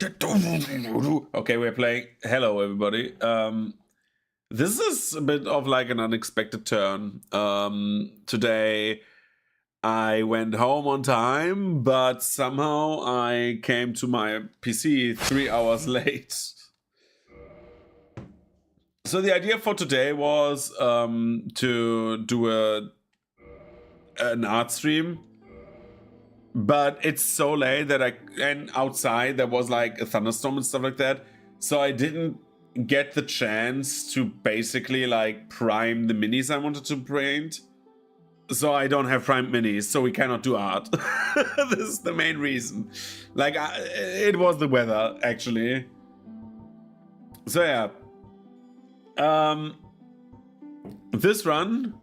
Okay, we're playing. Hello, everybody. This is a bit of like an unexpected turn. Today I went home on time, but somehow I came to my PC 3 hours late. So the idea for today was to do an art stream, but it's so late that and outside there was like a thunderstorm and stuff like that, so I didn't get the chance to basically like prime the minis I wanted to paint. So I don't have primed minis, so we cannot do art. This is the main reason. Like it was the weather actually. So yeah, this run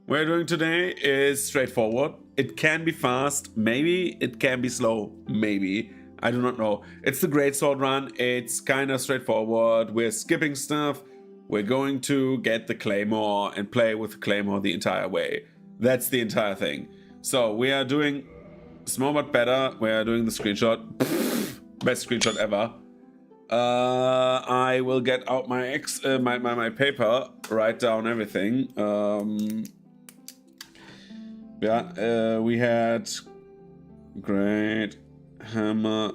we're doing today is straightforward. It can be fast, maybe it can be slow, maybe. I do not know. It's the Greatsword Run. It's kind of straightforward. We're skipping stuff. We're going to get the Claymore and play with the Claymore the entire way. That's the entire thing. So we are doing small but better. We are doing the screenshot. Best screenshot ever. I will get out my my paper, write down everything. Yeah, we had great hammer.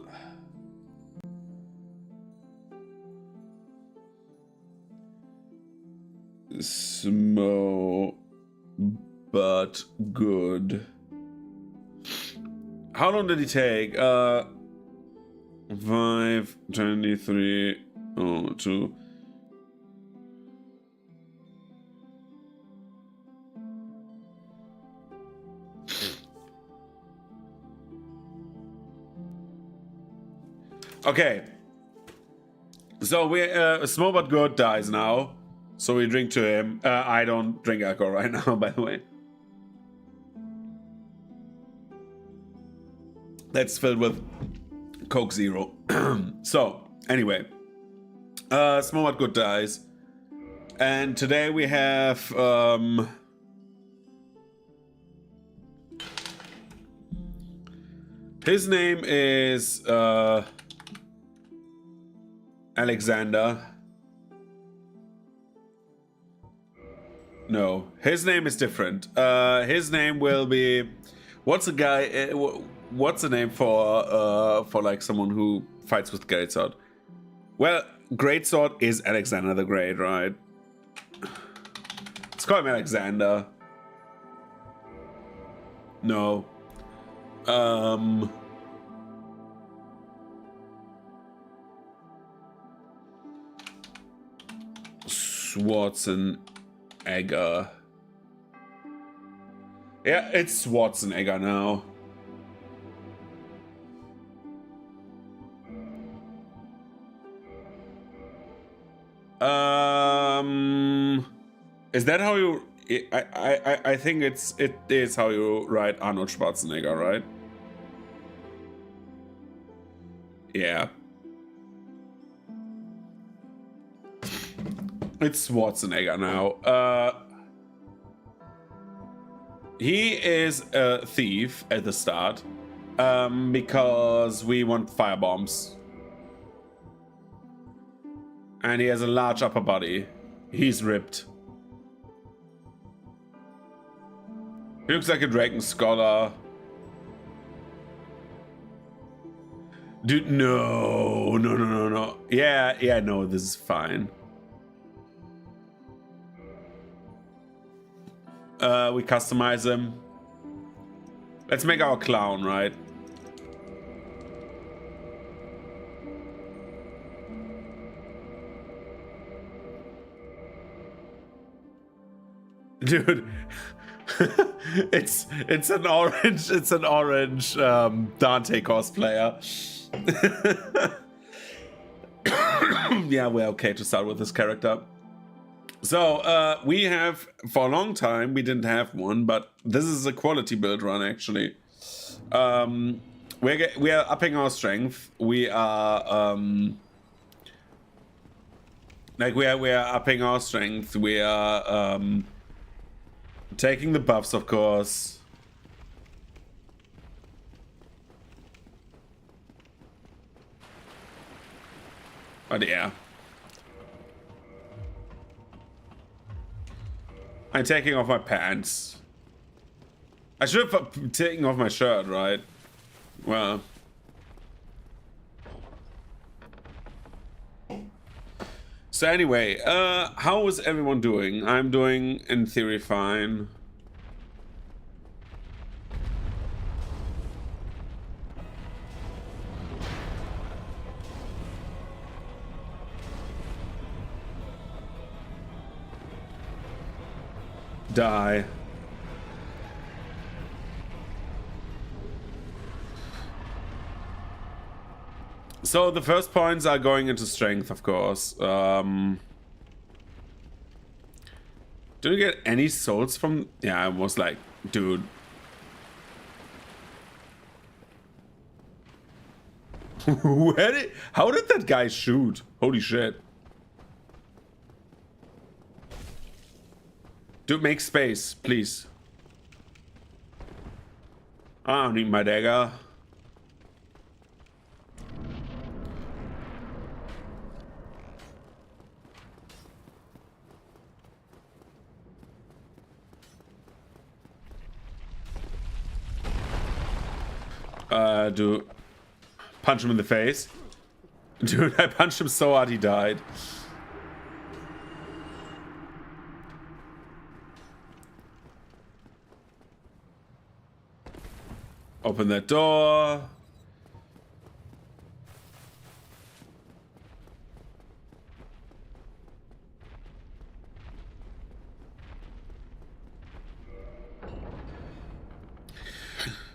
Small but good. How long did he take? 5:23. Oh, 2. Okay, so we small but good dies now, so we drink to him. I don't drink alcohol right now, by the way. That's filled with Coke Zero. So anyway, small but good dies, and today we have his name is Alexander. No, his name is different. His name will be, what's the guy? What's the name for like someone who fights with Greatsword? Well, Greatsword is Alexander the Great, right? Let's call him Alexander. No. Schwarzenegger. Yeah, it's Schwarzenegger now. Is that how you? I think it is how you write Arnold Schwarzenegger, right? Yeah. It's Schwarzenegger now. He is a thief at the start, because we want firebombs. And he has a large upper body. He's ripped. He looks like a dragon scholar. Dude, no. Yeah, no, this is fine. We customize him. Let's make our clown, right? Dude, it's an orange Dante cosplayer. Yeah, we're okay to start with this character. So we have, for a long time we didn't have one, but this is a quality build run actually. We are upping our strength. We are we are upping our strength. We are taking the buffs, of course. 。But yeah. I'm taking off my pants. I should have taken off my shirt, right? Well. So anyway, how is everyone doing? I'm doing, in theory, fine. Die. So the first points are going into strength, of course. Do you get any souls from... Yeah, I was like, dude. How did that guy shoot? Holy shit. Dude, make space, please. I don't need my dagger. Dude. Punch him in the face. Dude, I punched him so hard he died. Open that door.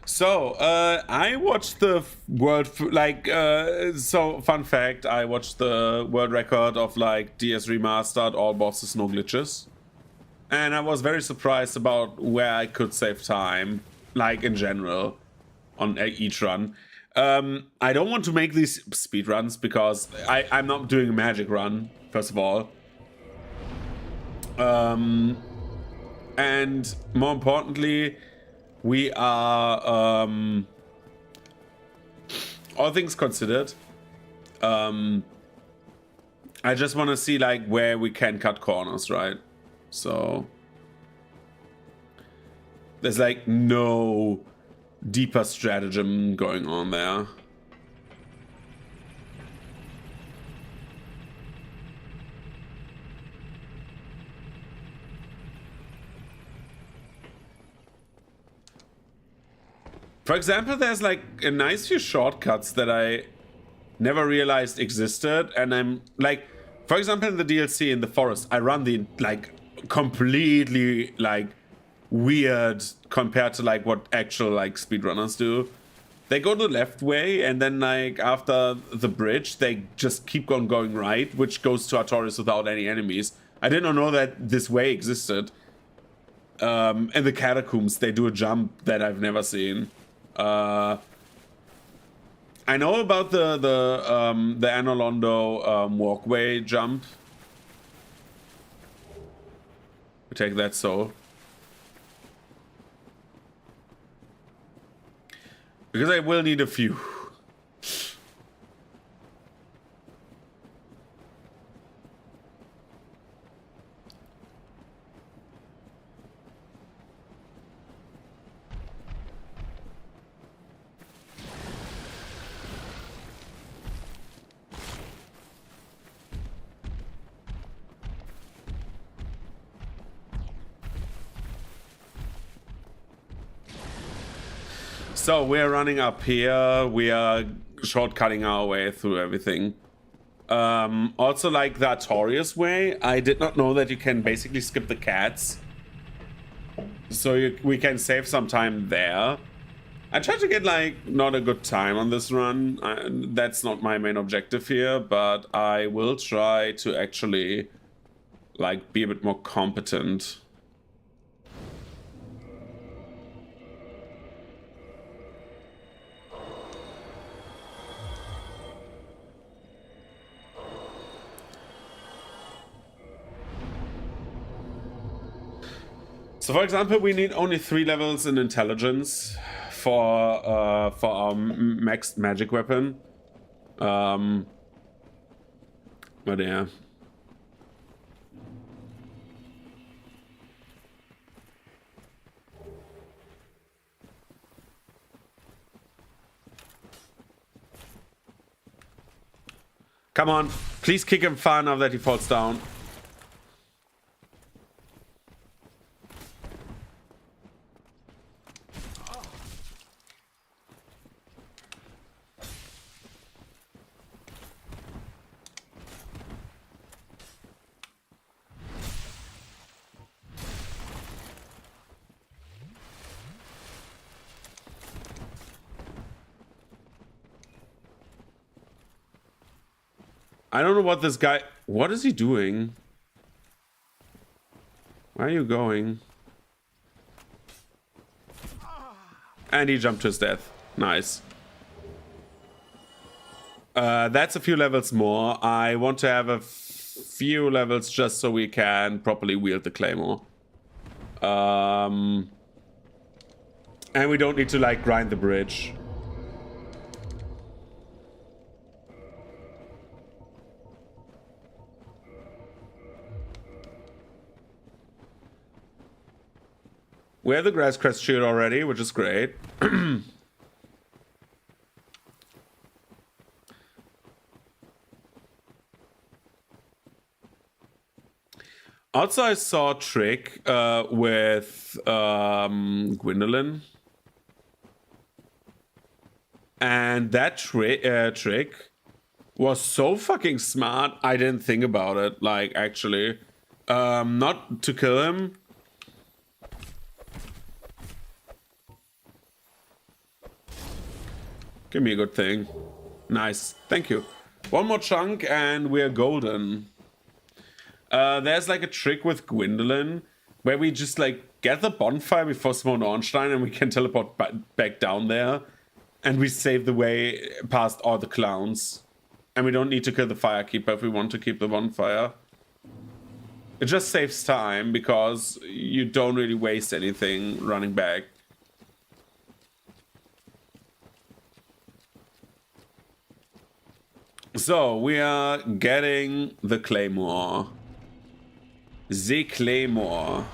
So, I watched the world, so fun fact, I watched the world record of like DS Remastered, all bosses, no glitches. And I was very surprised about where I could save time, like in general, on each run. I don't want to make these speed runs because I'm not doing a magic run, first of all. And more importantly, we are, all things considered, I just want to see like where we can cut corners, right? So there's like no deeper stratagem going on there. For example, there's like a nice few shortcuts that I never realized existed, and I'm like, for example, in the DLC in the forest, I run the like completely like weird compared to like what actual like speedrunners do. They go the left way, and then like after the bridge, they just keep on going right, which goes to Artorias without any enemies. I did not know that this way existed. In the catacombs, they do a jump that I've never seen. I know about the Anolondo walkway jump. We take that soul. Because I will need a few. So we're running up here. We are shortcutting our way through everything. Also, like the Artorias way, I did not know that you can basically skip the cats. So we can save some time there. I tried to get like not a good time on this run. That's not my main objective here, but I will try to actually like be a bit more competent. So, for example, we need only 3 levels in intelligence for our maxed magic weapon. But yeah. Come on, please kick him far enough that he falls down. I don't know what this guy... What is he doing? Where are you going? And he jumped to his death. Nice. That's a few levels more. I want to have a few levels just so we can properly wield the claymore. And we don't need to, like, grind the bridge. We have the grass crest shield already, which is great. Also, I saw a trick with Gwendolyn. And that trick was so fucking smart, I didn't think about it, like, actually. Not to kill him. Give me a good thing. Nice. Thank you. One more chunk and we're golden. There's like a trick with Gwendolyn where we just like get the bonfire before Simone Ornstein and we can teleport back down there. And we save the way past all the clowns. And we don't need to kill the firekeeper if we want to keep the bonfire. It just saves time because you don't really waste anything running back. So, we are getting the claymore. The claymore.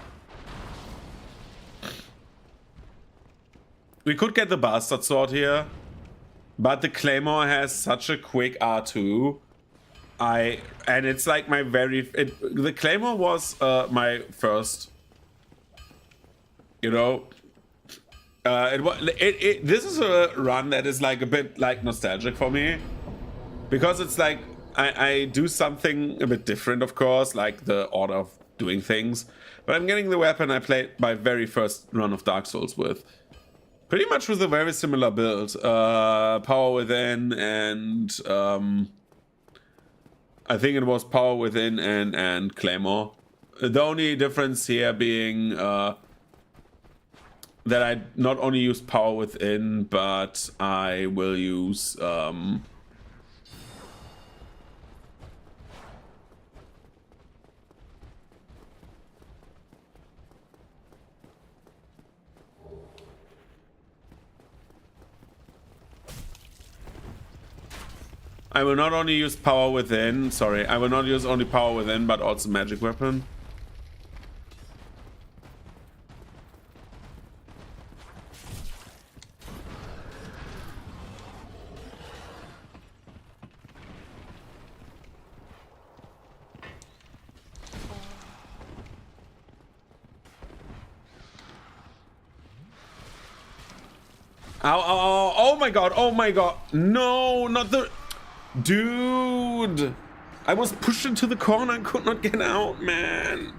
We could get the bastard sword here, but the claymore has such a quick R2. And it's like my the claymore was my first, you know, this is a run that is like a bit like nostalgic for me. Because it's like, I do something a bit different, of course, like the order of doing things. But I'm getting the weapon I played my very first run of Dark Souls with. Pretty much with a very similar build. Power Within and... I think it was Power Within and Claymore. The only difference here being that I not only use Power Within, but I will use... I will not only use Power Within, sorry, I will not use only Power Within, but also Magic Weapon. Ow, ow, ow, oh my god, oh my god. No, not the... Dude, I was pushed into the corner and could not get out, man.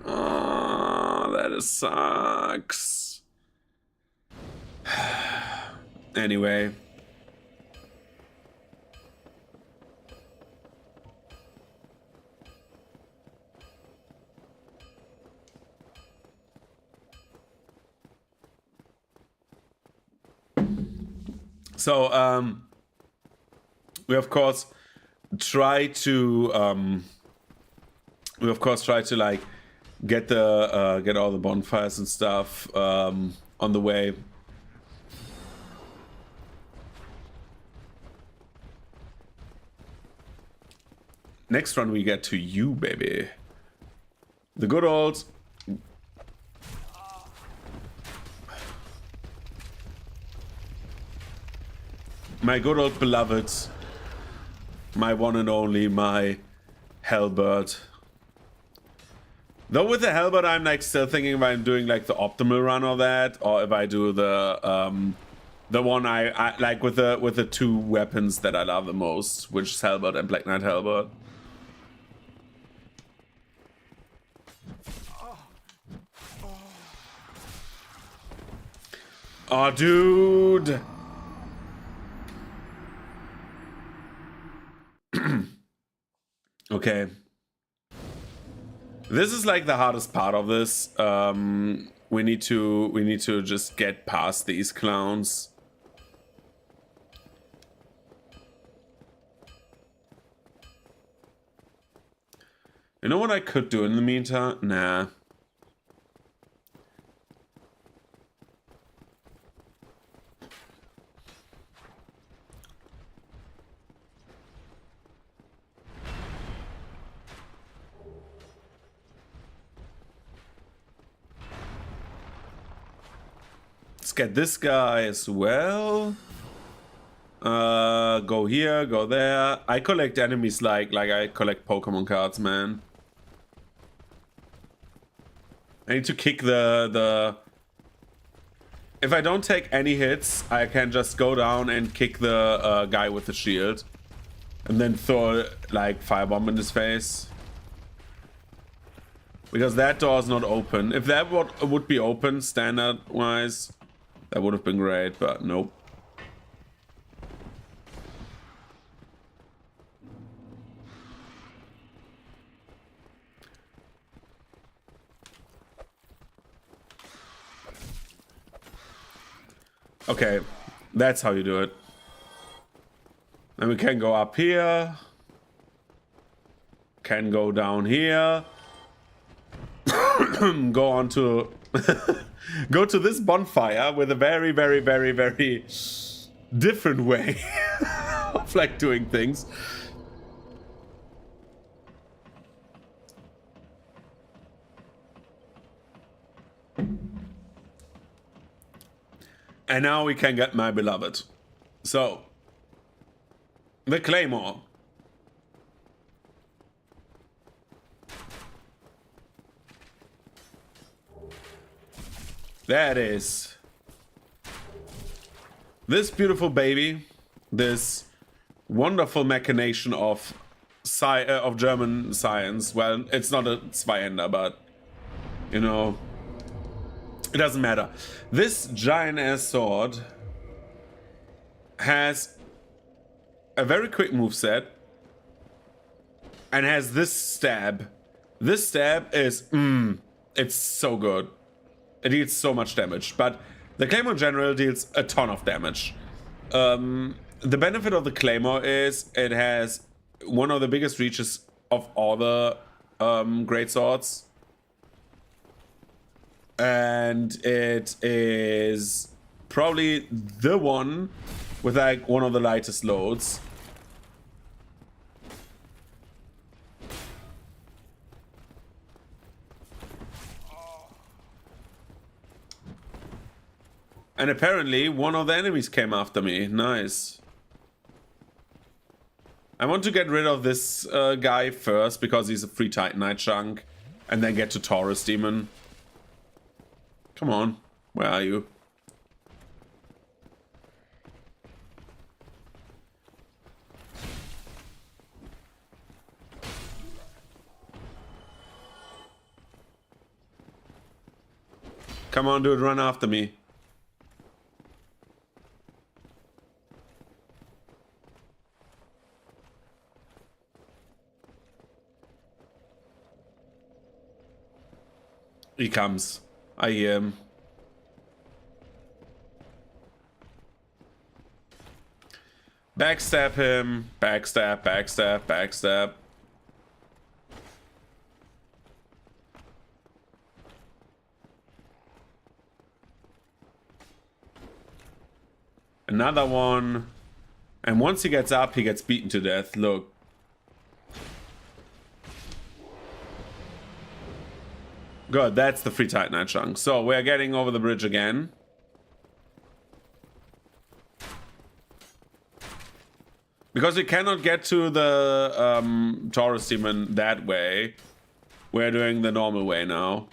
Oh, that sucks. Anyway. So, we of course try to like get all the bonfires and stuff on the way. Next run we get to you, baby. The good old... My good old beloved. My one and only, my Halberd. Though with the Halberd, I'm like still thinking if I'm doing like the optimal run of that, or if I do the one I like with the two weapons that I love the most, which is Halberd and Black Knight Halberd. Oh, dude. Okay. This is like the hardest part of this. We need to just get past these clowns. You know what I could do in the meantime? Nah. Let's get this guy as well. Go here, go there. I collect enemies like I collect Pokemon cards, man. I need to kick the... If I don't take any hits, I can just go down and kick the guy with the shield. And then throw, like, firebomb in his face. Because that door is not open. If that would be open, standard-wise, that would have been great, but nope. Okay, that's how you do it. And we can go up here. Can go down here. Go on to... go to this bonfire with a very, very, very, very different way of like doing things. And now we can get my beloved. So, the Claymore. There it is. This beautiful baby, this wonderful machination of German science. Well, it's not a Zweihänder, but you know, it doesn't matter. This giant ass sword has a very quick moveset and has this stab. This stab is it's so good. It deals so much damage, but the Claymore in general deals a ton of damage. The benefit of the Claymore is it has one of the biggest reaches of all the great swords. And it is probably the one with like one of the lightest loads. And apparently one of the enemies came after me. Nice. I want to get rid of this guy first because he's a free Titanite chunk. And then get to Taurus Demon. Come on. Where are you? Come on, dude. Run after me. He comes. I hear him. Backstab him. Backstab, backstab, backstab. Another one. And once he gets up, he gets beaten to death. Look. Good, that's the free Titanite chunk. So we're getting over the bridge again. Because we cannot get to the Taurus Demon that way, we're doing the normal way now.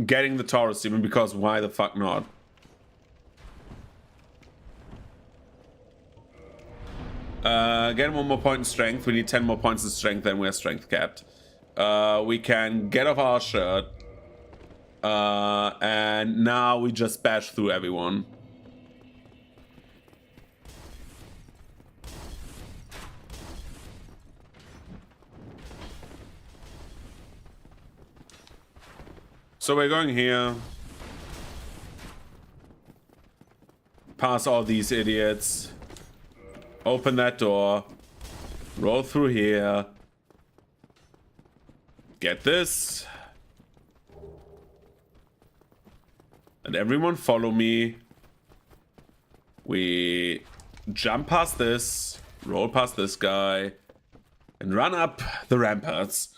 Getting the Taurus Demon, because why the fuck not? Get 1 more point in strength. We need 10 more points in strength, then we're strength capped. We can get off our shirt. And now we just bash through everyone. So we're going here. Pass all these idiots. Open that door. Roll through here. Get this. And everyone follow me. We jump past this. Roll past this guy. And run up the ramparts.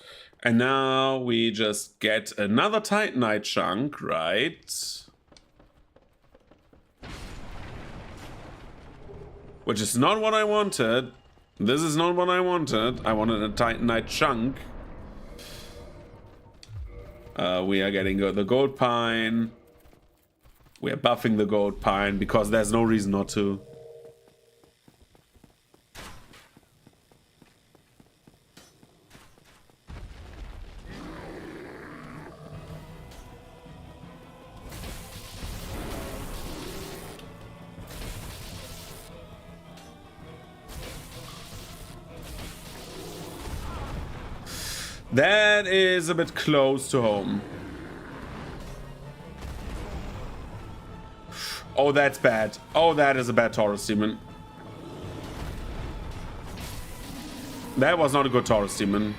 And now we just get another Titanite chunk, right? Which is not what I wanted. This is not what I wanted. I wanted a Titanite chunk. We are getting the gold pine. We are buffing the gold pine because there's no reason not to. That is a bit close to home. Oh, that's bad. Oh, that is a bad Taurus Demon. That was not a good Taurus Demon.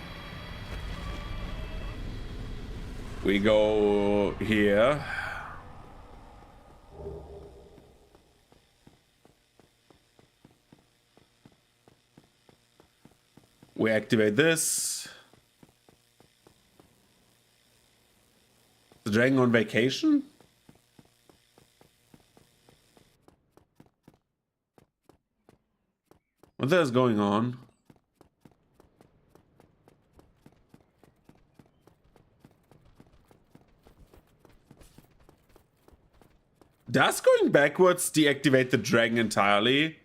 We go here. We activate this. The dragon on vacation? What the hell is going on? Does going backwards deactivate the dragon entirely?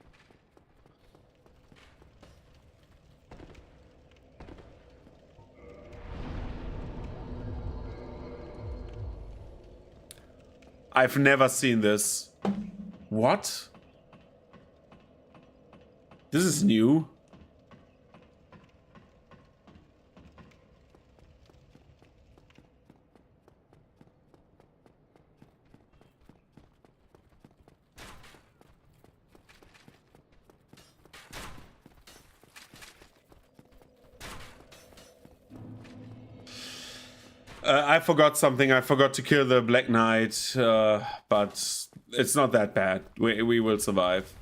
I've never seen this. What? This is new. I forgot something. I forgot to kill the Black Knight, but it's not that bad. We will survive.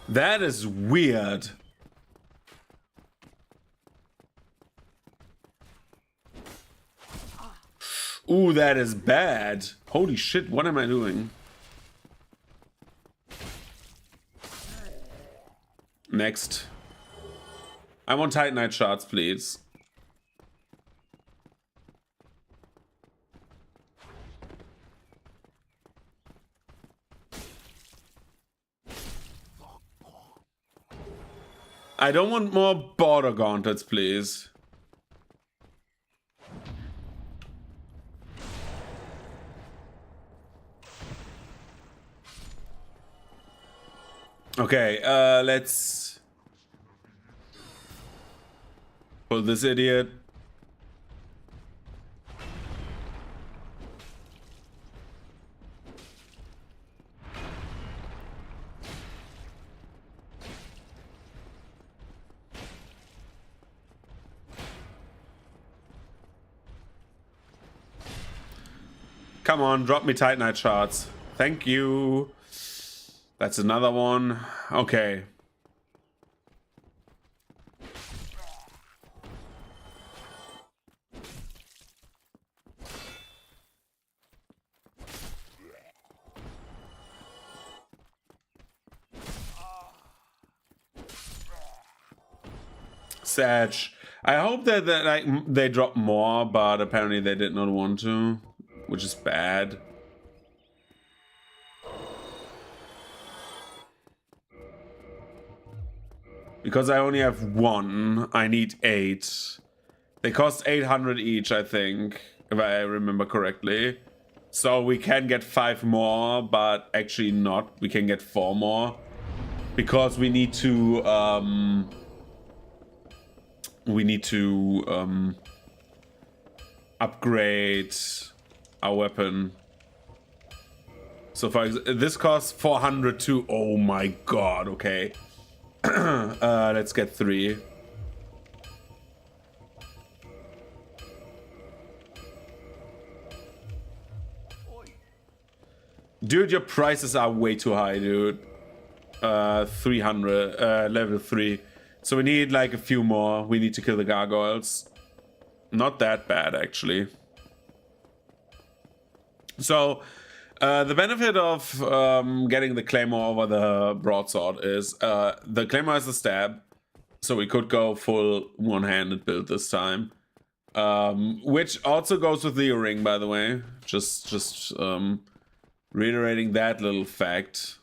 That is weird. Ooh, that is bad. Holy shit, what am I doing? Next. I want Titanite shards, please. I don't want more border gauntlets, please. Okay, let's pull this idiot. come on, drop me Titanite shards. Thank you. That's another one. Okay. Sag. I hope that like they drop more, but apparently they did not want to, which is bad. Because I only have one, I need 8. They cost 800 each, I think, if I remember correctly. So we can get 5 more, but actually not. We can get 4 more. Because we need to upgrade our weapon. So for this costs 400 too. Oh my god, okay. Let's get 3. Dude, your prices are way too high, dude. 300, level 3. So we need like a few more. We need to kill the gargoyles. Not that bad, actually. So, the benefit of getting the claymore over the broadsword is the claymore has a stab. So we could go full one-handed build this time. Which also goes with the ring, by the way. Just reiterating that little fact.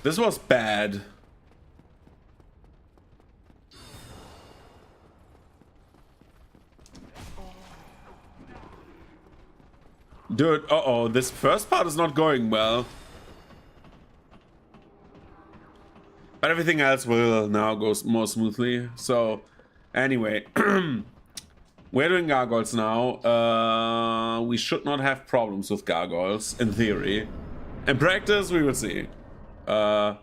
This was bad. Dude, uh-oh, this first part is not going well. But everything else will now go more smoothly. So, anyway. We're doing gargoyles now. We should not have problems with gargoyles, in theory. In practice, we will see. We're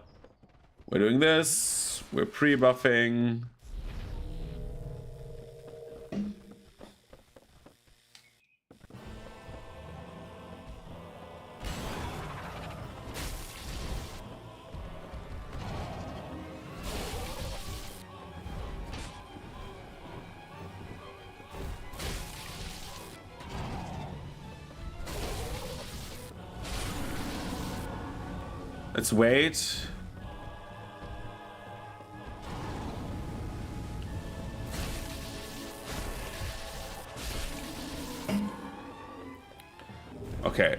doing this. We're pre-buffing. Let's wait. Okay.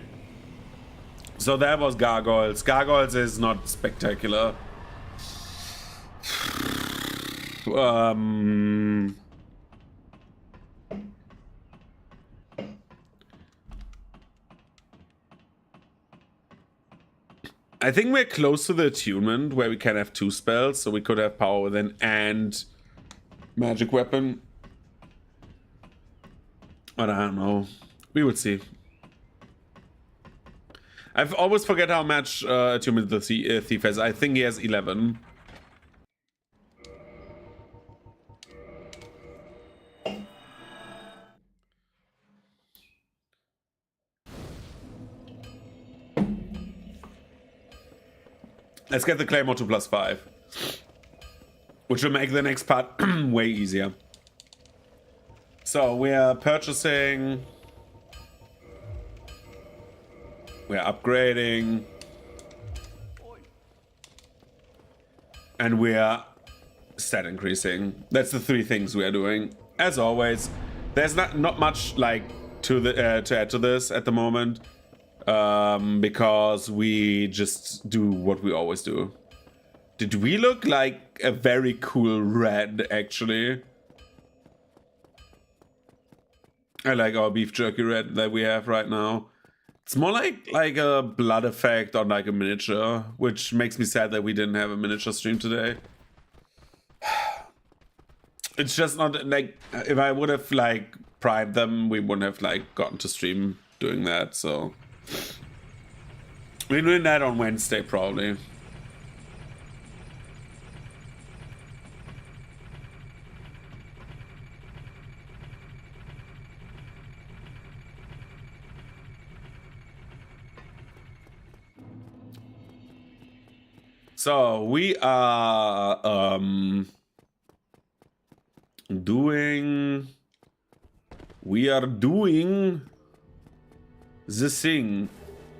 So that was gargoyles. Gargoyles is not spectacular. I think we're close to the attunement where we can have 2 spells, so we could have power within and magic weapon. But I don't know. We would see. I always forget how much attunement the thief has. I think he has 11. Let's get the Claymore to +5. Which will make the next part way easier. So we are purchasing. We're upgrading. And we are stat increasing. That's the 3 things we are doing. As always, there's not much like to add to this at the moment. Because we just do what we always do. Did we look like a very cool red, actually? I like our beef jerky red that we have right now. It's more like a blood effect on like a miniature, which makes me sad that we didn't have a miniature stream today. It's just not like, if I would have like primed them, we wouldn't have like gotten to stream doing that, so. We're doing that on Wednesday, probably. So we are doing the thing.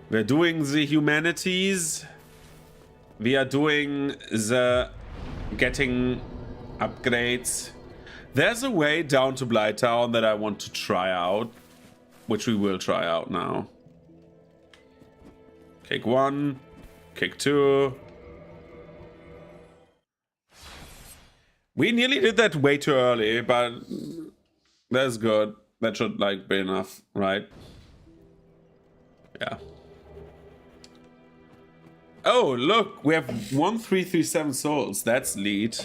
We're doing the humanities. We are doing the getting upgrades. There's a way down to Blighttown that I want to try out, which we will try out now. Kick 1, kick 2. We nearly did that way too early, but that's good. That should like be enough, right? Yeah. Oh, look, we have 1337 souls. That's lead.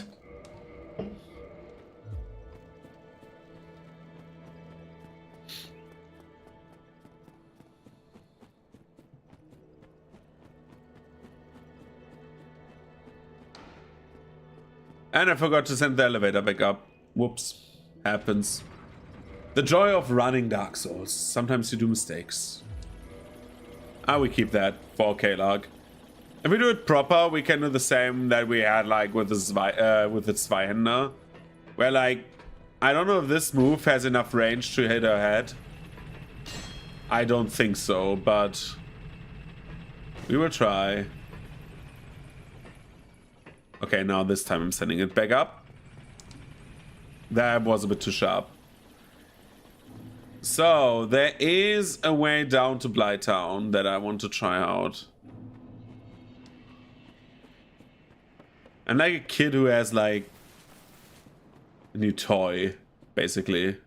And I forgot to send the elevator back up. Whoops. Happens. The joy of running Dark Souls. Sometimes you do mistakes. We keep that for K-Log. If we do it proper, we can do the same that we had like with the Zweihänder. Where like, I don't know if this move has enough range to hit her head. I don't think so, but we will try. Okay, now this time I'm sending it back up. That was a bit too sharp. So, there is a way down to Blighttown that I want to try out. I'm like a kid who has like a new toy, basically.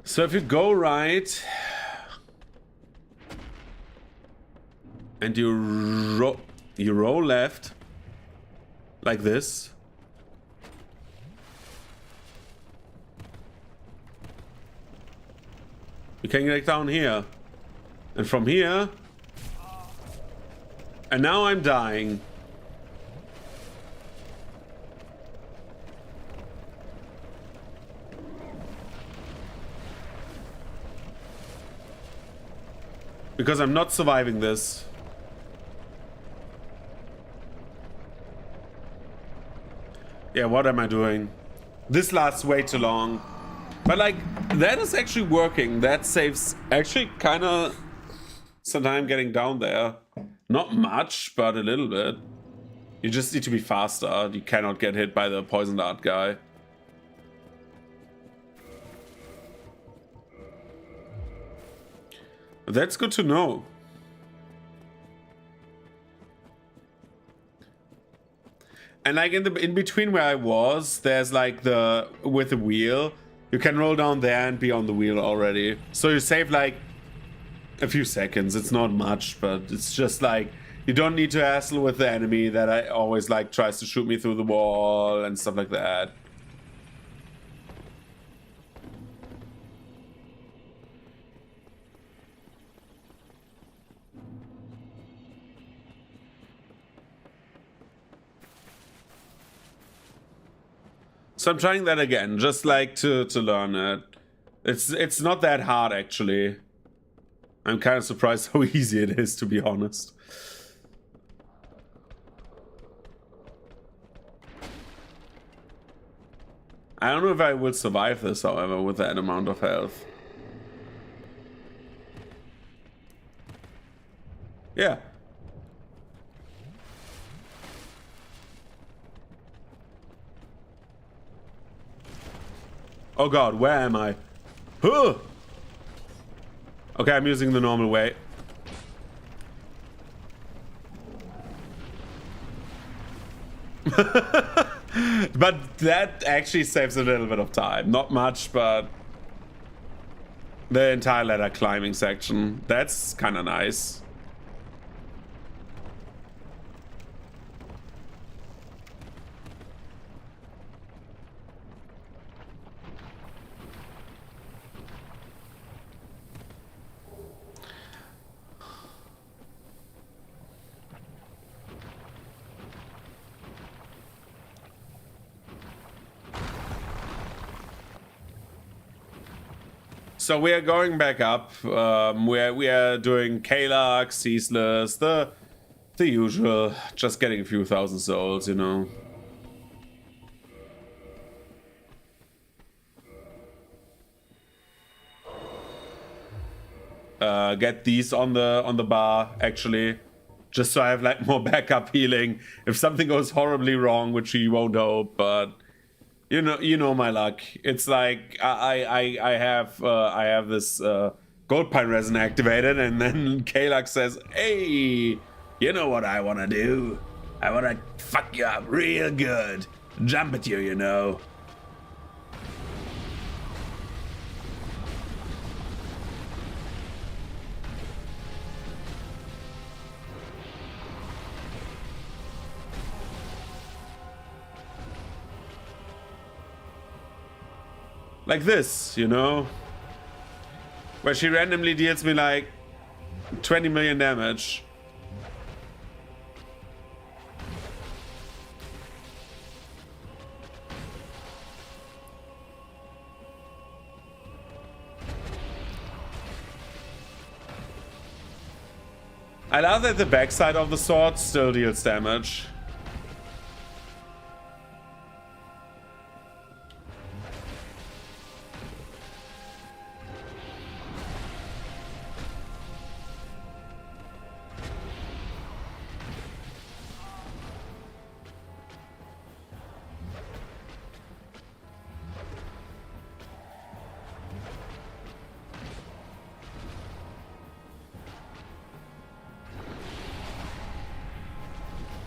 So if you go right and you roll left like this, you can get down here, and from here, and now I'm dying. Because I'm not surviving this. Yeah, what am I doing? This lasts way too long. But like, that is actually working. That saves actually kind of some time getting down there. Not much, but a little bit. You just need to be faster. You cannot get hit by the poison dart guy. That's good to know. And like in between where I was, there's like with the wheel, you can roll down there and be on the wheel already. So you save like a few seconds. It's not much, but it's just like you don't need to hassle with the enemy that I always like tries to shoot me through the wall and stuff like that. So I'm trying that again, just like to learn it. It's not that hard actually. I'm kind of surprised how easy it is, to be honest. I don't know if I will survive this, however, with that amount of health. Yeah. Oh god, where am I? Huh! Okay, I'm using the normal way. But that actually saves a little bit of time. Not much, but the entire ladder climbing section. That's kind of nice. So we are going back up. We are doing Kalak, Ceaseless, the usual. Just getting a few thousand souls, you know. Get these on the bar actually, just so I have like more backup healing if something goes horribly wrong, which you won't hope, but you know my luck. It's like I have this gold pine resin activated, and then Kalak says, "Hey, you know what I want to do? I want to fuck you up real good, jump at you, you know." Like this, you know? Where she randomly deals me like 20 million damage. I love that the backside of the sword still deals damage.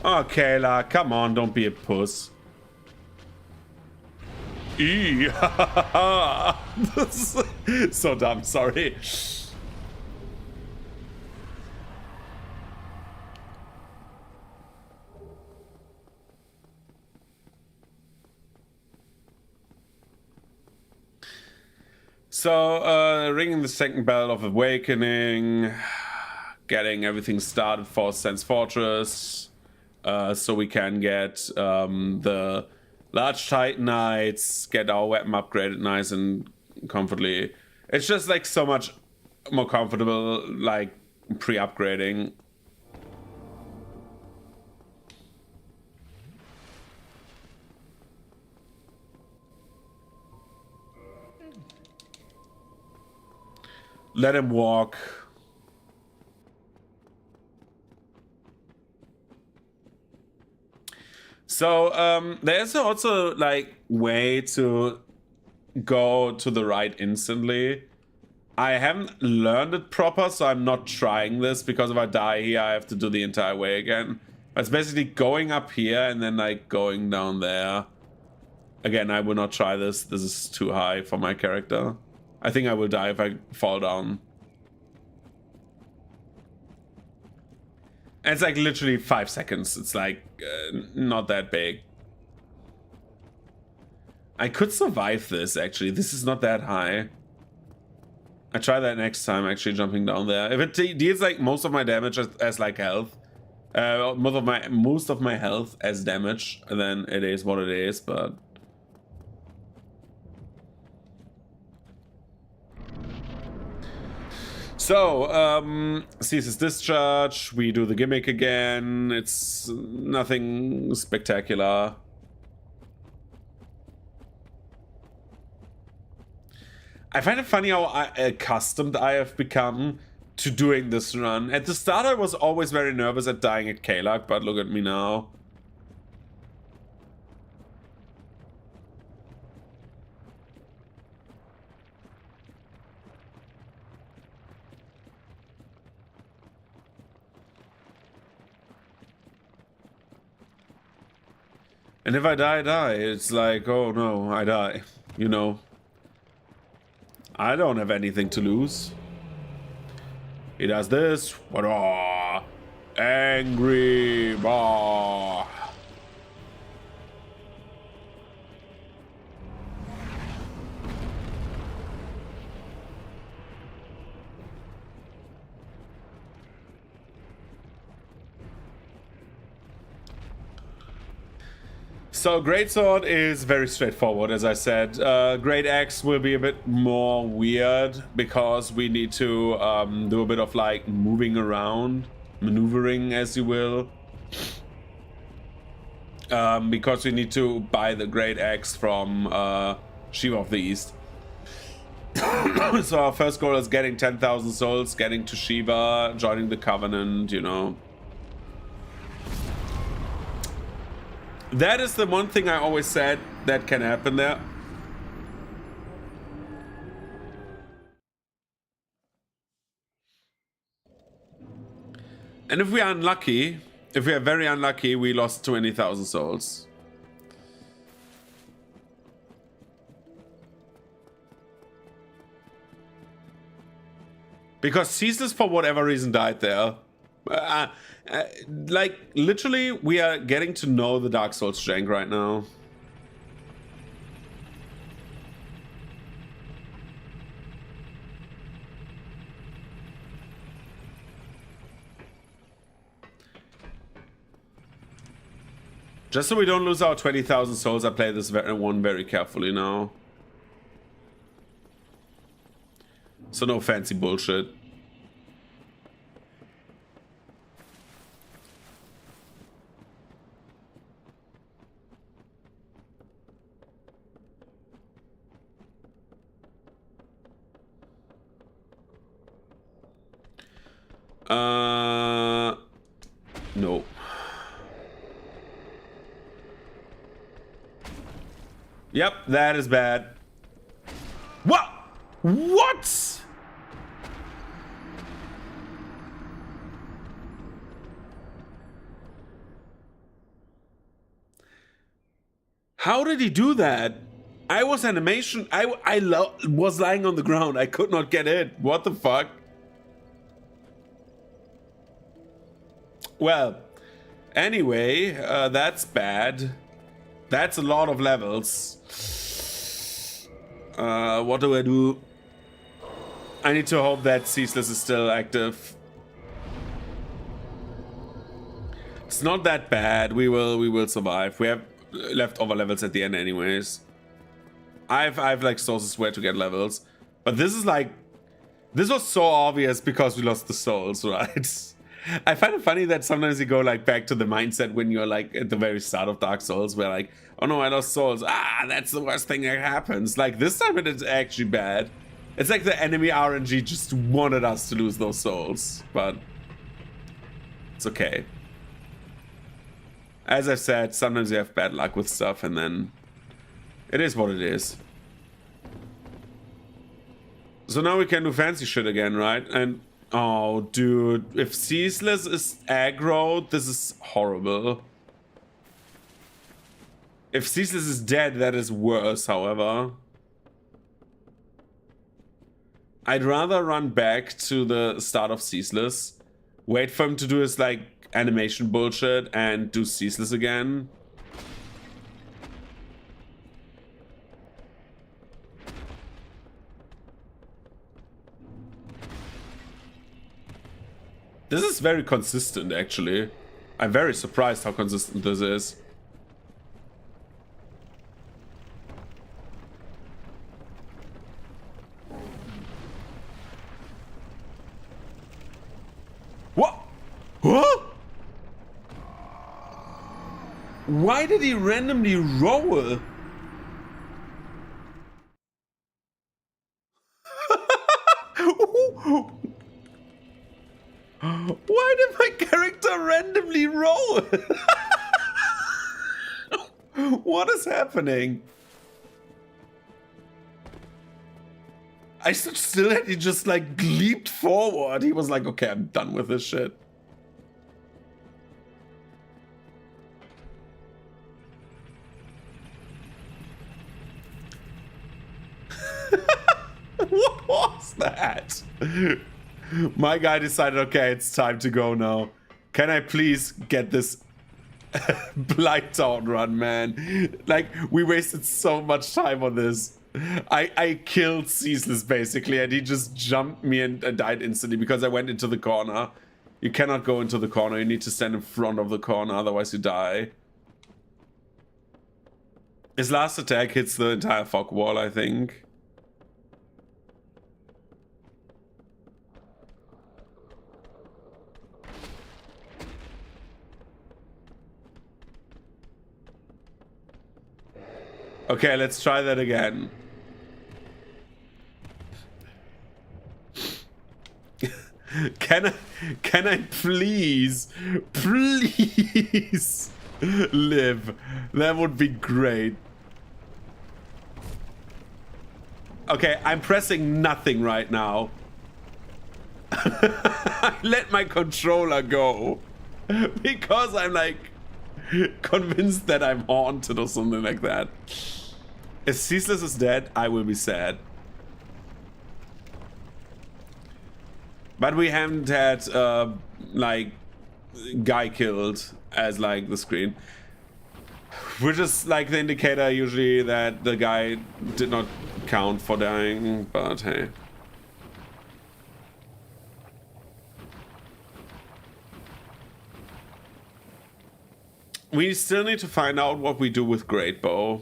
Oh, Kayla, come on, don't be a puss. Eee, so dumb, sorry. So, ringing the second bell of awakening, getting everything started for Sense Fortress. So we can get the large Titanites, get our weapon upgraded nice and comfortably. It's just like so much more comfortable, like pre-upgrading. Let him walk. So there's also like way to go to the right instantly. I haven't learned it proper, so I'm not trying this, because if I die here I have to do the entire way again. It's basically going up here and then like going down there. Again, I will not try this. This is too high for my character. I think I will die if I fall down. And it's like literally 5 seconds. It's like not that big. I could survive this actually. This is not that high. I try that next time, actually jumping down there. If it deals like most of my damage as like health, most of my health as damage, then it is what it is. But so ceases discharge. We do the gimmick again. It's nothing spectacular. I find it funny how accustomed I have become to doing this run. At the start, I was always very nervous at dying at Kalak, but look at me now. And if I die, I die. It's like, oh no, I die. You know. I don't have anything to lose. He does this. What? Angry. Bah. So Greatsword is very straightforward, as I said. Great Axe will be a bit more weird because we need to do a bit of like moving around, maneuvering, as you will. Because we need to buy the Great Axe from Shiva of the East. So our first goal is getting 10,000 souls, getting to Shiva, joining the Covenant, you know. That is the one thing I always said that can happen there. And if we are unlucky, if we are very unlucky, we lost 20,000 souls. Because Ceaseless, for whatever reason, died there. Like, literally, we are getting to know the Dark Souls jank right now. Just so we don't lose our 20,000 souls, I play this one very carefully now. So no fancy bullshit. No. Yep, that is bad. What? What? How did he do that? I was animation. I was lying on the ground. I could not get it. What the fuck? Well, anyway, that's bad. That's a lot of levels. What do I do? I need to hope that Ceaseless is still active. It's not that bad. We will survive. We have leftover levels at the end anyways. I've like sources where to get levels. But this is like, this was so obvious because we lost the souls, right? I find it funny that sometimes you go like back to the mindset when you're like at the very start of Dark Souls where like, oh no, I lost souls. Ah, that's the worst thing that happens. Like this time it is actually bad. It's like the enemy RNG just wanted us to lose those souls, but it's okay. As I said, sometimes you have bad luck with stuff and then it is what it is. So now we can do fancy shit again, right? And oh, dude, if Ceaseless is aggro, this is horrible. If Ceaseless is dead, that is worse, however. I'd rather run back to the start of Ceaseless, wait for him to do his, like, animation bullshit, and do Ceaseless again. This is very consistent, actually. I'm very surprised how consistent this is. What? Huh? Why did he randomly roll? Why did my character randomly roll? What is happening? I still had he just like leaped forward. He was like, okay, I'm done with this shit. What was that? My guy decided, okay, it's time to go now. Can I please get this Blighttown run, man? Like, we wasted so much time on this. I killed Ceaseless, basically, and he just jumped me and died instantly because I went into the corner. You cannot go into the corner. You need to stand in front of the corner, otherwise you die. His last attack hits the entire fog wall, I think. Okay, let's try that again. Can I please live? That would be great. Okay, I'm pressing nothing right now. I let my controller go because I'm like convinced that I'm haunted or something like that. If Ceaseless is dead, I will be sad. But we haven't had like guy killed as like the screen, which is like the indicator usually that the guy did not count for dying, but hey. We still need to find out what we do with Great Bow.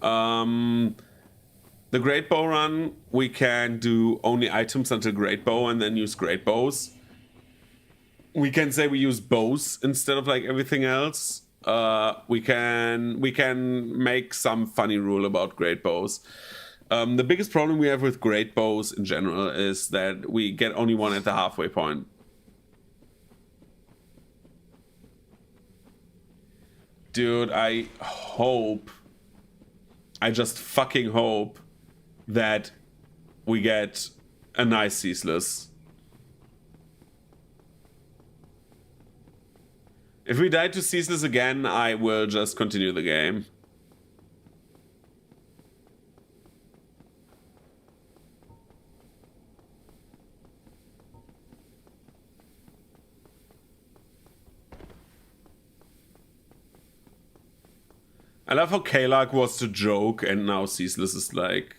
The Great Bow run, we can do only items until Great Bow and then use Great Bows. We can say we use bows instead of like everything else. We can make some funny rule about Great Bows. The biggest problem we have with Great Bows in general is that we get only one at the halfway point. Dude, I just fucking hope that we get a nice Ceaseless. If we die to Ceaseless again, I will just continue the game. I love how Kalak was the joke and now Ceaseless is like,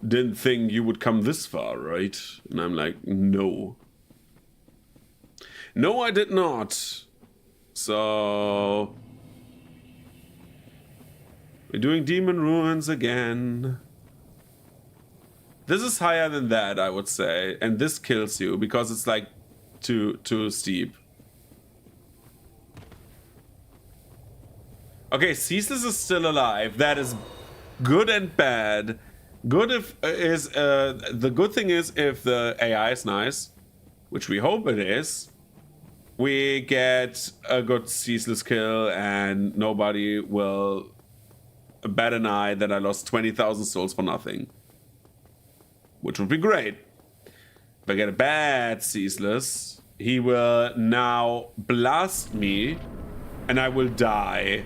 didn't think you would come this far, right? And I'm like, no. No, I did not. So... we're doing Demon Ruins again. This is higher than that, I would say. And this kills you because it's like too steep. Okay, Ceaseless is still alive. That is good and bad. Good the good thing is if the AI is nice, which we hope it is, we get a good Ceaseless kill and nobody will bat an eye that I lost 20,000 souls for nothing. Which would be great. If I get a bad Ceaseless, he will now blast me and I will die.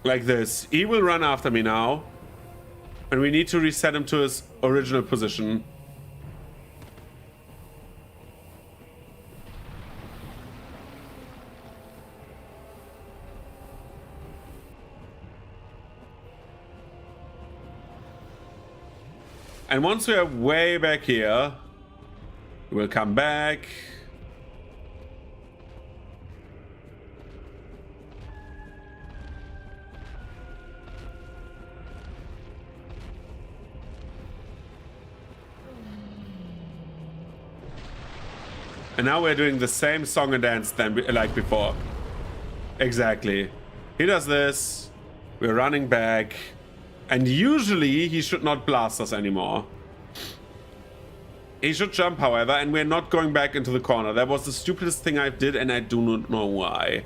Like this. He will run after me now. And we need to reset him to his original position. And once we are way back here, we'll come back. And now we're doing the same song and dance than like before. Exactly. He does this. We're running back. And usually he should not blast us anymore. He should jump, however, and we're not going back into the corner. That was the stupidest thing I did, and I do not know why.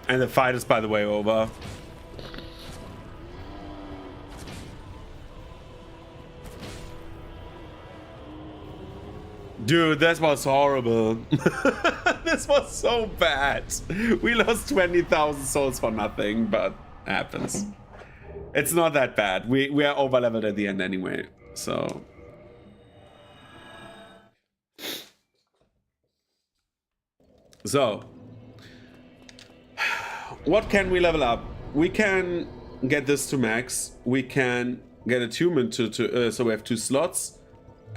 And the fight is, by the way, over. Dude, this was horrible. This was so bad. We lost 20,000 souls for nothing, but it happens. It's not that bad. We are over leveled at the end anyway, so. So, what can we level up? We can get this to max. We can get attunement to so we have 2 slots,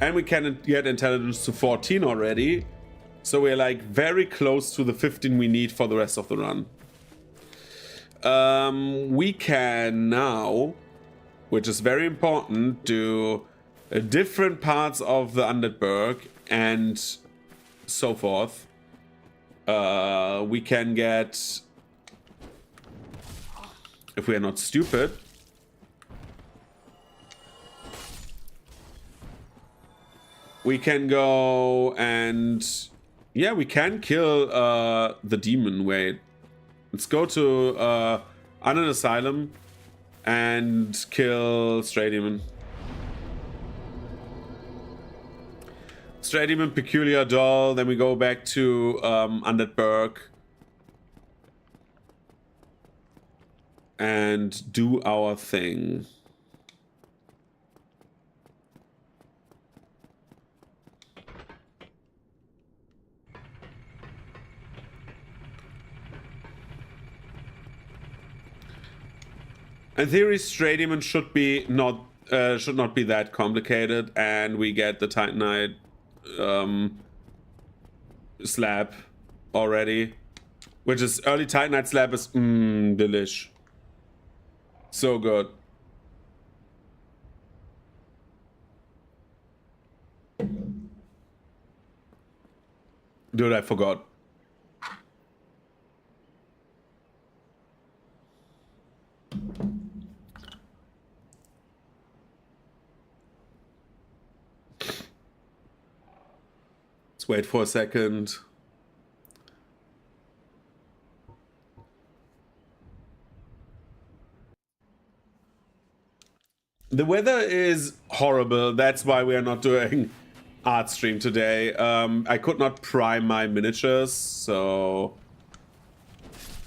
and we can get intelligence to 14 already. So we're like very close to the 15 we need for the rest of the run. We can now, which is very important, do different parts of the Undead and so forth. We can get, if we are not stupid, we can go and, yeah, we can kill the demon. Wait, let's go to Undead Asylum and kill Stray Demon. Stray Demon, Peculiar Doll, then we go back to Undead Burg and do our thing. In theory, Stray Demon should not be that complicated, and we get the Titanite slab already, which is early Titanite slab is delish. So good. Dude, I forgot. Let's wait for a second. The weather is horrible. That's why we are not doing art stream today. I could not prime my miniatures, so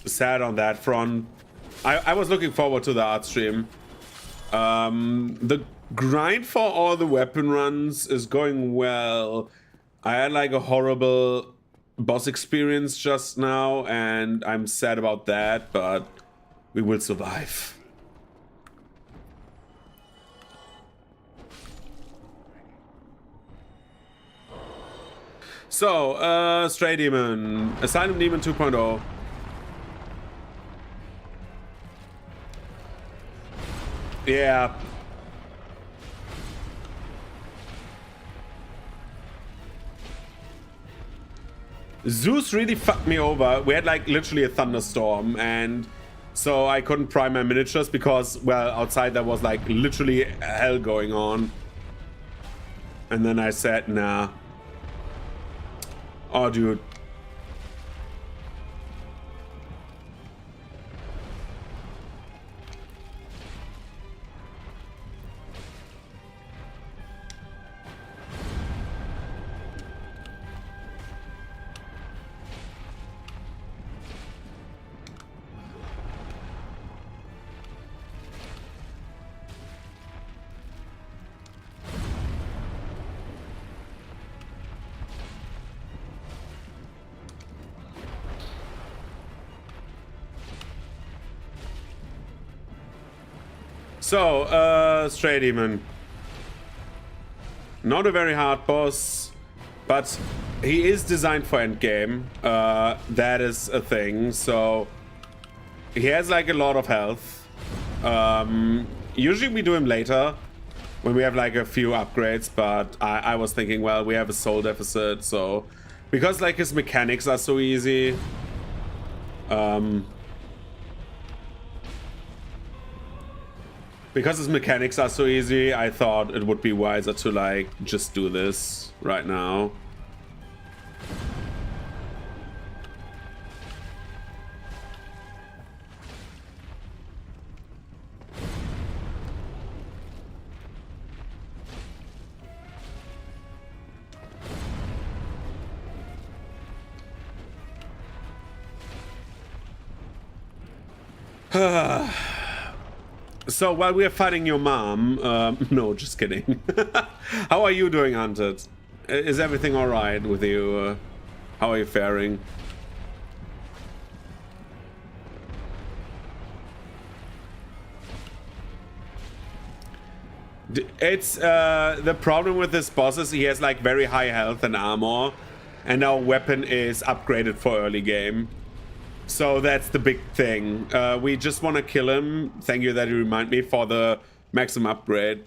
sad on that front. I was looking forward to the art stream. The grind for all the weapon runs is going well. I had like a horrible boss experience just now, and I'm sad about that, but we will survive. So, Stray Demon, Asylum Demon 2.0. Yeah. Zeus really fucked me over. We had like literally a thunderstorm, and so I couldn't prime my miniatures because, well, outside there was like literally hell going on. And then I said, nah. Oh, dude. So, Stray Demon. Not a very hard boss, but he is designed for endgame. That is a thing. So, he has like a lot of health. Usually we do him later when we have like a few upgrades, but I was thinking, well, we have a soul deficit, so because like his mechanics are so easy. Because his mechanics are so easy, I thought it would be wiser to like just do this right now. So while we are fighting your mom, no, just kidding. How are you doing, Hunted? Is everything all right with you? How are you faring? It's the problem with this boss is he has like very high health and armor, and our weapon is upgraded for early game. So that's the big thing. We just want to kill him. Thank you that you remind me for the maximum upgrade.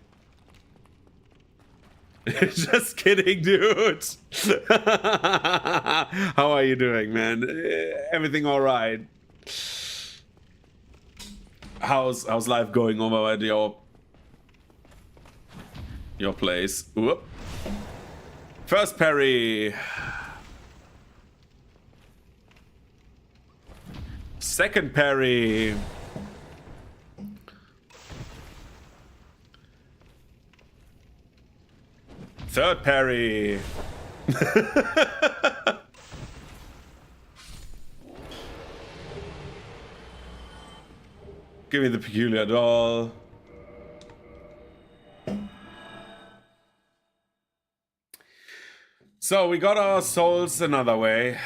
Just kidding, dude. How are you doing, man? Everything all right? How's life going over at your place? Whoop. First parry. Second parry. Third parry. Give me the peculiar doll. So we got our souls another way.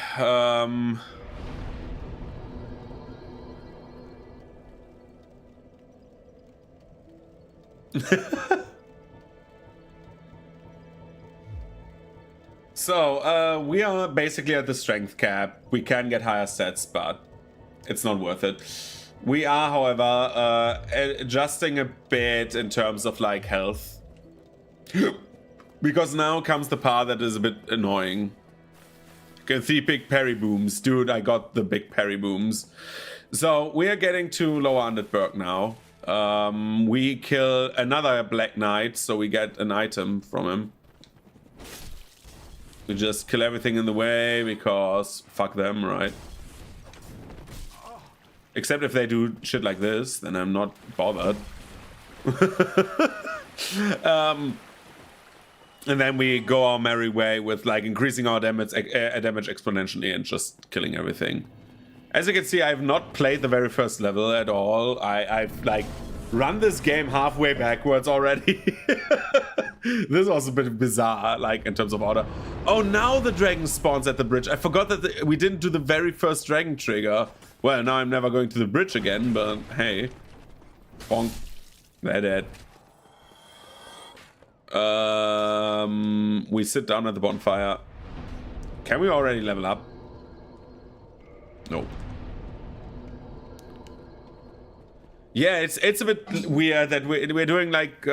So we are basically at the strength cap. We can get higher sets, but it's not worth it. We are, however, adjusting a bit in terms of like health. Because now comes the part that is a bit annoying. Get the big parry booms. Dude, I got the big parry booms. So we are getting to Lower Underberg now. We kill another Black Knight, so we get an item from him. We just kill everything in the way because fuck them, right? Except if they do shit like this, then I'm not bothered. And then we go our merry way with like increasing our damage exponentially and just killing everything. As you can see, I've not played the very first level at all. I've like run this game halfway backwards already. This was a bit bizarre, like in terms of order. Oh, now the dragon spawns at the bridge. I forgot that we didn't do the very first dragon trigger. Well, now I'm never going to the bridge again, but hey. Bonk. They're dead. We sit down at the bonfire. Can we already level up? No. Yeah, it's a bit weird that we're doing like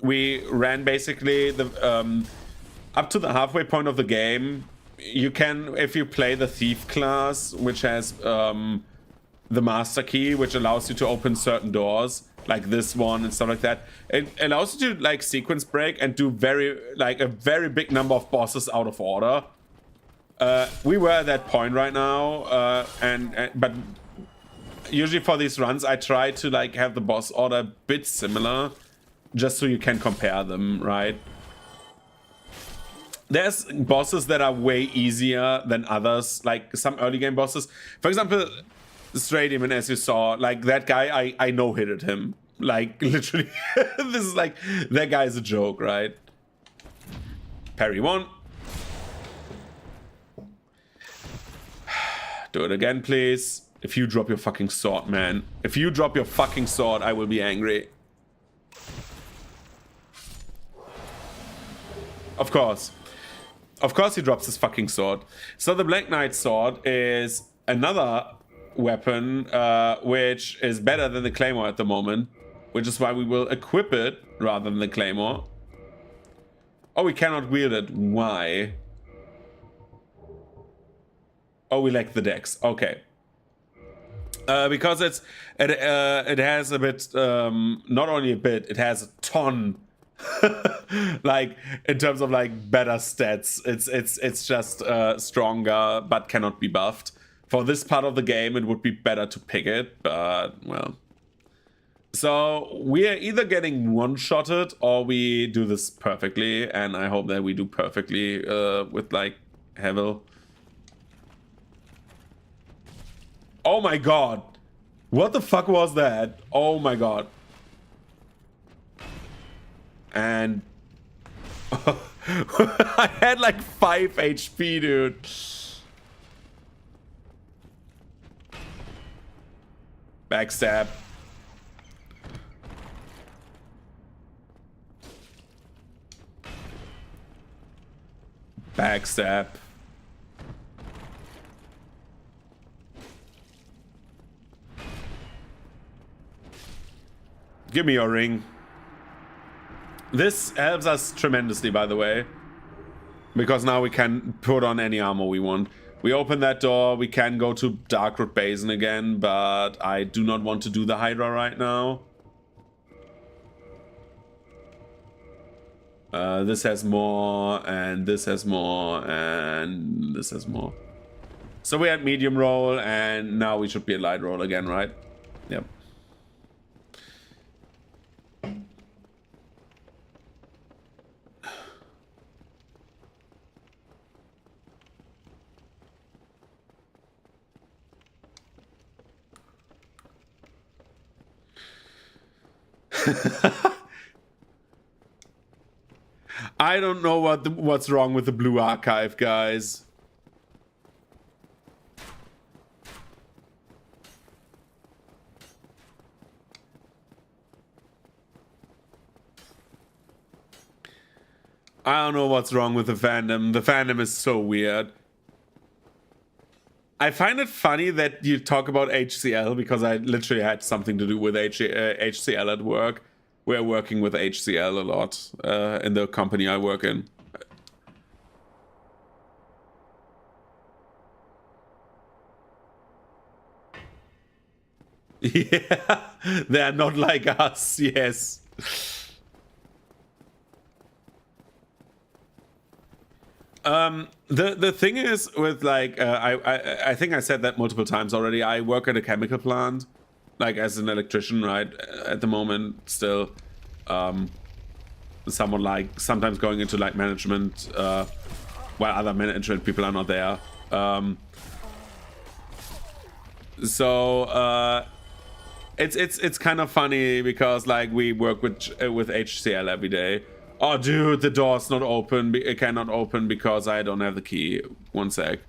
we ran basically the up to the halfway point of the game. You can, if you play the thief class, which has the master key, which allows you to open certain doors, like this one and stuff like that. It allows you to like sequence break and do a very big number of bosses out of order. We were at that point right now, but usually for these runs I try to like have the boss order a bit similar, just so you can compare them, right? There's bosses that are way easier than others, like some early game bosses. For example, Stray Demon, as you saw, like that guy, I no-hitted him. Like, literally, this is like, that guy is a joke, right? Parry one. Do it again, please. If you drop your fucking sword, man. If you drop your fucking sword, I will be angry. Of course. Of course he drops his fucking sword. So the Black Knight sword is another weapon which is better than the Claymore at the moment, which is why we will equip it rather than the Claymore. Oh, we cannot wield it. Why? Oh, we lack the dex. Okay. Because it has a bit, not only a bit, it has a ton. Like in terms of like better stats, it's just stronger but cannot be buffed. For this part of the game, it would be better to pick it, but well. So we are either getting one-shotted or we do this perfectly, and I hope that we do perfectly with like Hevel. Oh my god! What the fuck was that? Oh my god. And I had like 5 HP, dude. Backstab. Backstab. Give me your ring. This helps us tremendously, by the way. Because now we can put on any armor we want. We open that door, we can go to Darkroot Basin again, but I do not want to do the Hydra right now. This has more, and this has more, and this has more. So we had medium roll, and now we should be at light roll again, right? Yep. I don't know what's wrong with the blue archive, guys. I don't know what's wrong with the fandom. The fandom is so weird. I find it funny that you talk about HCL because I literally had something to do with HCL at work. We're working with HCL a lot in the company I work in. Yeah, they're not like us, yes. The thing is with like I think I said that multiple times already. I work at a chemical plant, like as an electrician, right? At the moment, still, someone like sometimes going into like management, while other management people are not there. So it's kind of funny because like we work with HCL every day. Oh, dude, the door's not open. It cannot open because I don't have the key. One sec.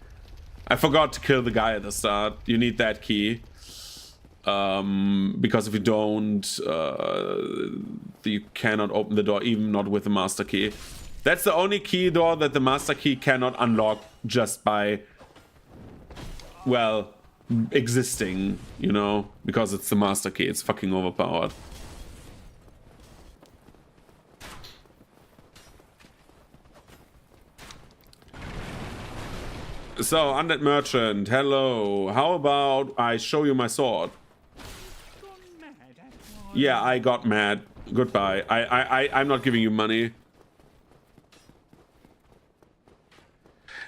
I forgot to kill the guy at the start. You need that key. Because if you don't, you cannot open the door, even not with the master key. That's the only key door that the master key cannot unlock just by, well, existing, you know? Because it's the master key. It's fucking overpowered. So, Undead Merchant, hello. How about I show you my sword? Yeah, I got mad. Goodbye. I'm not giving you money.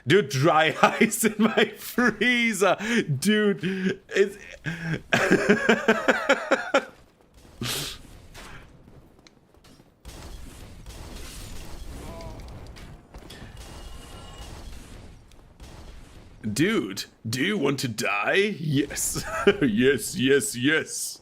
Dude, dry ice in my freezer. Dude, it's... Dude, do you want to die? Yes. Yes, yes, yes.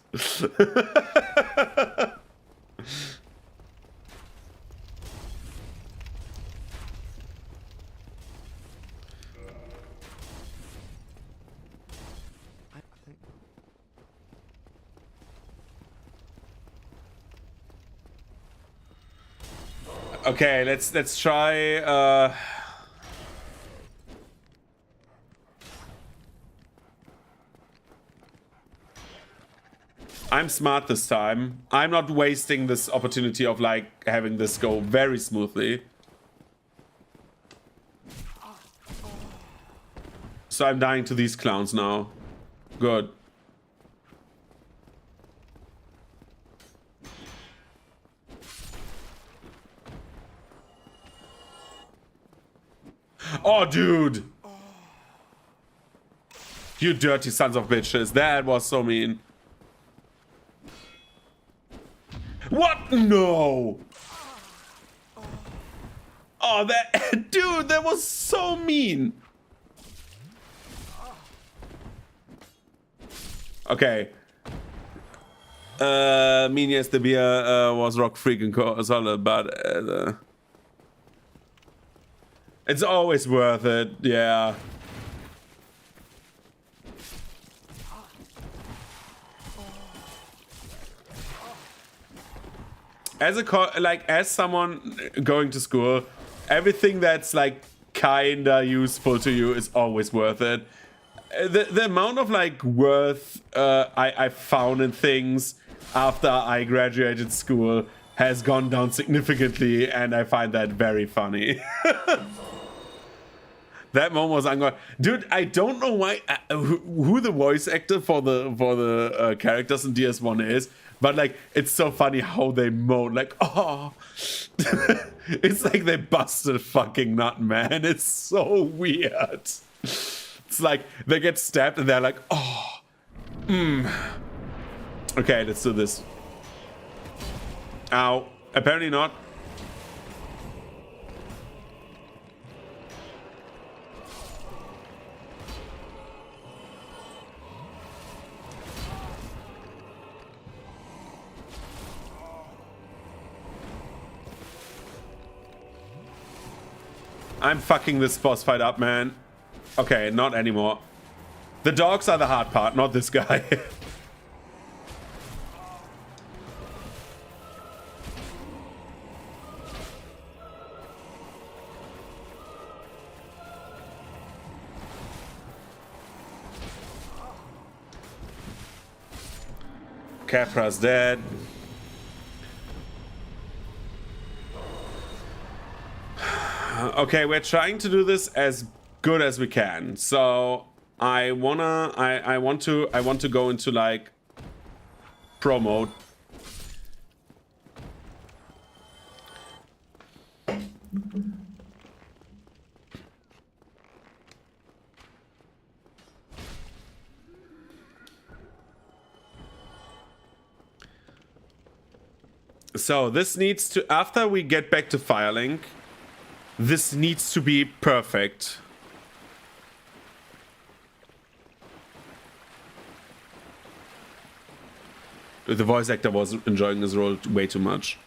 Okay, let's try I'm smart this time. I'm not wasting this opportunity of like having this go very smoothly. So I'm dying to these clowns now. Good. Oh, dude. You dirty sons of bitches. That was so mean. What? No. Oh, that... Dude, that was so mean. Okay. mean, yes, the beer was rock freaking solid, but it's always worth it, yeah. As someone going to school, everything that's like kinda useful to you is always worth it. The amount of like worth I found in things after I graduated school has gone down significantly, and I find that very funny. That moment was ongoing. Dude, I don't know why who the voice actor for the characters in DS1 is, but like it's so funny how they moan like, oh. It's like they busted a fucking nut, man. It's so weird. It's like they get stabbed and they're like, oh. Okay, let's do this. Ow. Apparently not. I'm fucking this boss fight up, man. Okay, not anymore. The dogs are the hard part, not this guy. Capra's dead. Okay, we're trying to do this as good as we can. So I want to go into like pro mode. So this needs to, after we get back to Firelink, this needs to be perfect. The voice actor was enjoying his role way too much.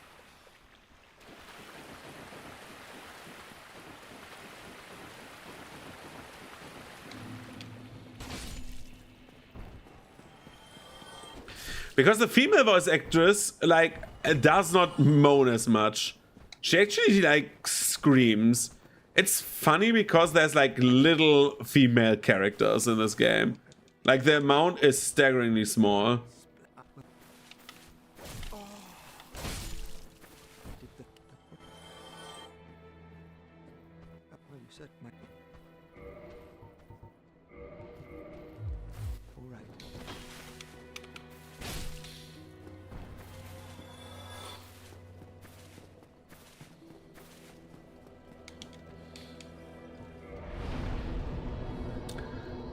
Because the female voice actress, like, does not moan as much. She actually, like, screams. It's funny because there's, like, little female characters in this game. Like, the amount is staggeringly small.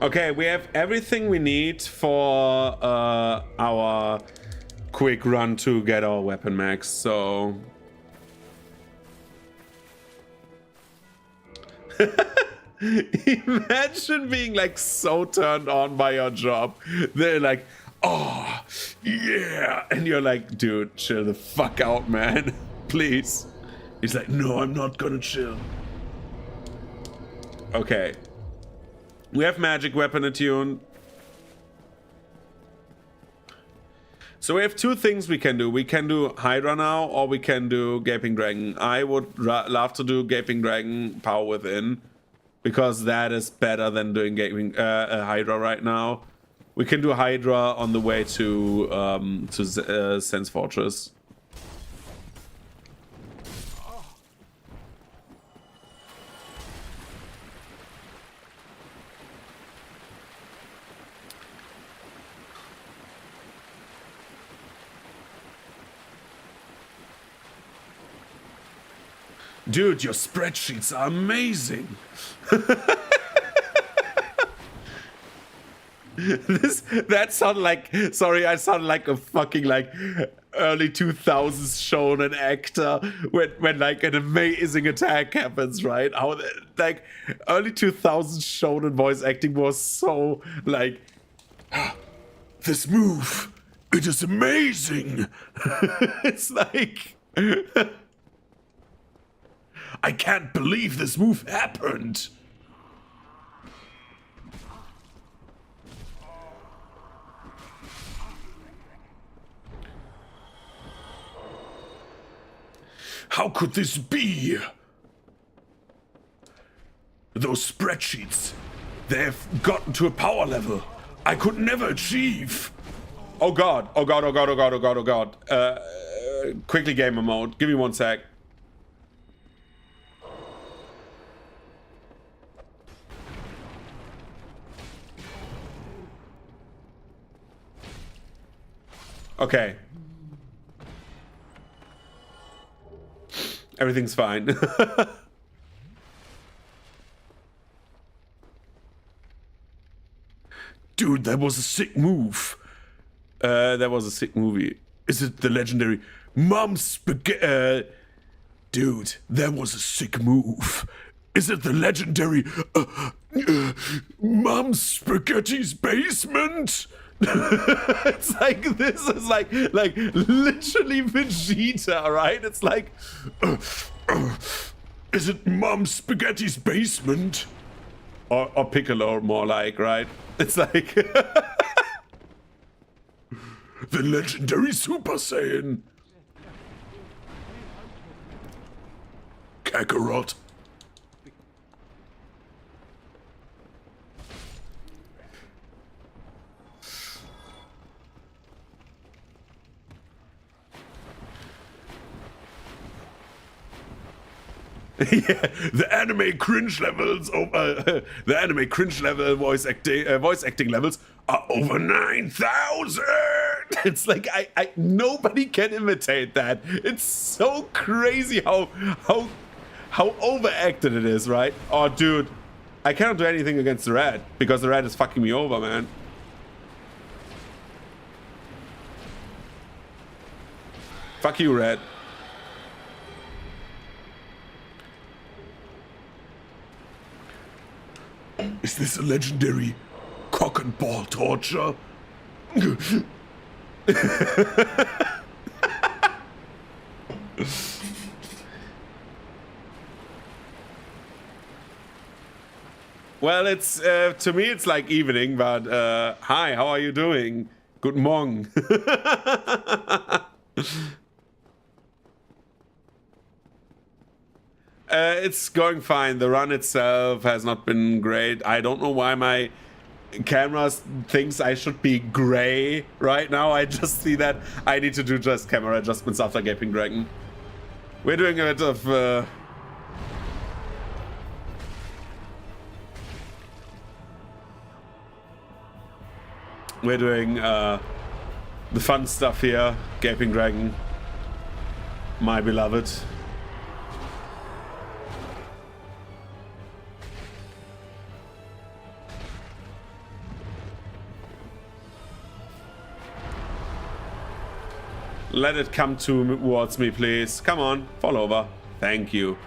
Okay, we have everything we need for our quick run to get our weapon max, so... Imagine being like so turned on by your job. They're like, oh, yeah. And you're like, dude, chill the fuck out, man. Please. He's like, no, I'm not gonna chill. Okay. We have magic weapon attuned. So we have two things we can do. We can do Hydra now, or we can do Gaping Dragon. I would love to do Gaping Dragon Power Within, because that is better than doing Gaping Hydra right now. We can do Hydra on the way to Sense Fortress. Dude, your spreadsheets are amazing. That sounded like, sorry, I sounded like a fucking like early 2000s shonen actor when like an amazing attack happens, right? How like early 2000s shonen voice acting was so like, this move It is amazing. It's like... I can't believe this move happened. How could this be? Those spreadsheets, they've gotten to a power level I could never achieve. Oh god, oh god, oh god, oh god, oh god, oh god. Quickly gamer mode, give me 1 sec. Okay. Everything's fine. Dude, that was a sick move. That was a sick movie. Is it the legendary Mom Spaghetti? Dude, that was a sick move. Is it the legendary Mom Spaghetti's basement? It's like, this is like literally Vegeta, right? It's like, is it Mom Spaghetti's basement? Or Piccolo, more like, right? It's like the legendary Super Saiyan. Kakarot. Yeah, the anime cringe levels, the anime cringe level voice acting levels are over 9,000. It's like nobody can imitate that. It's so crazy how overacted it is, right? Oh, dude, I cannot do anything against the red because the red is fucking me over, man. Fuck you, red. Is this a legendary cock and ball torture? Well, it's to me it's like evening, but hi, how are you doing? Good morning. It's going fine. The run itself has not been great. I don't know why my camera thinks I should be gray right now. I just see that I need to do just camera adjustments after Gaping Dragon. We're doing a bit of... we're doing the fun stuff here. Gaping Dragon. My beloved. Let it come towards me, please. Come on, fall over. Thank you.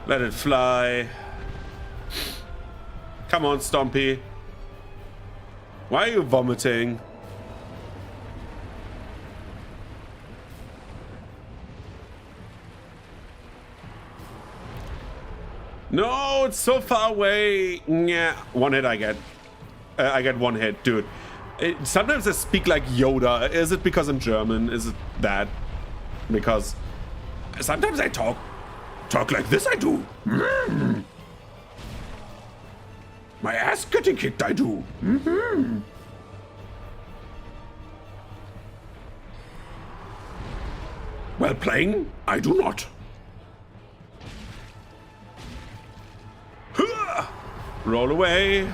Let it fly. Come on, Stompy. Why are you vomiting? No, it's so far away. Yeah, one hit I get. I get one hit, dude. Sometimes I speak like Yoda. Is it because I'm German? Is it that? Because sometimes I talk like this, I do. Mm. My ass getting kicked, I do. Mm-hmm. Well, playing, I do not. Roll away.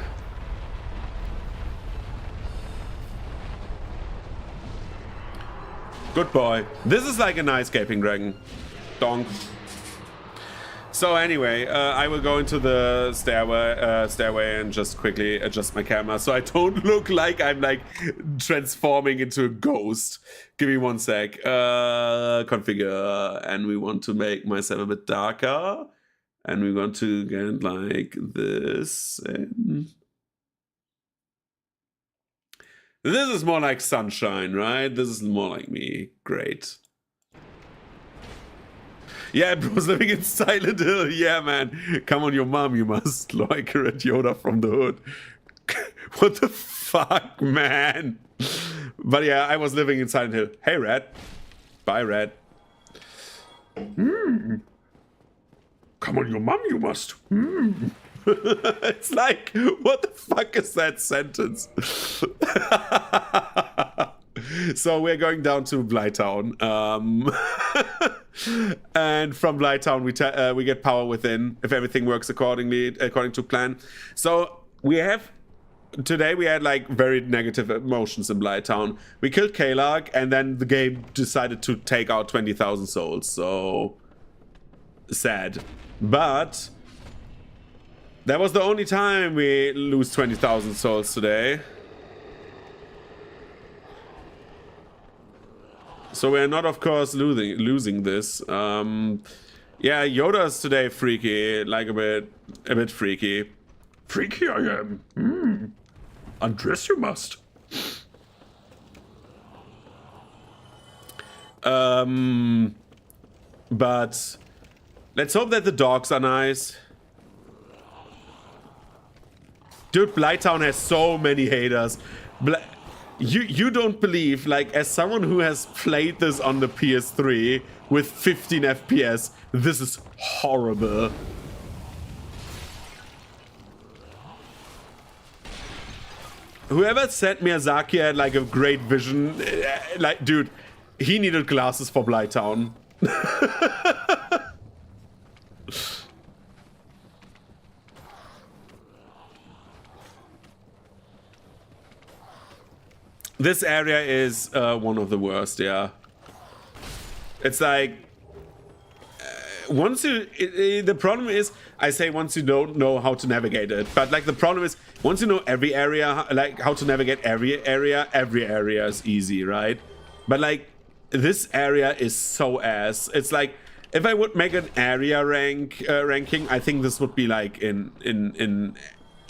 Good boy. This is like a nice Gaping Dragon. Donk. So anyway, I will go into the stairway and just quickly adjust my camera so I don't look like I'm like transforming into a ghost. Give me 1 sec. Configure, and we want to make myself a bit darker, and we want to get like this. And this is more like sunshine, right? This is more like me. Great. Yeah, bro's living in Silent Hill. Yeah, man. Come on, your mom, you must. Loiker at Yoda from the hood. What the fuck, man? But yeah, I was living in Silent Hill. Hey, Red. Bye, Red. Come on, your mom, you must. It's like, what the fuck is that sentence? So we're going down to Blighttown. And from Blighttown, we get power within if everything works according to plan. So today we had like very negative emotions in Blighttown. We killed Kalark, and then the game decided to take out 20,000 souls. So sad, but that was the only time we lose 20,000 souls today. So we're not, of course, losing this. Yeah, Yoda's today freaky, like a bit freaky. Freaky I am. Undress you must. But let's hope that the dogs are nice. Dude, Blighttown has so many haters. You don't believe, like, as someone who has played this on the PS3 with 15 FPS, this is horrible. Whoever said Miyazaki had, like, a great vision, like, dude, he needed glasses for Blighttown. This area is one of the worst, yeah. It's like, the problem is, I say once you don't know how to navigate it, but like the problem is, once you know every area, like how to navigate every area is easy, right? But like, this area is so ass. It's like, if I would make an area ranking, I think this would be like in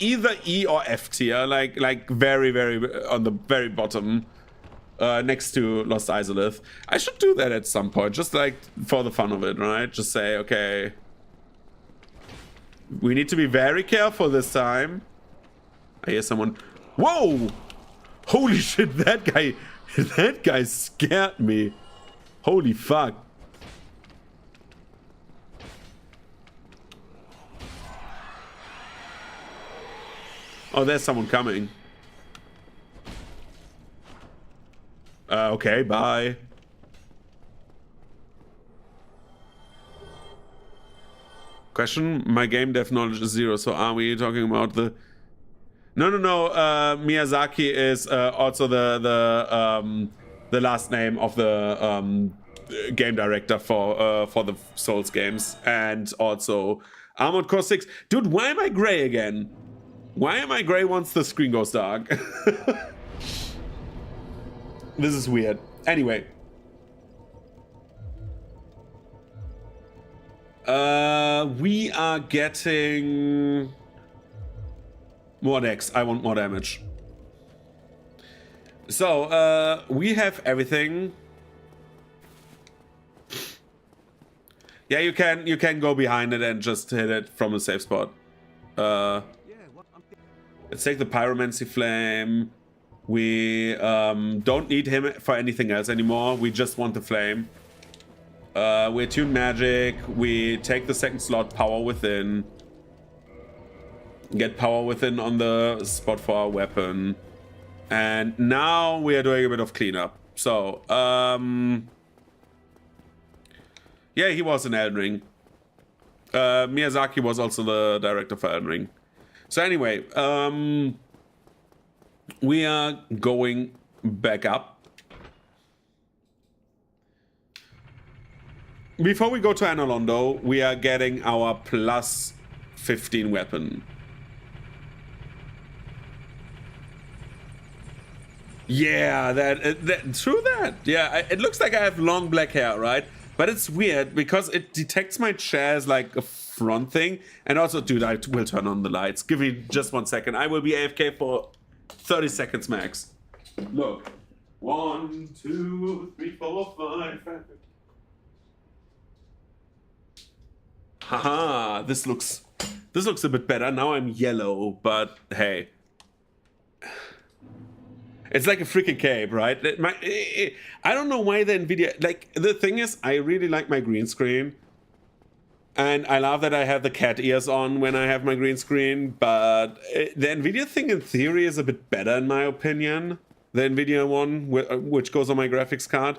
either E or F tier, like very, very on the very bottom, next to Lost Isolith. I should do that at some point, just like for the fun of it, right? Just say, okay, we need to be very careful this time. I hear someone. Whoa! Holy shit, that guy scared me. Holy fuck. Oh, there's someone coming. Okay, bye. Question, my game dev knowledge is 0, so are we talking about the... No. Miyazaki is also the last name of the game director for the Souls games, and also Armored Core 6. Dude, why am I gray again? Why am I gray once the screen goes dark? This is weird. Anyway. We are getting more dex. I want more damage. So, we have everything. Yeah, you can go behind it and just hit it from a safe spot. Let's take the Pyromancy Flame. We don't need him for anything else anymore. We just want the flame. We attune magic. We take the second slot, Power Within. Get Power Within on the spot for our weapon. And now we are doing a bit of cleanup. So, yeah, he was in Elden Ring. Miyazaki was also the director for Elden Ring. So anyway, we are going back up. before we go to Anolondo, we are getting our plus 15 weapon. Yeah, true that. Yeah, it looks like I have long black hair, right? But it's weird because it detects my chair as like a front thing. And also, dude, I will turn on the lights. Give me just 1 second. I will be AFK for 30 seconds max. Look. 1, 2, 3, 4, 5, 5. Haha, this looks a bit better. Now I'm yellow, but hey. It's like a freaking cape, right? I don't know why the NVIDIA... Like, the thing is, I really like my green screen. And I love that I have the cat ears on when I have my green screen. But the NVIDIA thing, in theory, is a bit better, in my opinion. The NVIDIA one, which goes on my graphics card.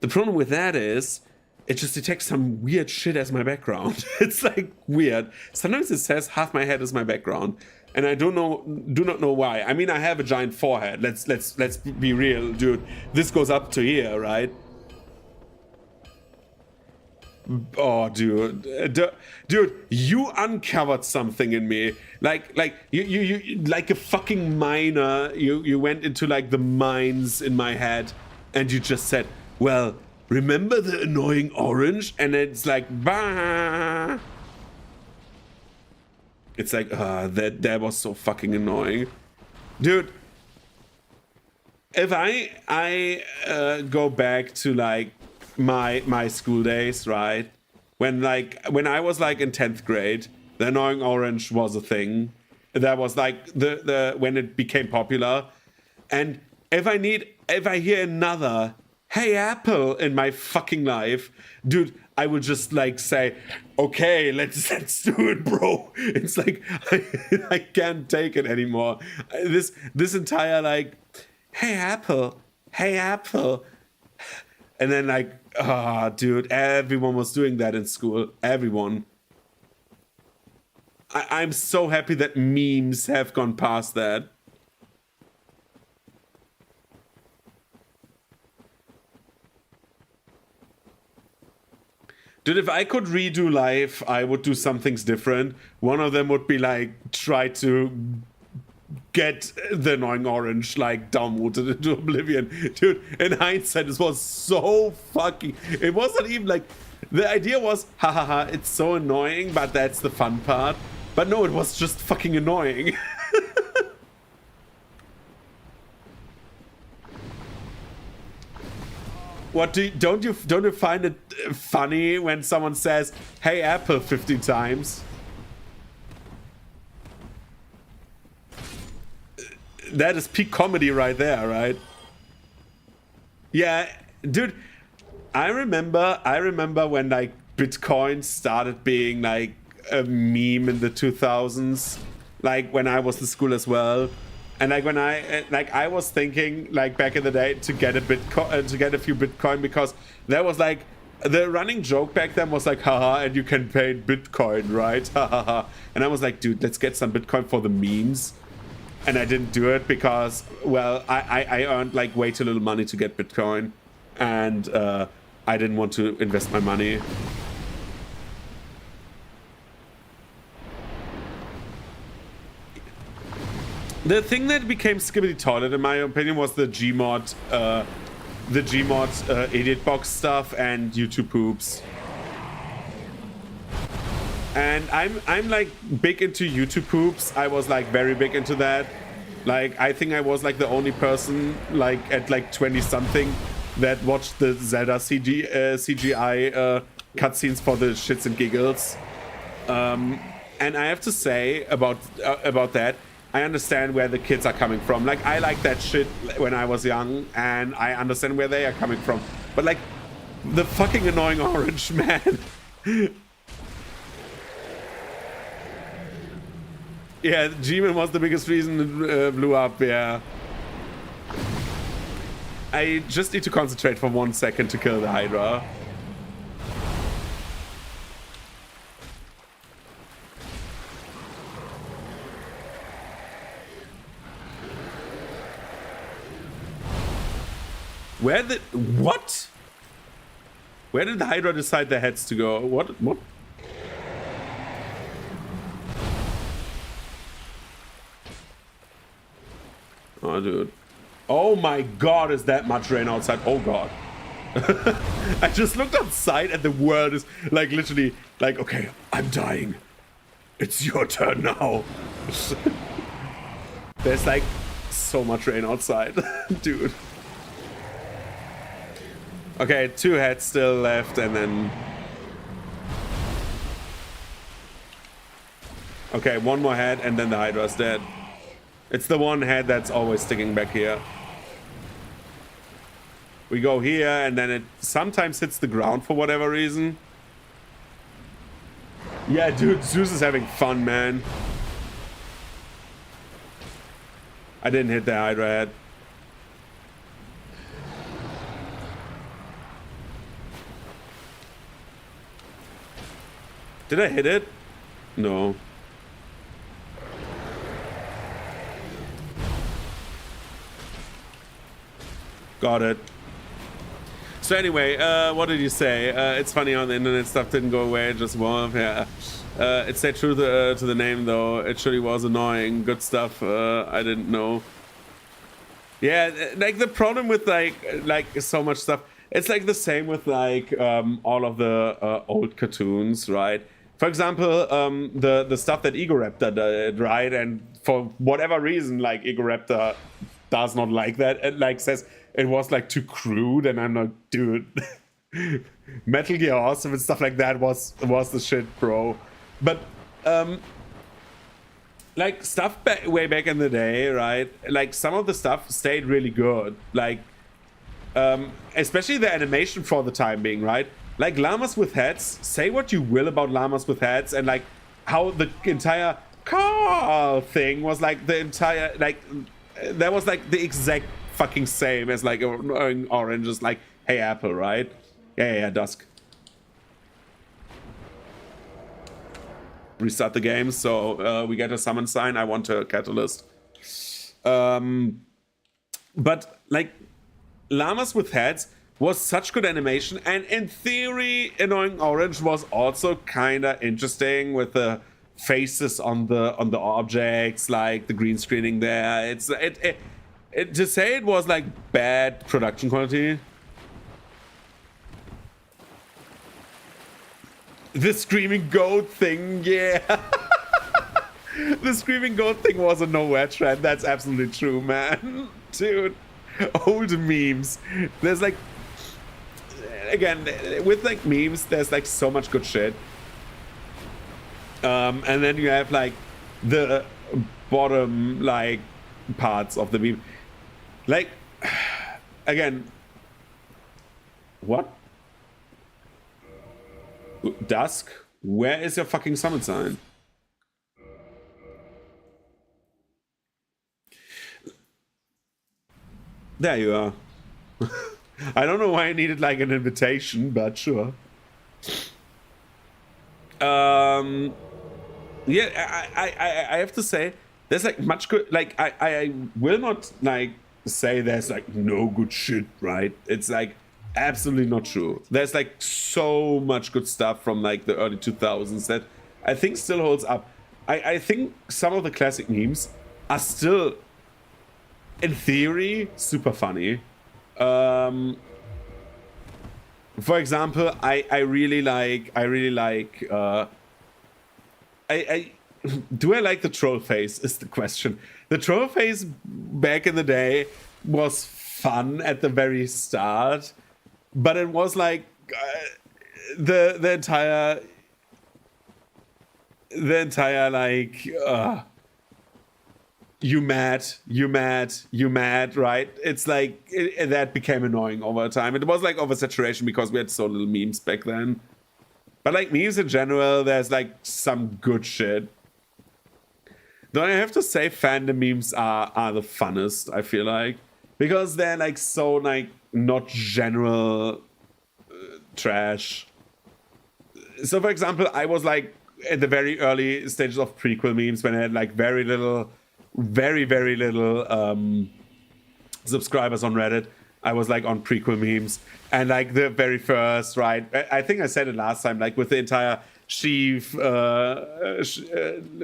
The problem with that is... it just detects some weird shit as my background. It's like weird. Sometimes it says half my head is my background. And I do not know why. I mean, I have a giant forehead. Let's be real, dude. This goes up to here, right? Oh, dude, dude, you uncovered something in me. Like you like a fucking miner. You went into like the mines in my head, and you just said, well, remember the annoying orange? And it's like, bah. It's like, that was so fucking annoying. Dude, if I go back to like my school days, right? When I was like in 10th grade, the annoying orange was a thing. That was like the when it became popular. And if I hear another "Hey Apple" in my fucking life, dude, I would just like say, okay, let's do it, bro. It's like I can't take it anymore. This entire like, hey Apple, and then like, dude, everyone was doing that in school. Everyone. I'm so happy that memes have gone past that. Dude, if I could redo life, I would do some things different. One of them would be like try to get the annoying orange like downvoted into oblivion. Dude, in hindsight, this was so fucking... It wasn't even like... The idea was, hahaha, it's so annoying, but that's the fun part. But no, it was just fucking annoying. What don't you find it funny when someone says, "Hey Apple" 50 times? That is peak comedy right there, right? Yeah, dude. I remember when like Bitcoin started being like a meme in the 2000s, like when I was in school as well. And like when I was thinking like back in the day to get a Bitcoin, to get a few Bitcoin, because there was like the running joke back then was like, haha, and you can pay in Bitcoin, right? Haha. And I was like, dude, let's get some Bitcoin for the memes. And I didn't do it because, well, I earned like way too little money to get Bitcoin, and I didn't want to invest my money. The thing that became Skibbity Toilet, in my opinion, was the Gmod, idiot box stuff and YouTube poops. And I'm like big into YouTube poops. I was like very big into that. Like I think I was like the only person like at like 20 something that watched the Zelda CGI cutscenes for the shits and giggles. And I have to say about that, I understand where the kids are coming from. Like, I like that shit when I was young, and I understand where they are coming from. But, like, the fucking annoying orange, man. Yeah, G-Man was the biggest reason it blew up, yeah. I just need to concentrate for 1 second to kill the Hydra. Where the... What? Where did the Hydra decide their heads to go? What? Oh, dude. Oh my god, is that much rain outside? Oh god. I just looked outside and the world is like literally like, okay, I'm dying. It's your turn now. There's like so much rain outside, dude. Okay, 2 heads still left and then... Okay, 1 more head and then the Hydra's dead. It's the 1 head that's always sticking back here. We go here and then it sometimes hits the ground for whatever reason. Yeah, dude, Zeus is having fun, man. I didn't hit the Hydra head. Did I hit it? No. Got it. So anyway, what did you say? It's funny on the internet stuff didn't go away, just warm. Yeah. It stayed true to the name though. It surely was annoying. Good stuff. I didn't know. Yeah, like the problem with like so much stuff. It's like the same with like all of the old cartoons, right? For example, the stuff that Egoraptor did, right? And for whatever reason, like Egoraptor does not like that. It like says it was like too crude, and I'm like, dude, Metal Gear Awesome and stuff like that was the shit, bro. But like stuff way back in the day, right? Like some of the stuff stayed really good, like especially the animation for the time being, right? Like llamas with heads. Say what you will about llamas with heads, and like how the entire car thing was like the entire like that was like the exact fucking same as like Orange is like, hey Apple, right? Yeah, Dusk. Restart the game, so we get a summon sign. I want a catalyst. But like llamas with heads was such good animation, and in theory Annoying Orange was also kind of interesting with the faces on the objects, like the green screening there. It's to say it was like bad production quality. The screaming goat thing, yeah. The screaming goat thing was a nowhere trend. That's absolutely true, man. Dude, old memes. There's like, again, with like memes, there's like so much good shit. And then you have like the bottom like parts of the meme. Like, again, what? Dusk? Where is your fucking summon sign? There you are. I don't know why I needed like an invitation, but sure. Yeah, I have to say there's like much good. Like I will not like say there's like no good shit, right? It's like absolutely not true. There's like so much good stuff from like the early 2000s that I think still holds up. I think some of the classic memes are still, in theory, super funny. For example, I really like do I like the troll face is the question. The troll face back in the day was fun at the very start, but it was like the entire like you mad, right? It's like that became annoying over time. It was like oversaturation because we had so little memes back then. But like memes in general, there's like some good shit. Though I have to say fandom memes are the funnest, I feel like. Because they're like so like not general trash. So for example, I was like at the very early stages of prequel memes when I had like very little subscribers on Reddit. I was like on prequel memes, and like the very first, right? I think I said it last time, like with the entire Sheev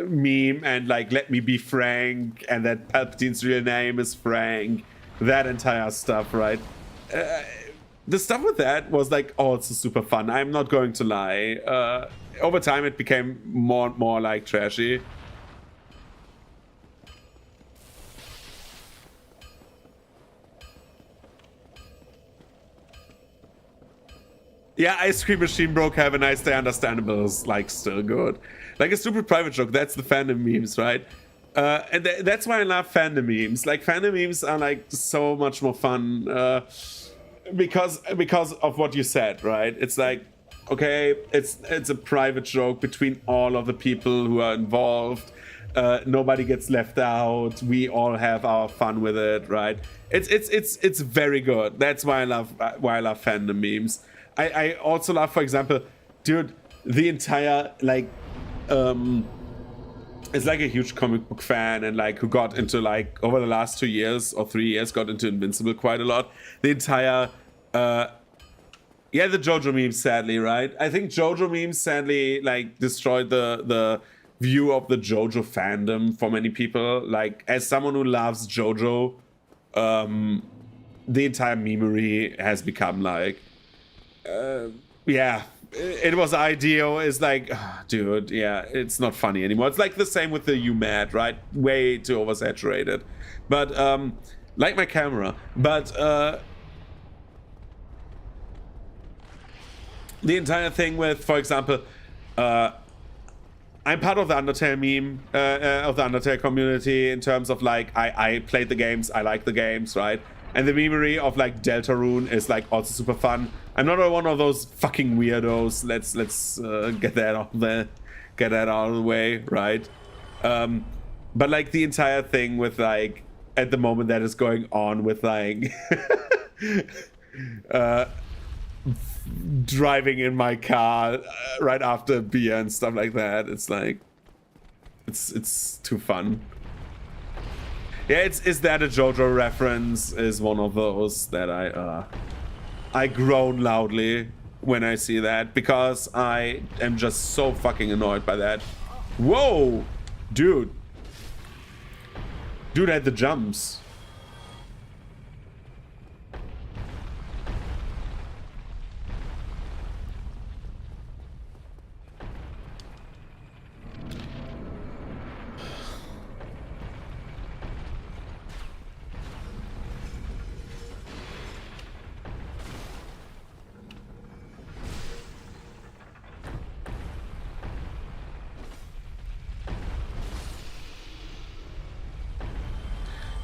meme, and like let me be Frank, and that Palpatine's real name is Frank, that entire stuff, right? The stuff with that was like also super fun. I'm not going to lie. Over time, it became more and more like trashy. Yeah, Ice Cream Machine broke. Have a nice day. Understandable is like still good. Like a stupid private joke. That's the fandom memes, right? And that's why I love fandom memes. Like fandom memes are like so much more fun because of what you said, right? It's like, okay, it's a private joke between all of the people who are involved. Nobody gets left out. We all have our fun with it, right? It's very good. That's why I love fandom memes. I also love, for example, dude, the entire like is like a huge comic book fan, and like who got into like over the last 2 years or 3 years got into Invincible quite a lot. The entire the JoJo memes, sadly, right? I think JoJo memes sadly like destroyed the view of the JoJo fandom for many people. Like as someone who loves JoJo, the entire memery has become like it was ideal. Is like, dude, yeah, it's not funny anymore. It's like the same with the You Mad, right? Way too oversaturated. But like my camera. But the entire thing with, for example, I'm part of the Undertale meme, of the Undertale community in terms of like I played the games, I like the games, right? And the memory of like Deltarune is like also super fun. I'm not one of those fucking weirdos. Let's get that out of the way, right? But like the entire thing with like at the moment that is going on with like driving in my car right after beer and stuff like that. It's like it's too fun. Yeah, is that a JoJo reference? Is one of those that I groan loudly when I see that, because I am just so fucking annoyed by that. Whoa, dude had the jumps.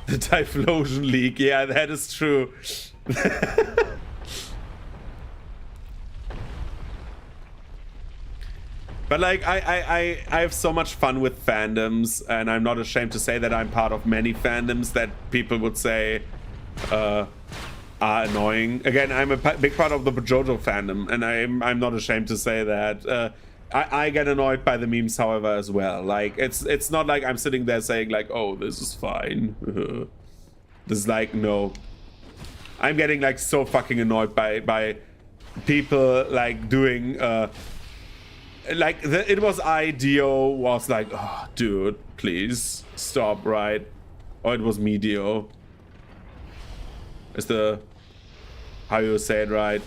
The Typhlosion League, yeah, that is true. But like I have so much fun with fandoms, and I'm not ashamed to say that I'm part of many fandoms that people would say are annoying. Again, I'm a big part of the JoJo fandom, and I'm not ashamed to say that. I get annoyed by the memes, however, as well. Like it's not like I'm sitting there saying like, oh, this is fine. This is like, no. I'm getting like so fucking annoyed by people like doing like it was IDEO was like, oh dude, please stop, right? Or it was Medio. Is the how you say it, right?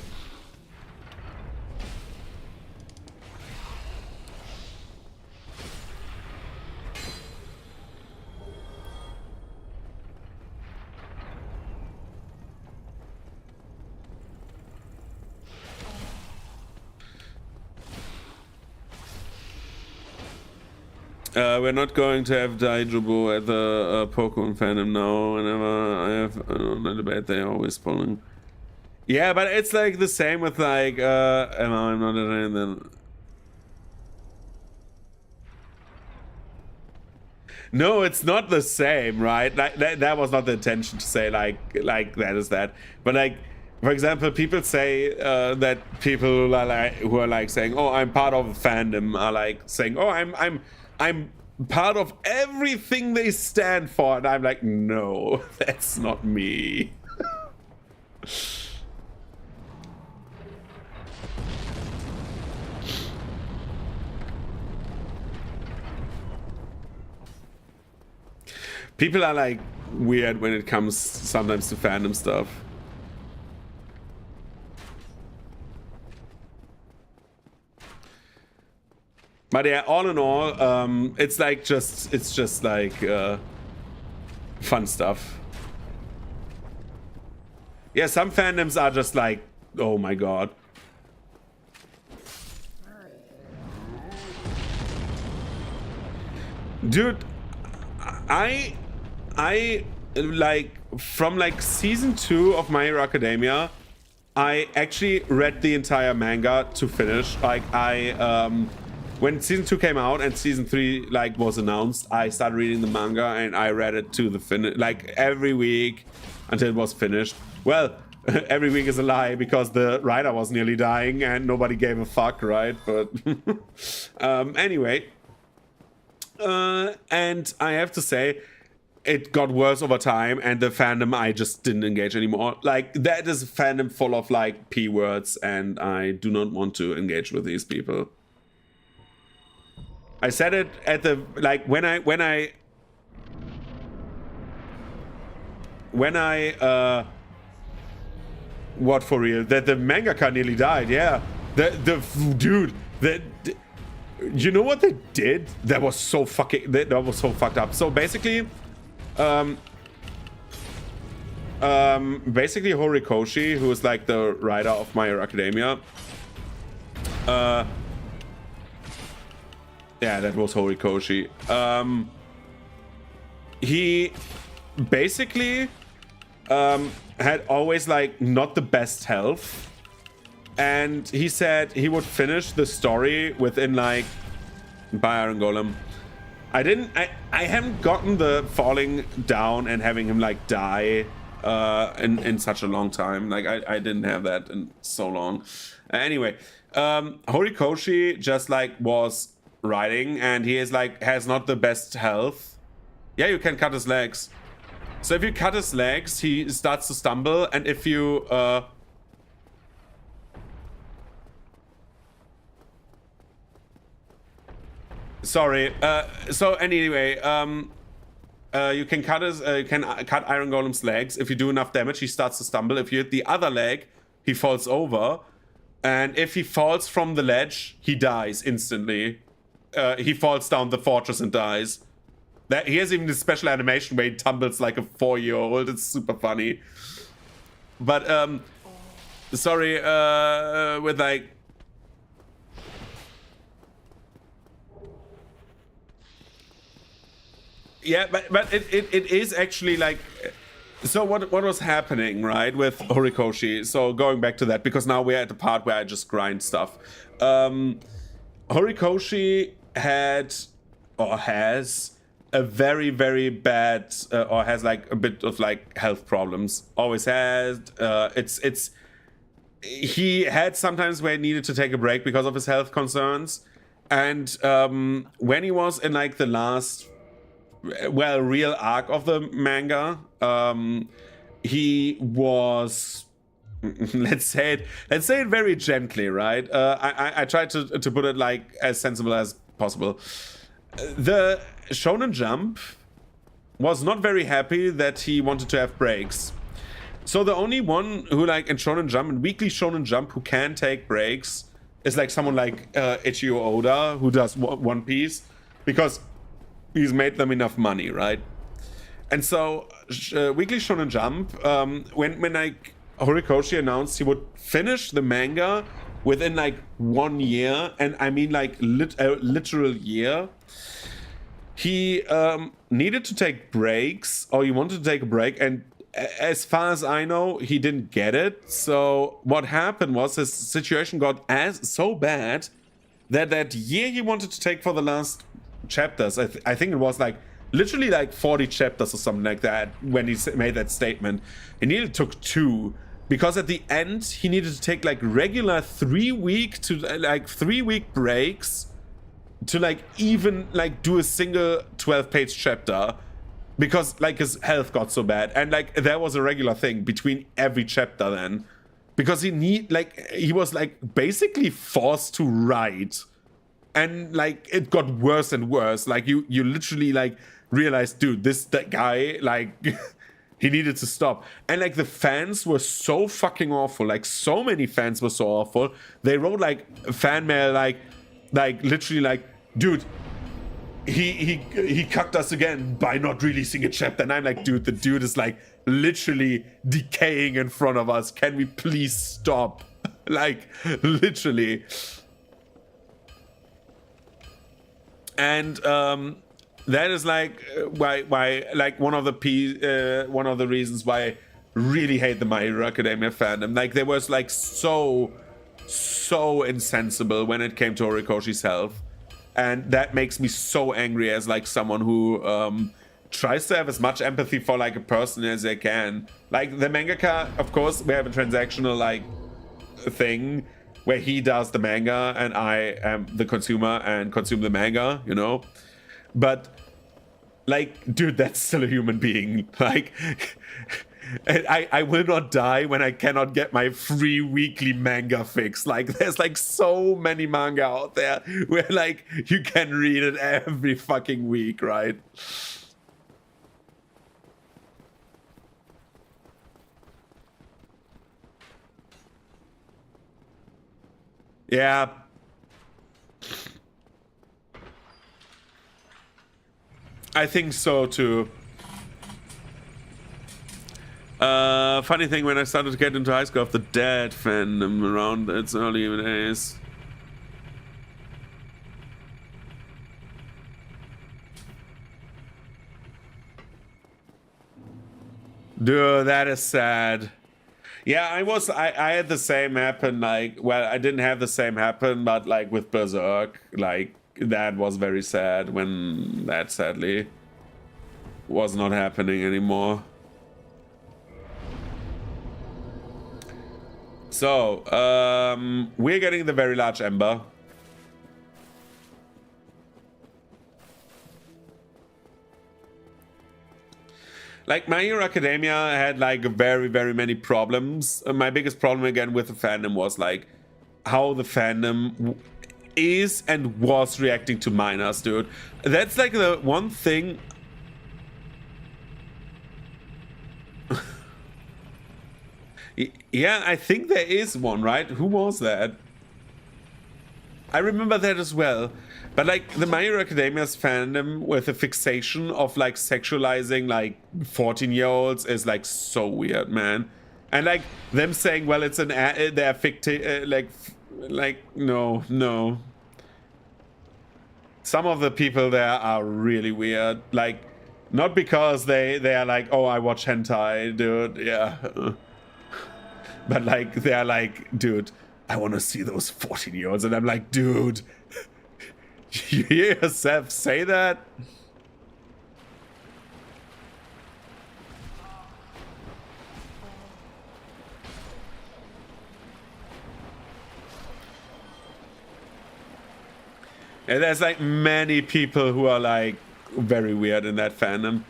We're not going to have Daijobu at the Pokemon fandom now. Whenever I have a debate, they're always pulling. Yeah, but it's like the same with like, I'm not a then. No, it's not the same, right? Like that was not the intention to say like that is that. But like, for example, people say that people who are like saying, "Oh, I'm part of a fandom," are like saying, "Oh, I'm part of everything they stand for," and I'm like, no, that's not me. People are like weird when it comes sometimes to fandom stuff. But yeah, all in all, it's just like fun stuff. Yeah, some fandoms are just like, oh my god. Dude, I like from like season 2 of My Hero Academia, I actually read the entire manga to finish. Like when season 2 came out and season 3 like was announced, I started reading the manga and I read it to the finish, like every week until it was finished. Well, every week is a lie because the writer was nearly dying and nobody gave a fuck, right? But anyway, and I have to say, it got worse over time, and the fandom I just didn't engage anymore. Like, that is a fandom full of like P words, and I do not want to engage with these people. I said it at the like when I what, for real? That the mangaka nearly died. Yeah, the dude that. You know what they did? That was so fucking. That was so fucked up. So basically, basically Horikoshi, who is like the writer of My Hero Academia. Yeah, that was Horikoshi. He basically had always like not the best health. And he said he would finish the story within like by Iron Golem. I haven't gotten the falling down and having him like die in such a long time. Like I didn't have that in so long. Anyway, Horikoshi just like was riding and he is like has not the best health. Yeah, you can cut his legs. So if you cut his legs, he starts to stumble, and if you sorry. So anyway, you can cut Iron Golem's legs. If you do enough damage, he starts to stumble. If you hit the other leg, he falls over, and if he falls from the ledge, he dies instantly. He falls down the fortress and dies. He has even this special animation where he tumbles like a 4-year-old. It's super funny. But sorry, with like. Yeah, but it is actually like, so what was happening, right, with Horikoshi? So going back to that, because now we're at the part where I just grind stuff. Horikoshi had or has a very, very bad or has like a bit of like health problems. Always had. He had sometimes where he needed to take a break because of his health concerns, and when he was in like the last real arc of the manga, he was let's say it very gently, right? I tried to put it like as sensible as possible. The Shonen Jump was not very happy that he wanted to have breaks. So the only one who like in Shonen Jump, in Weekly Shonen Jump, who can take breaks is like someone like Ichio Oda, who does One Piece, because he's made them enough money, right? And so Weekly Shonen Jump, when like Horikoshi announced he would finish the manga within like 1 year, and I mean like literal year, he needed to take breaks, or he wanted to take a break, and as far as I know, he didn't get it. So what happened was his situation got so bad that year he wanted to take for the last chapters, I think it was like literally like 40 chapters or something like that when he made that statement. He nearly took 2, because at the end he needed to take like regular 3-week breaks to like even like do a single 12-page chapter. because like his health got so bad, and like that was a regular thing between every chapter then, because he was like basically forced to write, and like it got worse and worse. Like you literally like realized, dude, that guy, like he needed to stop. And like the fans were so fucking awful. Like so many fans were so awful. They wrote like fan mail like literally like, dude, he cucked us again by not releasing a chapter. And I'm like, dude, the dude is like literally decaying in front of us. Can we please stop? Like literally. And that is like why like one of the reasons why I really hate the My Hero Academia fandom. Like they was like so insensible when it came to Horikoshi's health, and that makes me so angry as like someone who tries to have as much empathy for like a person as they can. Like the mangaka, of course, we have a transactional like thing where he does the manga and I am the consumer and consume the manga, you know? But, like, dude, that's still a human being. Like, I will not die when I cannot get my free weekly manga fix. Like, there's, like, so many manga out there where, like, you can read it every fucking week, right? Yeah. I think so too. Funny thing, when I started to get into High School of the Dead fandom around its early days. Dude, that is sad. Yeah, I had the same happen, like, well, I didn't have the same happen, but like with Berserk, like that was very sad when that sadly was not happening anymore. So, we're getting the very large ember. Like, My Hero Academia had, like, very many problems. My biggest problem, again, with the fandom was, like, how the fandom is and was reacting to minors, dude. That's, like, the one thing... Yeah, I think there is one, right? Who was that? I remember that as well. But like the My Hero Academia's fandom with a fixation of like sexualizing like 14-year-olds is like so weird, man. And like them saying, well, it's an they're fictive, like no. Some of the people there are really weird. Like not because they are like, oh, I watch hentai, dude. Yeah. But like they're like, dude, I want to see those 14-year-olds, and I'm like, dude, you hear yourself say that? And there's like many people who are like very weird in that fandom.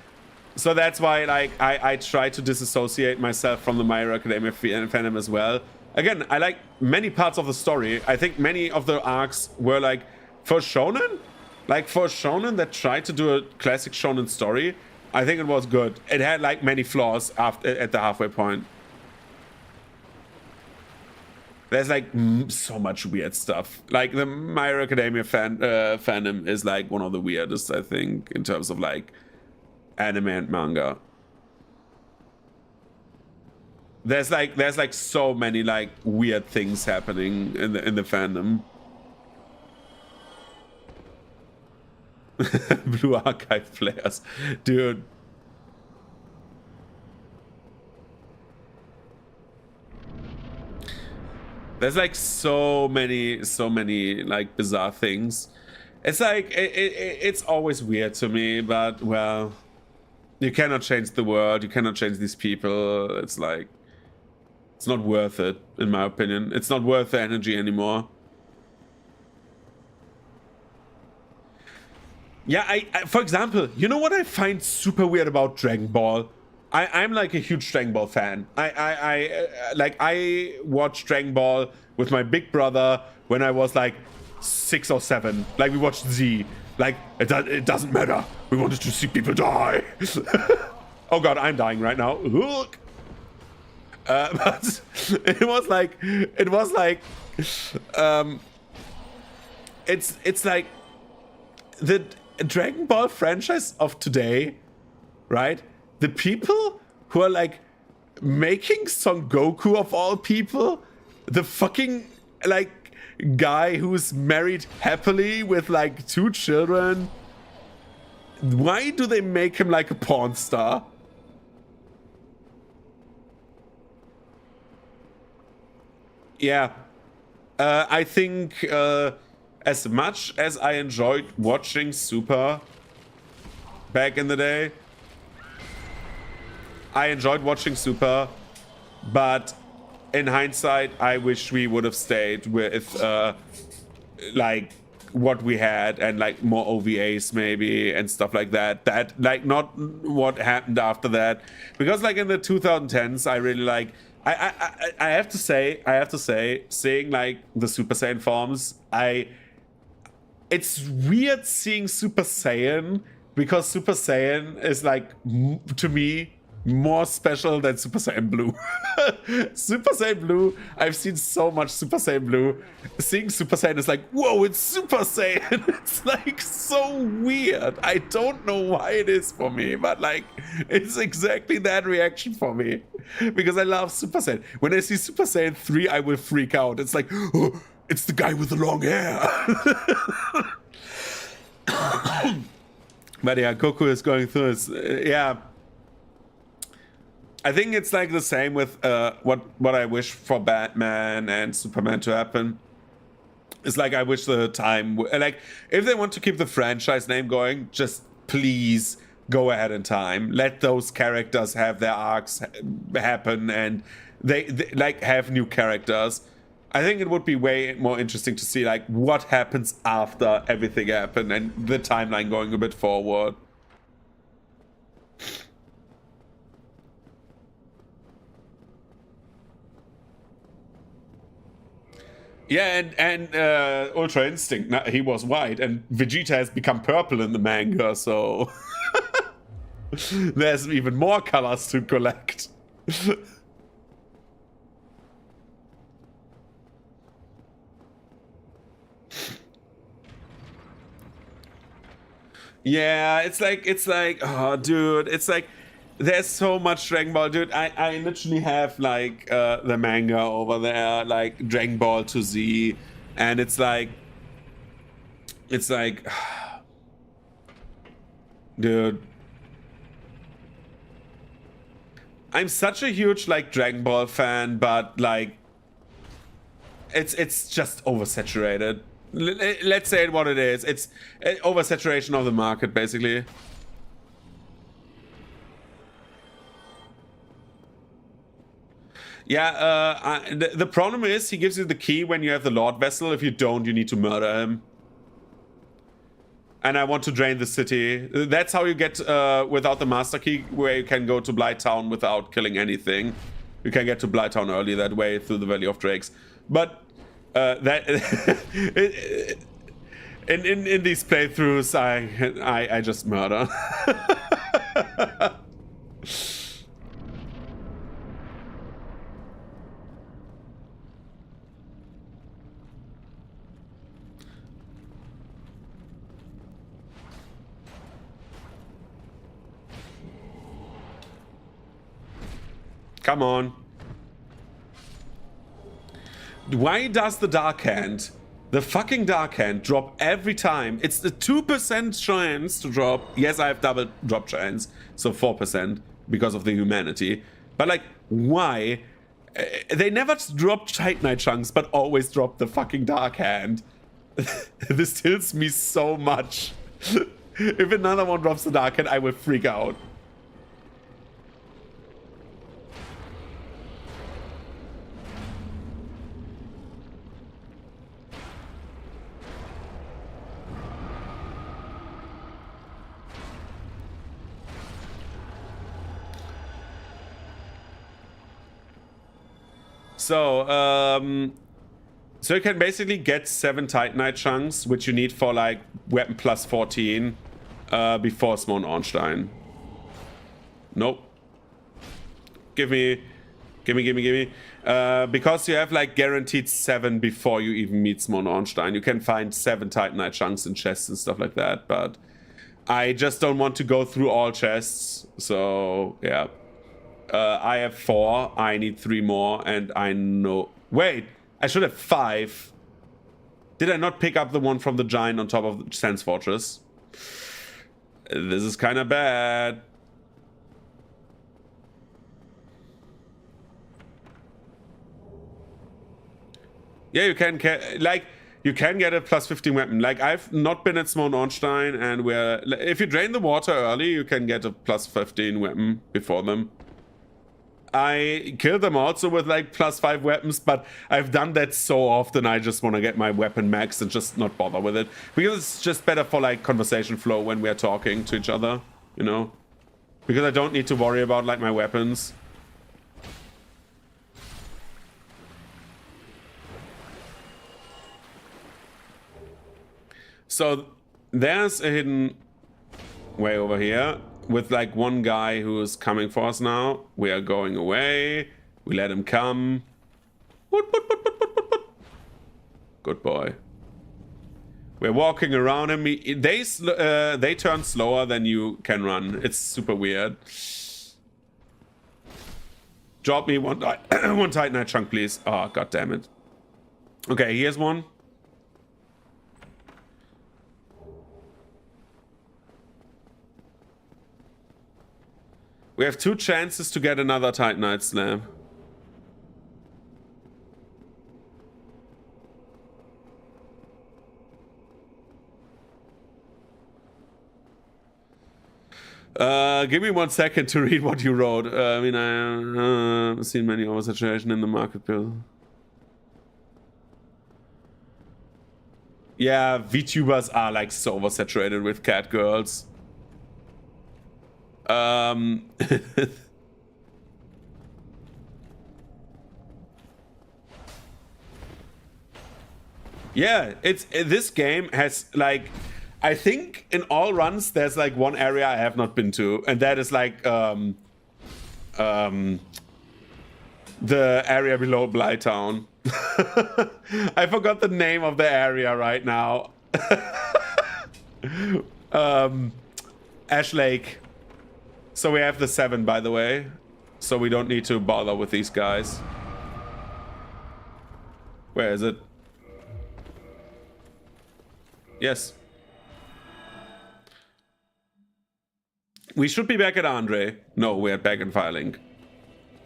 So that's why like I try to disassociate myself from the My Hero Academia fandom as well. Again, I like many parts of the story. I think many of the arcs were like, for shonen? Like for shonen that tried to do a classic shonen story, I think it was good. It had like many flaws at the halfway point. There's like so much weird stuff. Like the My Hero Academia fandom is like one of the weirdest, I think, in terms of like anime and manga. There's like so many like weird things happening in the fandom. Blue Archive players, dude. There's like so many like bizarre things. It's like it's always weird to me, but well, you cannot change the world. You cannot change these people. It's like it's not worth it, in my opinion. It's not worth the energy anymore. Yeah, for example, you know what I find super weird about Dragon Ball? I'm like a huge Dragon Ball fan. I watched Dragon Ball with my big brother when I was like 6 or 7. Like we watched Z. Like it doesn't matter. We wanted to see people die. Oh god, I'm dying right now. Look. But it was like it's like the Dragon Ball franchise of today, right? The people who are like making Son Goku of all people, the fucking like guy who's married happily with like 2 children. Why do they make him like a porn star? Yeah, I think as much as I enjoyed watching Super back in the day, I enjoyed watching Super, but in hindsight, I wish we would have stayed with like what we had and like more OVAs maybe and stuff like that. That like not what happened after that, because like in the 2010s, I really like. I have to say, seeing like the Super Saiyan forms, it's weird seeing Super Saiyan because Super Saiyan is like to me more special than Super Saiyan Blue. Super Saiyan Blue, I've seen so much Super Saiyan Blue. Seeing Super Saiyan is like, whoa, it's Super Saiyan. It's like so weird. I don't know why it is for me, but like it's exactly that reaction for me. Because I love Super Saiyan. When I see Super Saiyan 3, I will freak out. It's like, oh, it's the guy with the long hair. But yeah, Goku is going through his, yeah. I think it's like the same with what I wish for Batman and Superman to happen. It's like I wish the time, like if they want to keep the franchise name going, just please go ahead in time. Let those characters have their arcs happen, and they like have new characters. I think it would be way more interesting to see like what happens after everything happened and the timeline going a bit forward. Yeah, and Ultra Instinct, he was white, and Vegeta has become purple in the manga, so there's even more colors to collect. Yeah, it's like, oh, dude, it's like, there's so much Dragon Ball, dude. I literally have like the manga over there, like Dragon Ball to Z, and it's like, dude, I'm such a huge like Dragon Ball fan, but like, it's just oversaturated. Let's say it what it is. It's oversaturation of the market, basically. Yeah, the problem is he gives you the key when you have the Lord Vessel. If you don't, you need to murder him. And I want to drain the city. That's how you get, without the Master Key, where you can go to Blight Town without killing anything. You can get to Blight Town early that way through the Valley of Drakes. But that in these playthroughs, I just murder. Come on. Why does the Dark Hand, the fucking Dark Hand, drop every time? It's the 2% chance to drop. Yes, I have double drop chance, so 4% because of the humanity. But like, why? They never drop Titanite chunks, but always drop the fucking Dark Hand. This tilts me so much. If another one drops the Dark Hand, I will freak out. So, so you can basically get 7 Titanite chunks, which you need for like weapon plus 14 before Smone Ornstein. Nope. Give me. Because you have like guaranteed 7 before you even meet Smone Ornstein. You can find 7 Titanite chunks in chests and stuff like that, but I just don't want to go through all chests. So, yeah. I have 4. I need 3 more, and I know... Wait! I should have 5. Did I not pick up the one from the giant on top of the Sands Fortress? This is kind of bad. Yeah, you can like you can get a plus 15 weapon. Like I've not been at Smone Ornstein, and where if you drain the water early, you can get a plus 15 weapon before them. I killed them also with like plus 5 weapons, but I've done that so often I just want to get my weapon max and just not bother with it, because it's just better for like conversation flow when we're talking to each other, you know, because I don't need to worry about like my weapons. So there's a hidden way over here with like one guy who is coming for us now. We are going away. We let him come. Good boy. We're walking around him. They turn slower than you can run. It's super weird. Drop me one Titanite chunk, please. Oh, god damn it. Okay, here's one. We have 2 chances to get another Titanite slab. Give me 1 second to read what you wrote. I mean, I've seen many oversaturation in the market. Yeah, VTubers are like so oversaturated with cat girls. Yeah, this game has like, I think in all runs there's like one area I have not been to, and that is like the area below Blytown. I forgot the name of the area right now. Ash Lake. So we have the 7, by the way, so we don't need to bother with these guys. Where is it? Yes. We should be back at Andre. No, we're back in Firelink.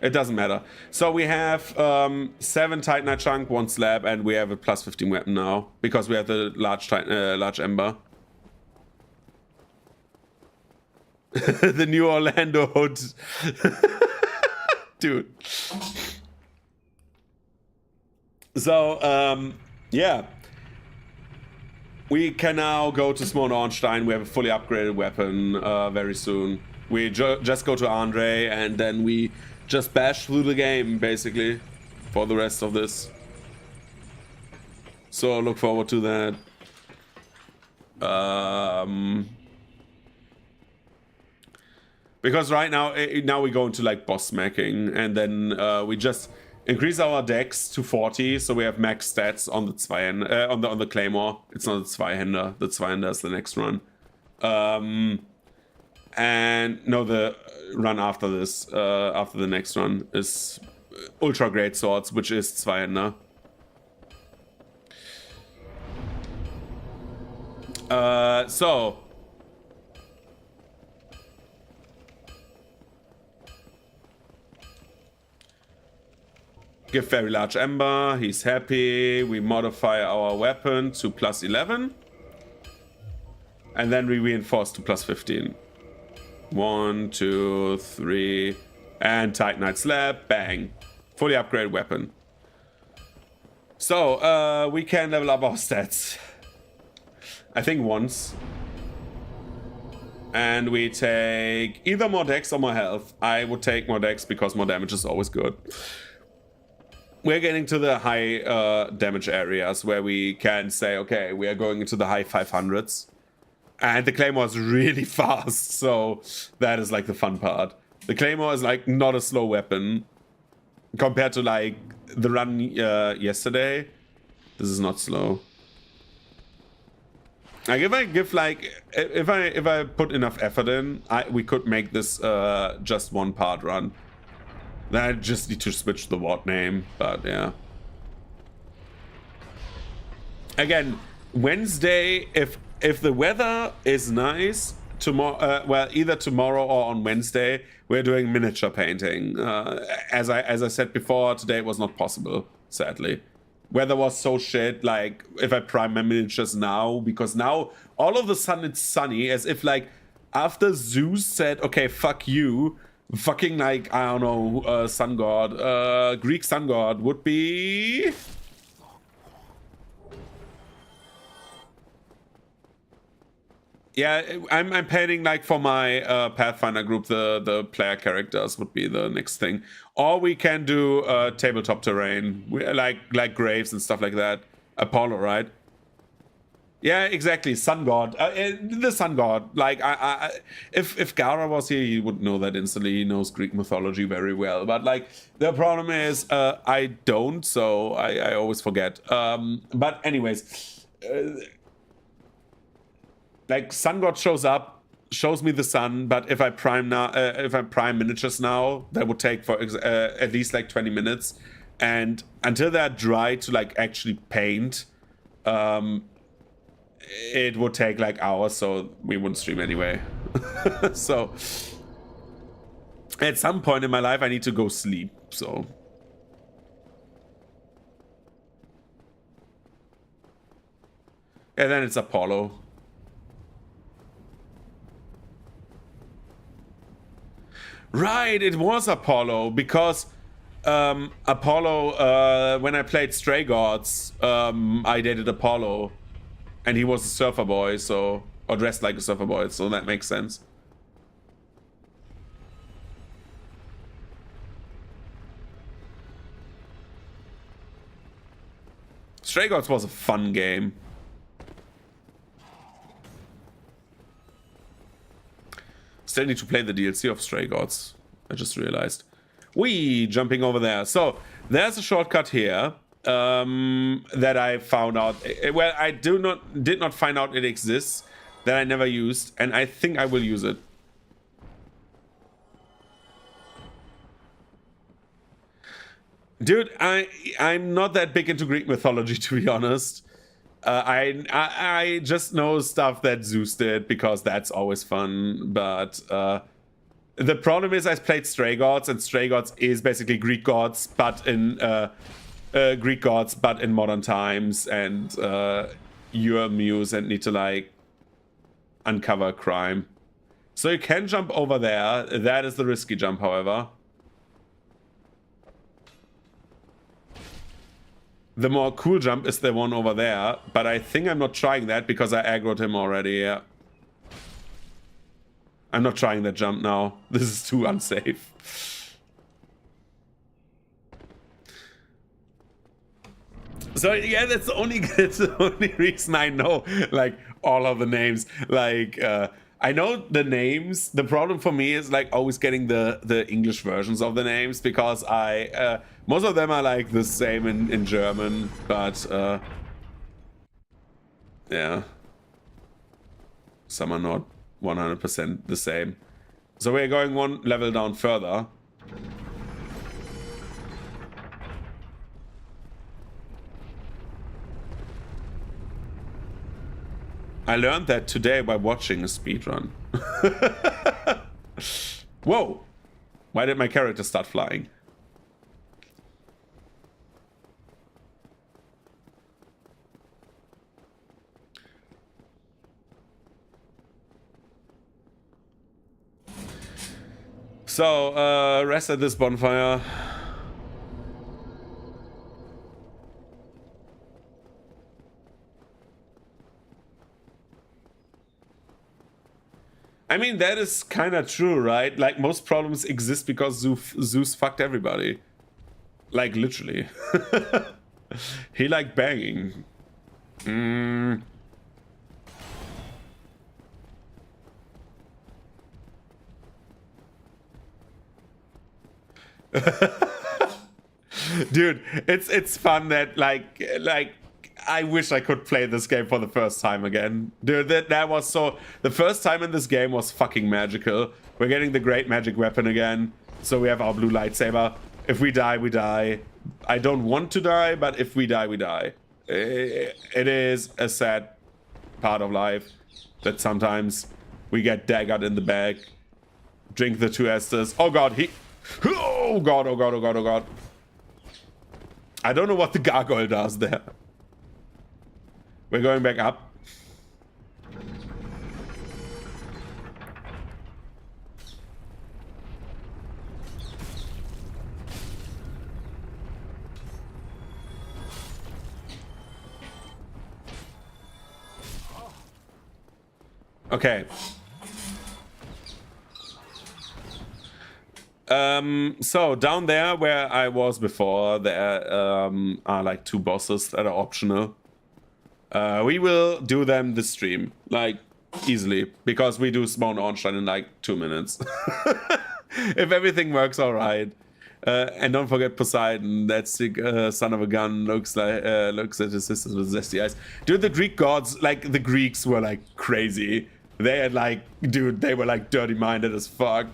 It doesn't matter. So we have 7 Titanite chunk, 1 slab, and we have a plus 15 weapon now because we have the large ember. The New Orlando hood. Dude. So, yeah. We can now go to Smone Ornstein. We have a fully upgraded weapon very soon. We just go to Andre, and then we just bash through the game, basically, for the rest of this. So, look forward to that. Because right now we go into like boss smacking, and then we just increase our dex to 40, so we have max stats on the Zweihänder, on the Claymore. It's not the Zweihänder. The Zweihänder is the next run. And no, the run after this, after the next run, is Ultra Greatswords, which is Zweihänder. So give very large ember, he's happy. We modify our weapon to plus 11. And then we reinforce to plus 15. 1, 2, 3. And Titanite slab, bang. Fully upgraded weapon. So, we can level up our stats. I think once. And we take either more dex or more health. I would take more dex because more damage is always good. we're getting to the high damage areas where we can say, okay, we are going into the high 500s. And the Claymore is really fast, so that is like the fun part. The Claymore is like not a slow weapon compared to like the run yesterday. This is not slow. Like if I give like if I put enough effort in, we could make this just one part run. Then I just need to switch the ward name, but yeah. Again, Wednesday, if the weather is nice, tomorrow, well, either tomorrow or on Wednesday, we're doing miniature painting. As I said before, today it was not possible, sadly. Weather was so shit, like, if I prime my miniatures now, because now, all of a sudden it's sunny, as if, like, after Zeus said, okay, fuck you, fucking, like, I don't know, sun god, Greek sun god would be... Yeah, I'm painting like for my Pathfinder group, the player characters would be the next thing. Or we can do tabletop terrain, like graves and stuff like that. Apollo, right? Yeah, exactly. Sun god, the sun god. Like, if Gara was here, he would know that instantly. He knows Greek mythology very well. But like, the problem is, I don't, so I always forget. But anyways. Like, Sun God shows up, shows me the sun, but if I prime now, if I prime miniatures now, that would take for at least like 20 minutes, and until they're dry to like actually paint, it would take like hours, so we wouldn't stream anyway. So at some point in my life, I need to go sleep. So. And then it's Apollo. Right, it was Apollo, because Apollo, when I played Stray Gods, I dated Apollo, and he was a surfer boy, so, or dressed like a surfer boy, so that makes sense. Stray Gods was a fun game. Still need to play the DLC of Stray Gods. I just realized. Jumping over there. So there's a shortcut here that I found out. Well, I did not find out it exists, that I never used, and I think I will use it. Dude, I'm not that big into Greek mythology, to be honest. I just know stuff that Zeus did because that's always fun, but the problem is I played Stray Gods, and Stray Gods is basically Greek gods, but in modern times, and you're a muse and need to like uncover crime. So you can jump over there. That is the risky jump, however. The more cool jump is the one over there, but I think I'm not trying that because I aggroed him already, yeah. I'm not trying that jump now. This is too unsafe. So yeah, that's the only reason I know like all of the names. Like I know the names. The problem for me is like always getting the English versions of the names, because most of them are like the same in German, but yeah, some are not 100% the same. So we're going one level down further. I learned that today by watching a speedrun. Whoa! Why did my character start flying? So, rest at this bonfire. I mean, that is kind of true, right? Like, most problems exist because Zeus fucked everybody. Like, literally. He like banging. Dude, it's fun that like I wish I could play this game for the first time again. Dude, that was so... The first time in this game was fucking magical. We're getting the great magic weapon again. So we have our blue lightsaber. If we die, we die. I don't want to die, but if we die, we die. It is a sad part of life that sometimes we get daggered in the back. Drink the 2 Esters. Oh god, oh god, oh god, oh god, oh god. I don't know what the gargoyle does there. We're going back up. Okay. So down there where I was before, there are like 2 bosses that are optional. We will do them this stream, like, easily, because we do Smone Ornstein in like 2 minutes. If everything works alright. And don't forget Poseidon, that sick son of a gun looks at his sisters with zesty eyes. Dude, the Greek gods, like, the Greeks were like crazy. They had like, dude, they were like dirty-minded as fuck.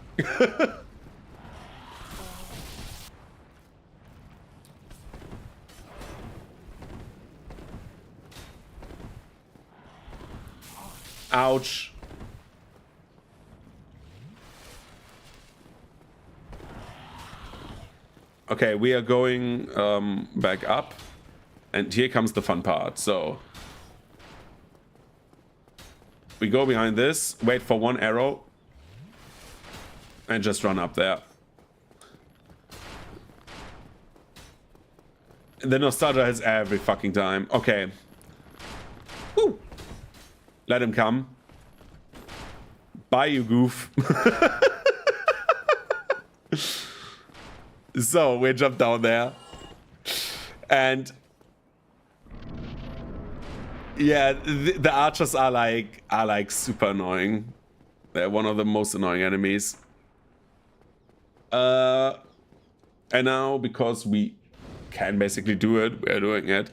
Ouch. Okay, we are going back up. And here comes the fun part. So we go behind this, wait for 1 arrow, and just run up there. The nostalgia has every fucking time. Okay. Woo. Let him come. Bye, you goof. So we jump down there. And yeah, the archers are like super annoying. They're one of the most annoying enemies. And now, because we can basically do it, we're doing it.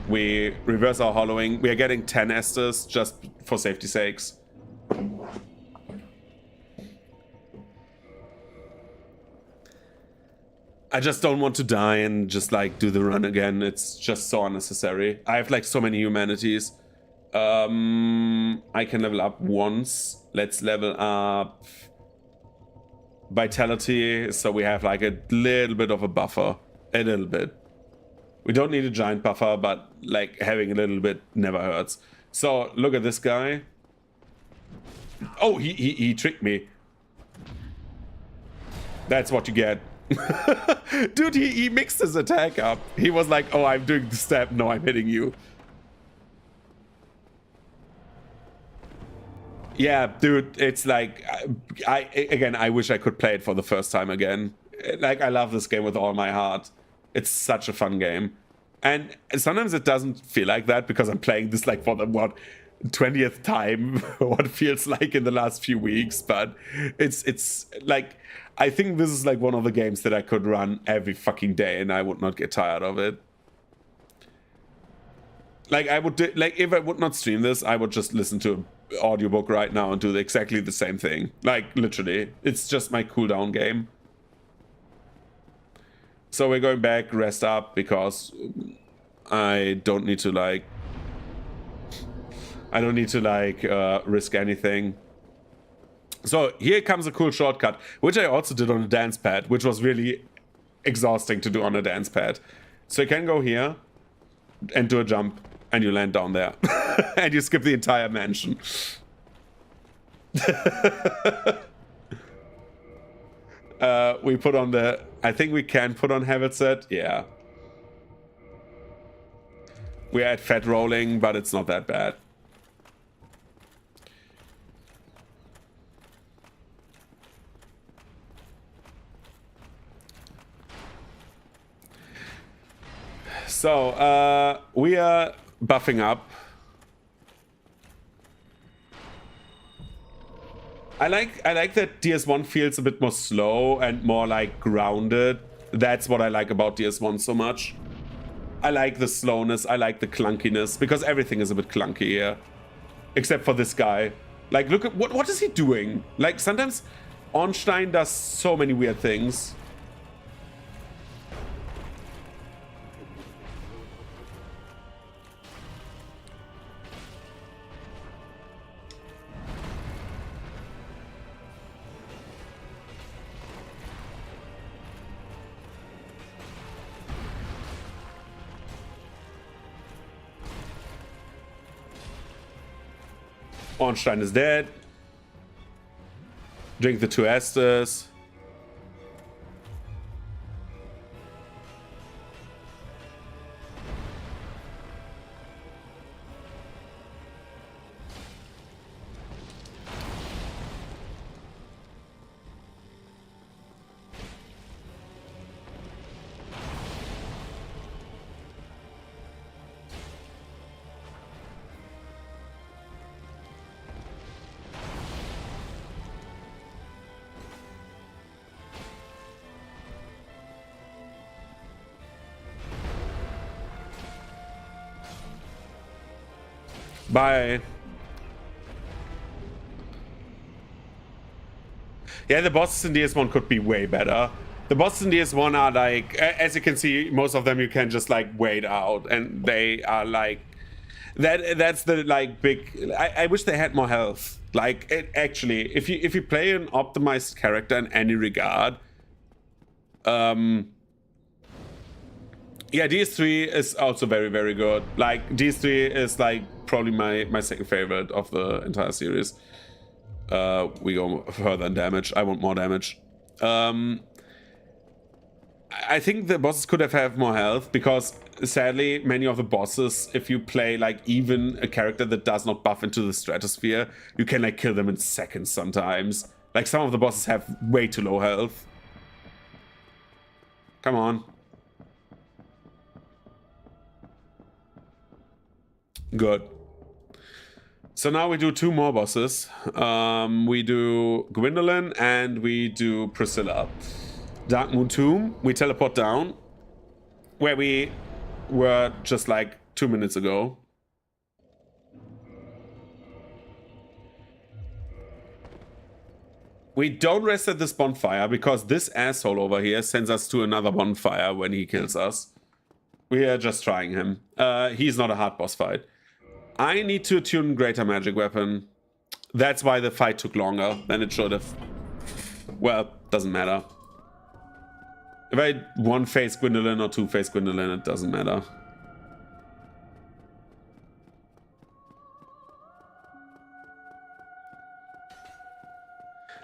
We reverse our hollowing. We are getting 10 Esters just for safety sakes. I just don't want to die and just like do the run again. It's just so unnecessary. I have like so many humanities. I can level up once. Let's level up vitality, so we have like a little bit of a buffer. A little bit. We don't need a giant buffer, but like having a little bit never hurts. So look at this guy. Oh, he tricked me. That's what you get. Dude, he mixed his attack up. He was like, oh, I'm doing the stab. No, I'm hitting you. Yeah, dude, it's like, I wish I could play it for the first time again. Like, I love this game with all my heart. It's such a fun game. And sometimes it doesn't feel like that because I'm playing this like for the, what, 20th time, what feels like in the last few weeks. But it's like, I think this is like one of the games that I could run every fucking day and I would not get tired of it. Like, I would do, like, if I would not stream this, I would just listen to an audiobook right now and do exactly the same thing. Like, literally. It's just my cooldown game. So we're going back, rest up, because I don't need to, like... risk anything. So here comes a cool shortcut, which I also did on a dance pad, which was really exhausting to do on a dance pad. So you can go here and do a jump, and you land down there. And you skip the entire mansion. We put on the... I think we can put on habit set. Yeah. We're at fat rolling, but it's not that bad. So, we are buffing up. I like that DS1 feels a bit more slow and more like grounded. That's what I like about DS1 so much. I like the slowness, I like the clunkiness, because everything is a bit clunky here. Except for this guy. Like, look at what is he doing? Like, sometimes Ornstein does so many weird things. Ornstein is dead. Drink the 2 Estes. Bye. Yeah, the bosses in DS1 could be way better. The bosses in DS1 are like, as you can see, most of them you can just like wait out, and they are like, that's the like big. I wish they had more health. Like, actually, if you play an optimized character in any regard, yeah, DS3 is also very, very good. Like, DS3 is like probably my second favorite of the entire series. We go further in damage. I want more damage. I think the bosses could have more health, because sadly many of the bosses, if you play like even a character that does not buff into the stratosphere, you can like kill them in seconds sometimes. Like, some of the bosses have way too low health. Come on. Good. So now we do 2 more bosses. We do Gwendolyn and we do Priscilla. Dark Moon Tomb, we teleport down, where we were just like 2 minutes ago. We don't rest at this bonfire, because this asshole over here sends us to another bonfire when he kills us. We are just trying him. He's not a hard boss fight. I need to tune Greater Magic Weapon. That's why the fight took longer than it should have. Well, doesn't matter. If I 1-face Gwendolyn or 2-face Gwendolyn, it doesn't matter.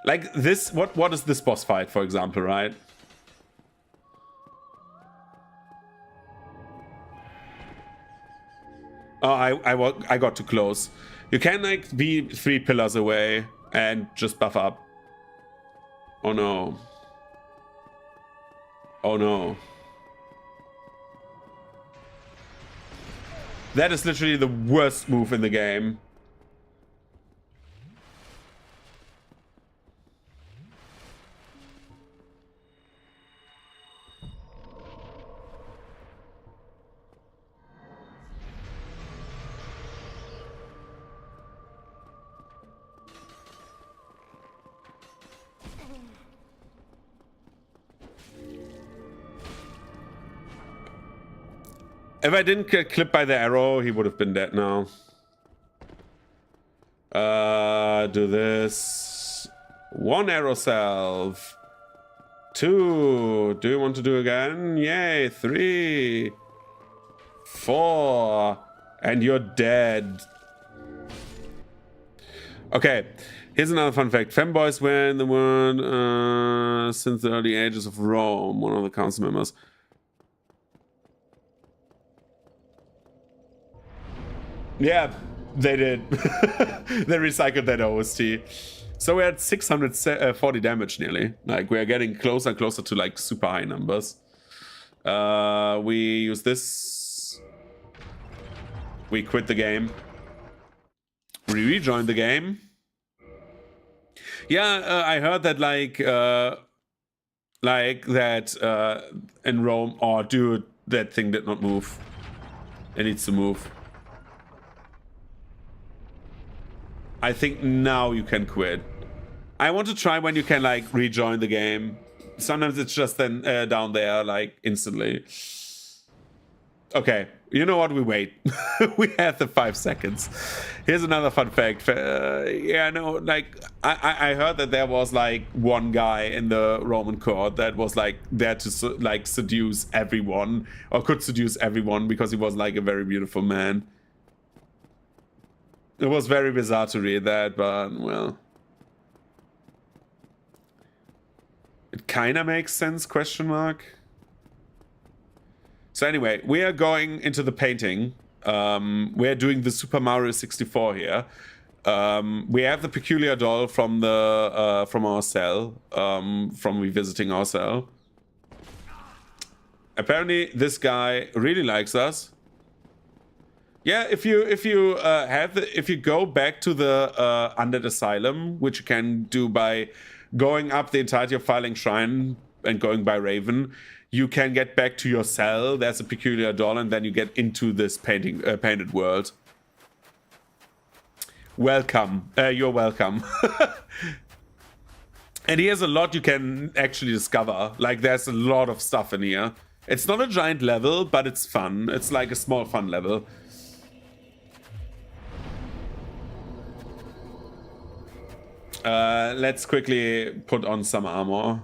Like this, what is this boss fight, for example, right? Oh, I got too close. You can like be 3 pillars away and just buff up. Oh no. Oh no. That is literally the worst move in the game. If I didn't get clipped by the arrow, he would have been dead now. Do this. 1 arrow salve. 2. Do you want to do again? Yay. 3. 4. And you're dead. Okay. Here's another fun fact. Femboys were in the world since the early ages of Rome. One of the council members. Yeah, they did. They recycled that OST. So we're at 640 damage nearly. Like, we are getting closer and closer to like super high numbers. We use this. We quit the game. We rejoined the game. Yeah, I heard that like that in Rome. Oh, dude, that thing did not move. It needs to move. I think now you can quit. I want to try when you can like rejoin the game. Sometimes it's just then down there like instantly. Okay, you know what? We wait. We have the 5 seconds. Here's another fun fact. Yeah, no, like I heard that there was like one guy in the Roman court that was like there to like seduce everyone, or could seduce everyone because he was like a very beautiful man. It was very bizarre to read that, but well, it kind of makes sense, question mark. So anyway, we are going into the painting. We're doing the Super Mario 64 here. We have the peculiar doll from the from our cell, from revisiting our cell. Apparently, this guy really likes us. Yeah, if you go back to the Undead Asylum, which you can do by going up the entirety of Filing Shrine and going by Raven, you can get back to your cell. There's a peculiar doll, and then you get into this painted world. Welcome. You're welcome. And here's a lot you can actually discover. Like, there's a lot of stuff in here. It's not a giant level, but it's fun. It's like a small fun level. Let's quickly put on some armor.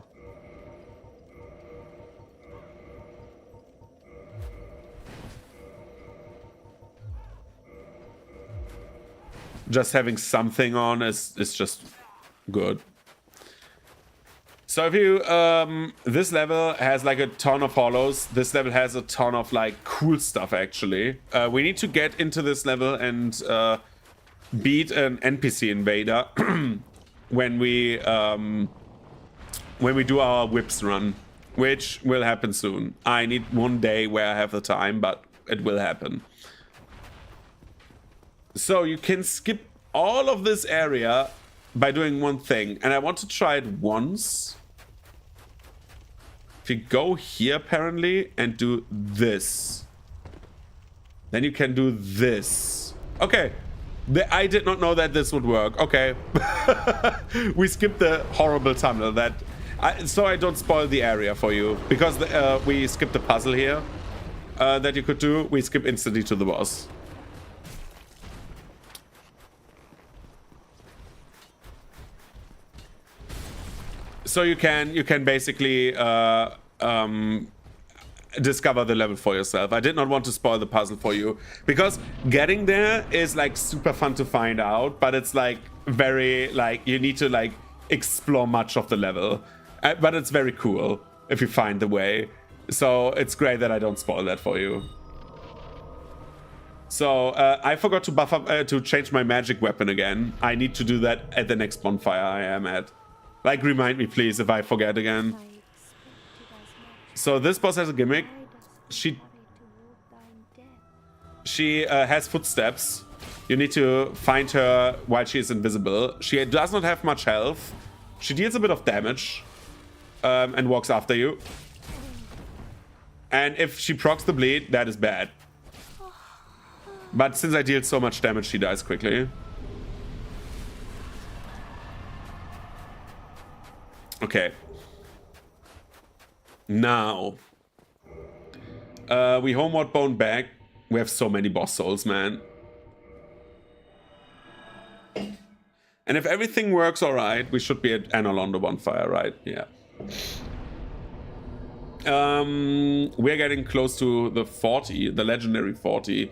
Just having something on is just good. So if you this level has like a ton of hollows. This level has a ton of like cool stuff actually. We need to get into this level and beat an NPC invader when we do our whips run, which will happen soon. I need one day where I have the time, but it will happen. So you can skip all of this area by doing one thing, and I want to try it once. If you go here apparently and do this, then you can do this. Okay, I did not know that this would work. Okay. We skipped the horrible tunnel so I don't spoil the area for you, because we skipped the puzzle here that you could do. We skip instantly to the boss. So you can basically discover the level for yourself. I did not want to spoil the puzzle for you, because getting there is like super fun to find out, but it's like very like you need to like explore much of the level, but it's very cool if you find the way. So it's great that I don't spoil that for you. So I forgot to buff up to change my magic weapon again. I need to do that at the next bonfire I am at. Like, remind me, please, if I forget again. So this boss has a gimmick. She has footsteps. You need to find her while she is invisible. She does not have much health. She deals a bit of damage and walks after you. And if she procs the bleed, that is bad. But since I deal so much damage, she dies quickly. Okay. Now. We homeward bone back. We have so many boss souls, man. And if everything works alright, we should be at Analon the bonfire, right? Yeah. We're getting close to the 40, the legendary 40.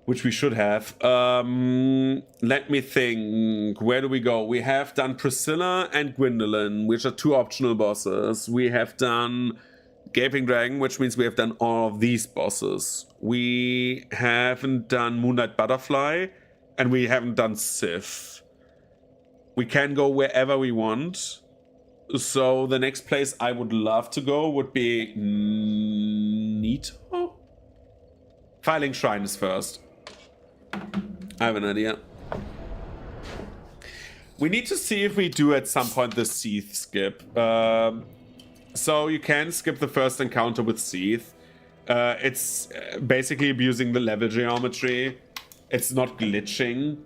Which we should have. Let me think. Where do we go? We have done Priscilla and Gwendolyn, which are 2 optional bosses. We have done Gaping Dragon, which means we have done all of these bosses. We haven't done Moonlight Butterfly, and we haven't done Sith. We can go wherever we want. So the next place I would love to go would be Nito? Filing Shrine is first. I have an idea. We need to see if we do at some point the Seath skip. So you can skip the first encounter with Seath. It's basically abusing the level geometry. It's not glitching.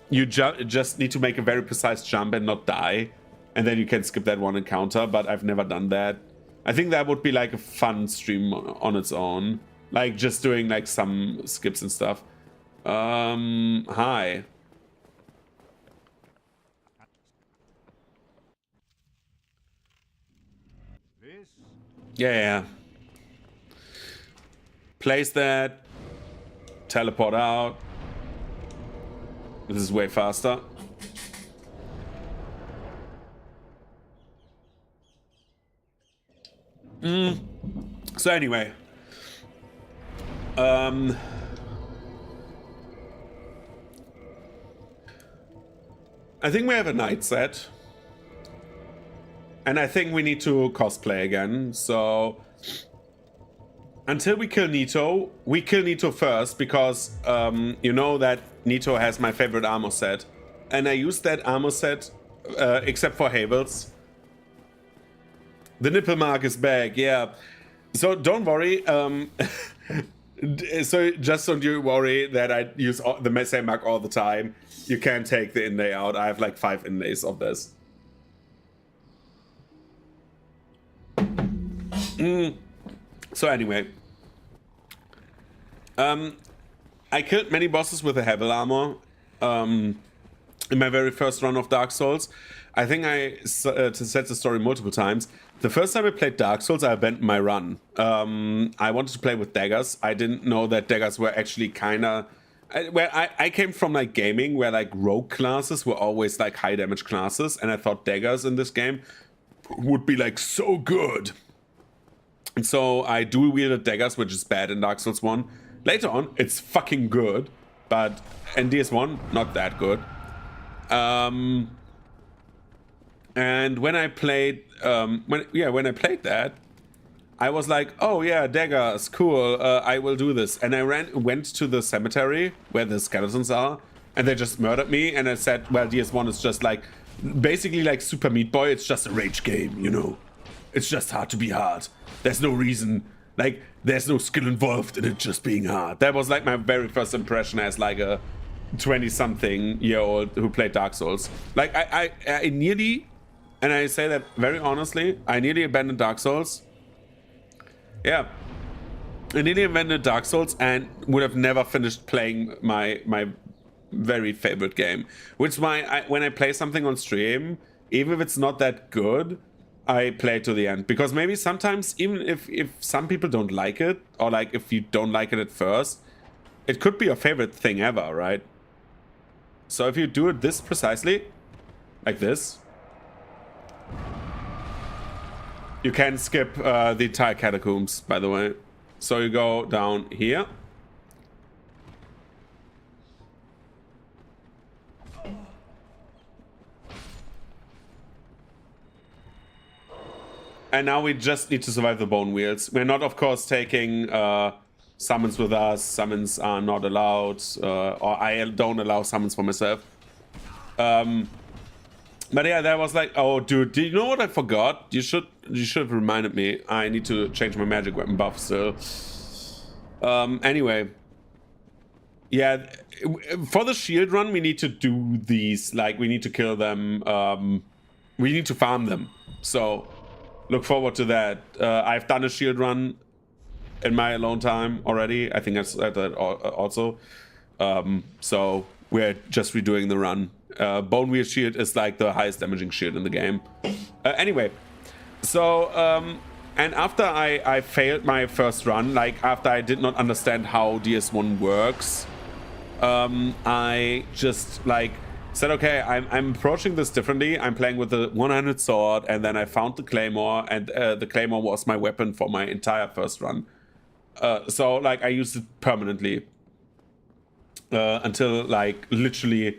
You just need to make a very precise jump and not die. And then you can skip that one encounter, but I've never done that. I think that would be like a fun stream on its own. Like just doing like some skips and stuff. Hi. Yeah. Place that. Teleport out. This is way faster. So anyway. I think we have a night set. And I think we need to cosplay again. So until we kill Nito, we kill Nito first because you know that Nito has my favorite armor set. And I used that armor set except for Havel's. The nipple mark is back, yeah. So don't worry. So just don't you worry that I use the same mark all the time. You can take the inlay out. I have like 5 inlays of this. So anyway. I killed many bosses with a Havel armor in my very first run of Dark Souls. I think I said the story multiple times. The first time I played Dark Souls, I abandoned my run. I wanted to play with daggers. I didn't know that daggers were actually kind of... I came from like gaming where like rogue classes were always like high damage classes, and I thought daggers in this game would be like so good. And so I dual wielded daggers, which is bad in Dark Souls 1. Later on, it's fucking good, but in DS1, not that good. And when I played, when I played that, I was like, oh yeah, daggers, cool, I will do this. And I went to the cemetery where the skeletons are, and they just murdered me. And I said, well, DS1 is just like, basically like Super Meat Boy. It's just a rage game, you know. It's just hard to be hard. There's no reason, like, there's no skill involved in it just being hard. That was like my very first impression as like a 20-something-year-old who played Dark Souls. Like, I nearly, and I say that very honestly, I nearly abandoned Dark Souls. Yeah. I nearly abandoned Dark Souls and would have never finished playing my very favorite game. Which is why when I play something on stream, even if it's not that good, I play it to the end. Because maybe sometimes, even if some people don't like it, or like if you don't like it at first, it could be your favorite thing ever, right? So if you do it this precisely, like this, you can skip the entire catacombs, by the way. So you go down here. And now we just need to survive the bone wheels. We're not, of course, taking summons with us. Summons are not allowed. Or I don't allow summons for myself. But yeah, that was like, oh, dude, do you know what I forgot? You should have reminded me. I need to change my magic weapon buff still. Anyway. Yeah, for the shield run, we need to do these. Like, we need to kill them. We need to farm them. So... look forward to that. I've done a shield run in my alone time already. I think I said that also. So we're just redoing the run. Bone Wheel Shield is like the highest damaging shield in the game. Anyway, so and after I failed my first run, like after I did not understand how DS1 works, I just like said, okay, I'm approaching this differently. I'm playing with the one-handed sword, and then I found the claymore, and the claymore was my weapon for my entire first run. So like I used it permanently until like literally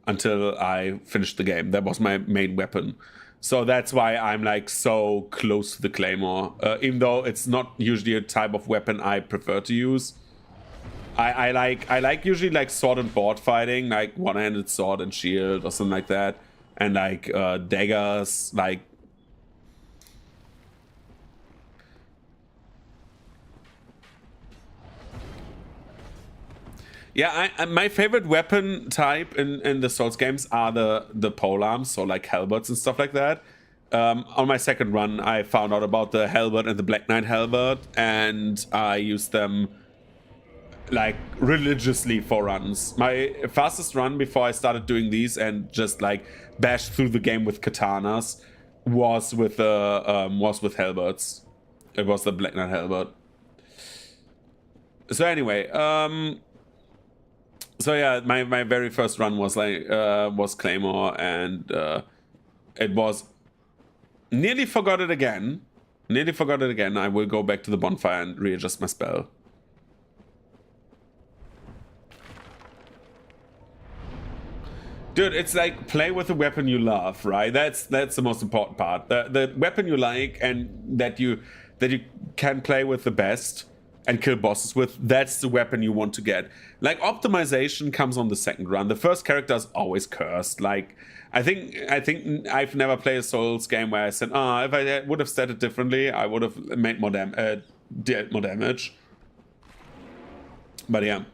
until I finished the game. That was my main weapon. So that's why I'm like so close to the Claymore, even though it's not usually a type of weapon I prefer to use. I like usually like sword and board fighting, like one-handed sword and shield or something like that, and like daggers, like. Yeah, my favorite weapon type in the Souls games are the polearms, so like halberds and stuff like that. On my second run, I found out about the halberd and the Black Knight halberd, and I used them like religiously for runs. My fastest run before I started doing these and just like bashed through the game with katanas was with halberds. It was the Black Knight halberd. So anyway, so yeah, my very first run was like was Claymore, and it was nearly forgot it again. Nearly forgot it again. I will go back to the bonfire and readjust my spell. Dude, it's like play with a weapon you love, right? That's the most important part. The weapon you like and that you can play with the best and kill bosses with, that's the weapon you want to get. Like optimization comes on the second run. The first character is always cursed. Like I think I've never played a Souls game where I said, if I would have started differently, I would have made more damage. But yeah.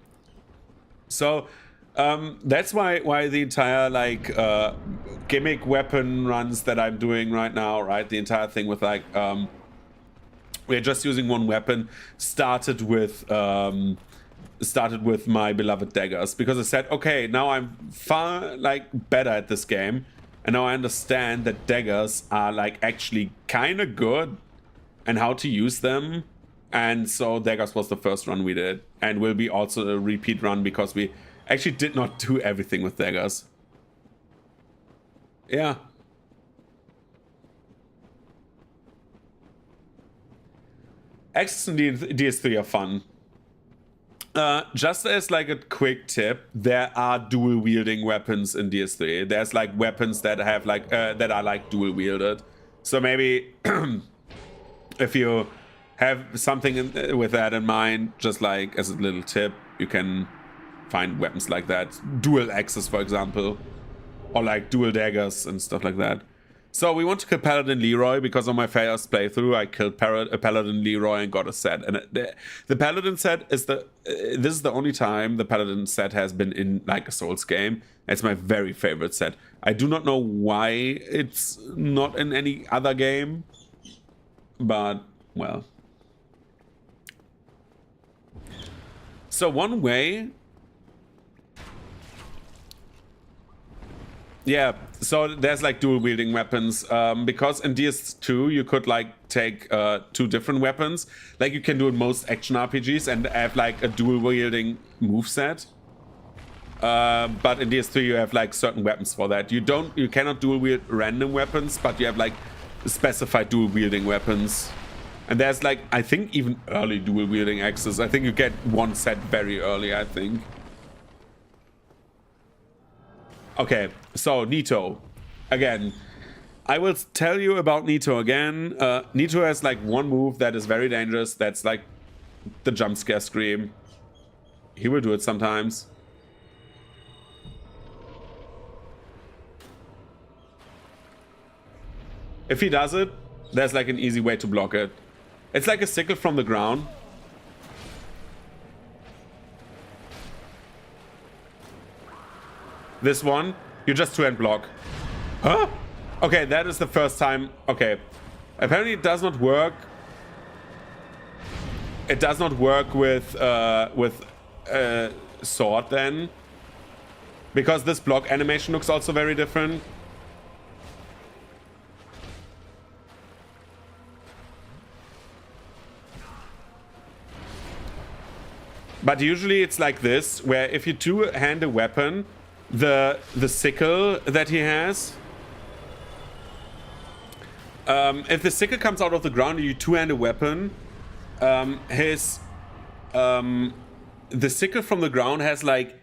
So that's why the entire like gimmick weapon runs that I'm doing right now, right? The entire thing with like we're just using one weapon started with my beloved daggers, because I said, okay, now I'm far like better at this game, and now I understand that daggers are like actually kind of good and how to use them. And so daggers was the first run we did, and will be also a repeat run because we actually did not do everything with daggers. Yeah. Axes in DS3 are fun. Just as like a quick tip, there are dual wielding weapons in DS3. There's like weapons that have like that are like dual wielded. So maybe if you have something with that in mind, just like as a little tip, you can find weapons like that. Dual axes, for example, or like dual daggers and stuff like that. So we want to kill Paladin Leroy, because on my first playthrough I killed Paladin Leroy and got a set. And the Paladin set is this is the only time the Paladin set has been in like a Souls game. It's my very favorite set. I do not know why it's not in any other game, but well. So one way. Yeah, so there's like dual wielding weapons, because in DS2 you could like take two different weapons, like you can do in most action RPGs, and have like a dual wielding moveset. But in DS3 you have like certain weapons for that. You cannot dual wield random weapons, but you have like specified dual wielding weapons. And there's like, I think even early dual wielding axes. I think you get one set very early, I think. Okay, so Nito. Again, I will tell you about Nito again. Nito has like one move that is very dangerous. That's like the jump scare scream. He will do it sometimes. If he does it, there's like an easy way to block it. It's like a sickle from the ground. This one, you just two-hand block. Huh? Okay, that is the first time. Okay. Apparently it does not work. It does not work with sword then. Because this block animation looks also very different. But usually it's like this, where if you two-hand a weapon, the sickle that he has, if the sickle comes out of the ground and you two-hand a weapon, the sickle from the ground has like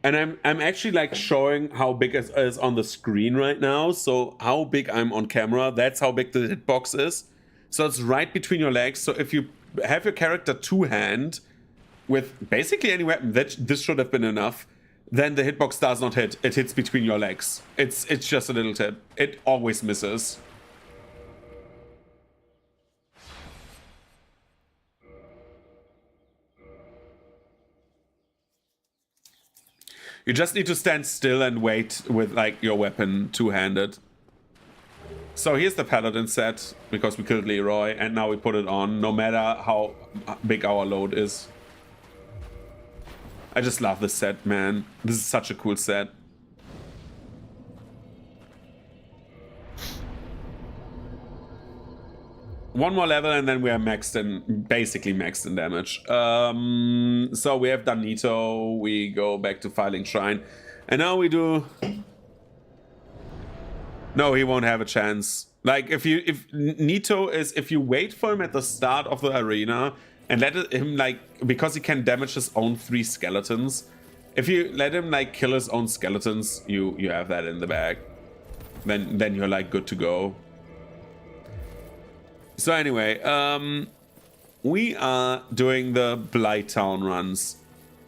And I'm actually like showing how big it is on the screen right now. So how big I'm on camera, that's how big the hitbox is. So it's right between your legs. So if you have your character two-hand with basically any weapon, this should have been enough, then the hitbox does not hit. It hits between your legs. It's just a little tip. It always misses. You just need to stand still and wait with like your weapon two-handed. So here's the Paladin set, because we killed Leroy, and now we put it on, no matter how big our load is. I just love this set, man. This is such a cool set. One more level and then we are maxed in, basically maxed in damage. So we have done Nito, we go back to Filing Shrine, and now we do... No, he won't have a chance. Like, if Nito is, if you wait for him at the start of the arena and let him, like, because he can damage his own 3 skeletons, if you let him, like, kill his own skeletons, you have that in the bag. Then you're, like, good to go. So anyway, we are doing the Blighttown runs.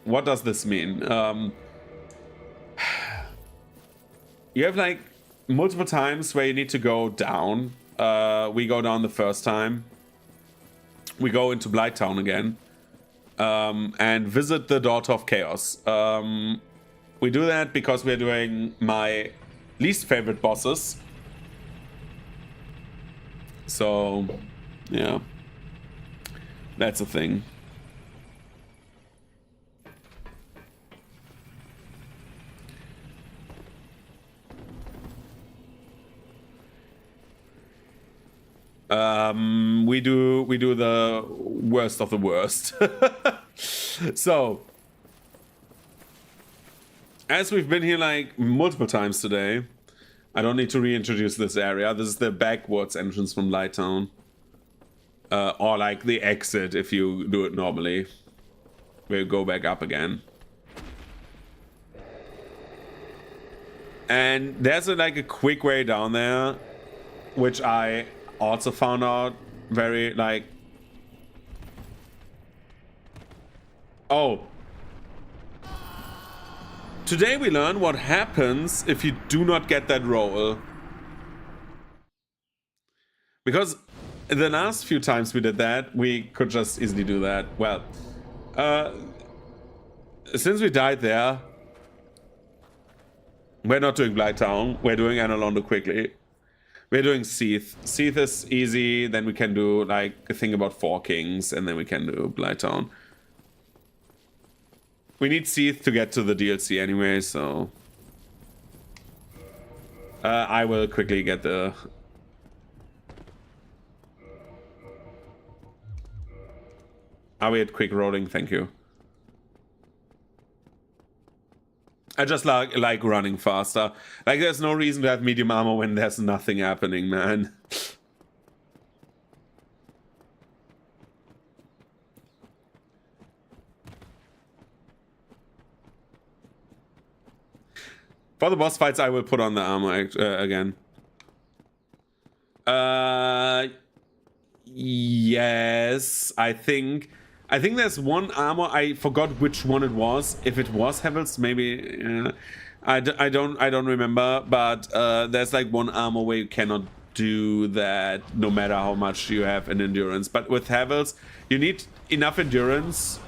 What does this mean? You have like multiple times where you need to go down. We go down the first time. We go into Blighttown again and visit the Daughter of Chaos. We do that because we're doing my least favorite bosses. So, yeah, that's a thing. We do the worst of the worst. So, as we've been here like multiple times today, I don't need to reintroduce this area. This is the backwards entrance from Blighttown. Or like the exit if you do it normally. We'll go back up again. And there's like a quick way down there, which I also found out very like... Oh. Today we learn what happens if you do not get that roll. Because the last few times we did that, we could just easily do that. Well, since we died there, we're not doing Blighttown. We're doing Analondo quickly. We're doing Seath. Seath is easy. Then we can do like a thing about 4 kings, and then we can do Blighttown. We need Seath to get to the DLC anyway, so... I will quickly get the... Are we at quick rolling? Thank you. I just like running faster. Like, there's no reason to have medium armor when there's nothing happening, man. For the boss fights, I will put on the armor again. Yes, I think there's one armor. I forgot which one it was. If it was Hevel's, maybe. I don't remember. But there's like one armor where you cannot do that, no matter how much you have in endurance. But with Hevel's, you need enough endurance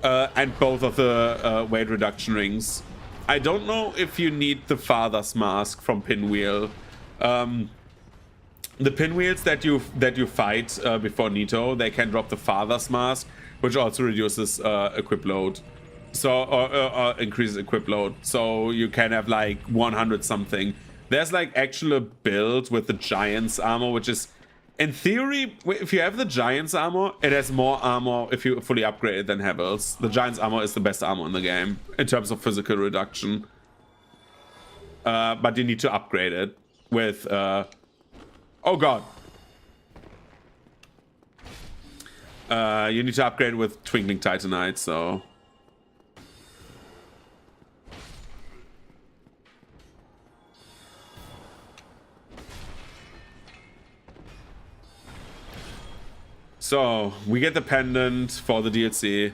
and both of the weight reduction rings. I don't know if you need the Father's Mask from Pinwheel. The Pinwheels that you fight before Nito, they can drop the Father's Mask, which also reduces equip load. So, or increases equip load. So you can have like 100 something. There's like actually a build with the Giant's armor, which is, in theory, if you have the Giant's armor, it has more armor if you fully upgrade it than Hevel's. The Giant's armor is the best armor in the game in terms of physical reduction. But you need to upgrade it with... oh god. You need to upgrade with Twinkling Titanite, so... So, we get the pendant for the DLC.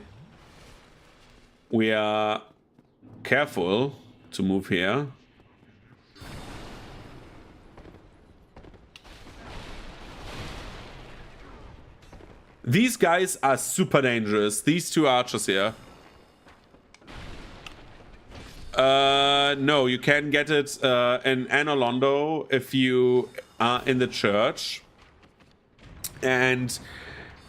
We are careful to move here. These guys are super dangerous. These two archers here. No, you can get it in Anolondo if you are in the church. And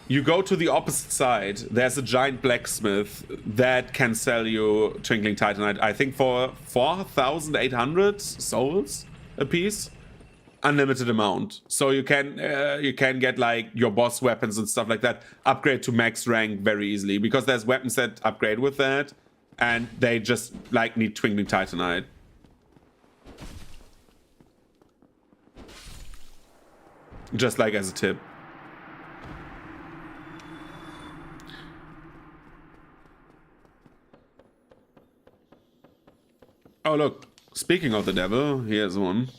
you go to the opposite side. There's a giant blacksmith that can sell you Twinkling Titanite, I think for 4,800 souls a piece. Unlimited amount. So you can get like your boss weapons and stuff like that, upgrade to max rank very easily, because there's weapons that upgrade with that, and they just like need Twinkling Titanite. Just like as a tip. Oh look, speaking of the devil, here's one.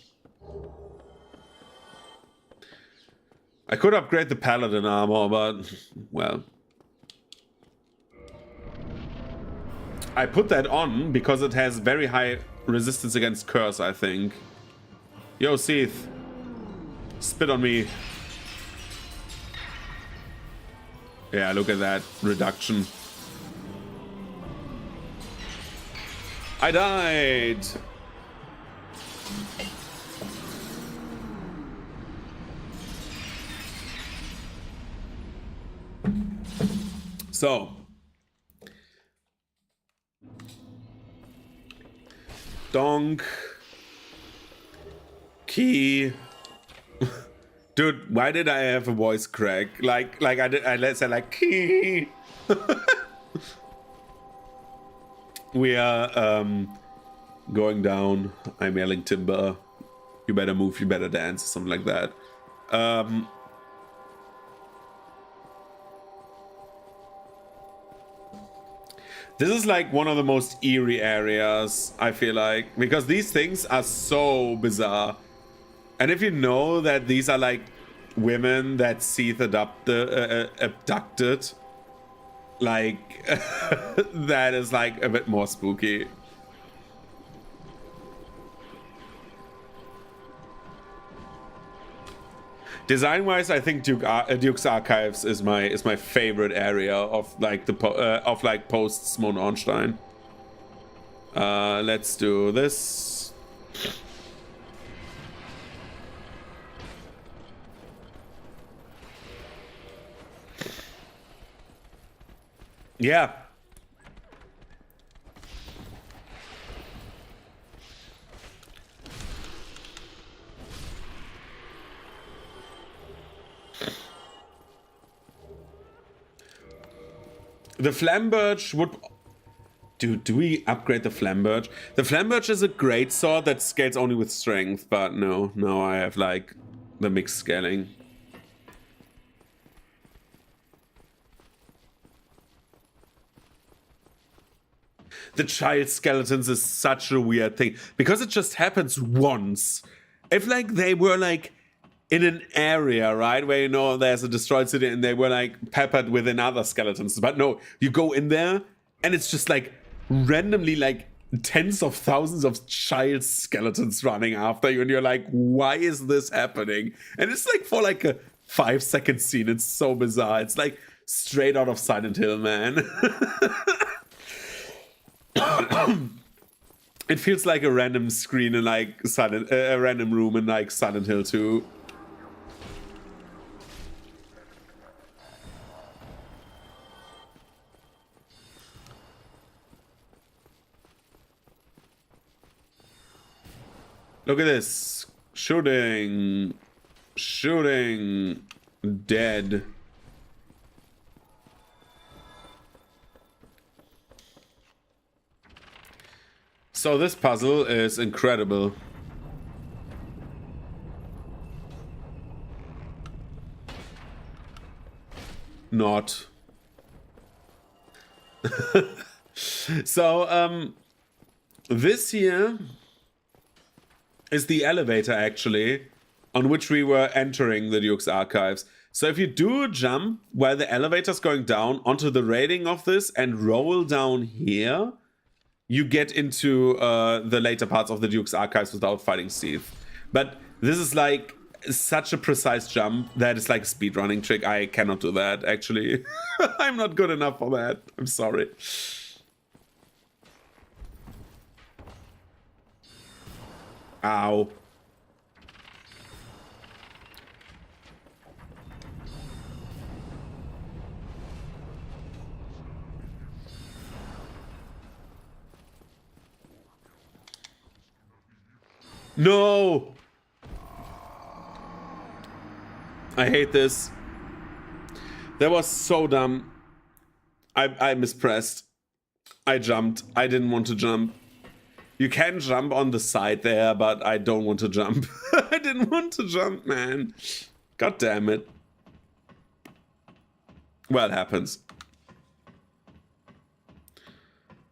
I could upgrade the paladin armor, but, well. I put that on because it has very high resistance against curse, I think. Yo, Seath. Spit on me. Yeah, look at that reduction. I died! So, donk, key. Dude, why did I have a voice crack? Like I said like key. We are going down. I'm yelling timber. You better move. You better dance. Something like that. This is like one of the most eerie areas, I feel like, because these things are so bizarre. And if you know that these are like women that Seath abducted, like, that is like a bit more spooky. Design-wise, I think Duke's Archives is my favorite area of like the post Simone Ornstein. Let's do this. Yeah. The Flamberge would... Dude, do we upgrade the Flamberge? The Flamberge is a great sword that scales only with strength, but no, I have like the mixed scaling. The child skeletons is such a weird thing, because it just happens once. If like they were like in an area, right, where you know there's a destroyed city and they were like peppered within other skeletons, but no, you go in there and it's just like randomly like tens of thousands of child skeletons running after you, and you're like, why is this happening? And it's like for like a 5-second scene. It's so bizarre. It's like straight out of Silent Hill, man. It feels like a random screen in like a random room in like Silent Hill 2. Look at this. Shooting. Dead. So this puzzle is incredible. Not. So, this here is the elevator, actually, on which we were entering the Duke's Archives. So if you do a jump while the elevator's going down onto the rating of this and roll down here, you get into the later parts of the Duke's Archives without fighting Steve. But this is like such a precise jump that it's like a speedrunning trick. I cannot do that, actually. I'm not good enough for that. I'm sorry. Ow. No! I hate this. That was so dumb. I mispressed. I jumped. I didn't want to jump. You can jump on the side there, but I don't want to jump. I didn't want to jump, man. God damn it. Well, it happens.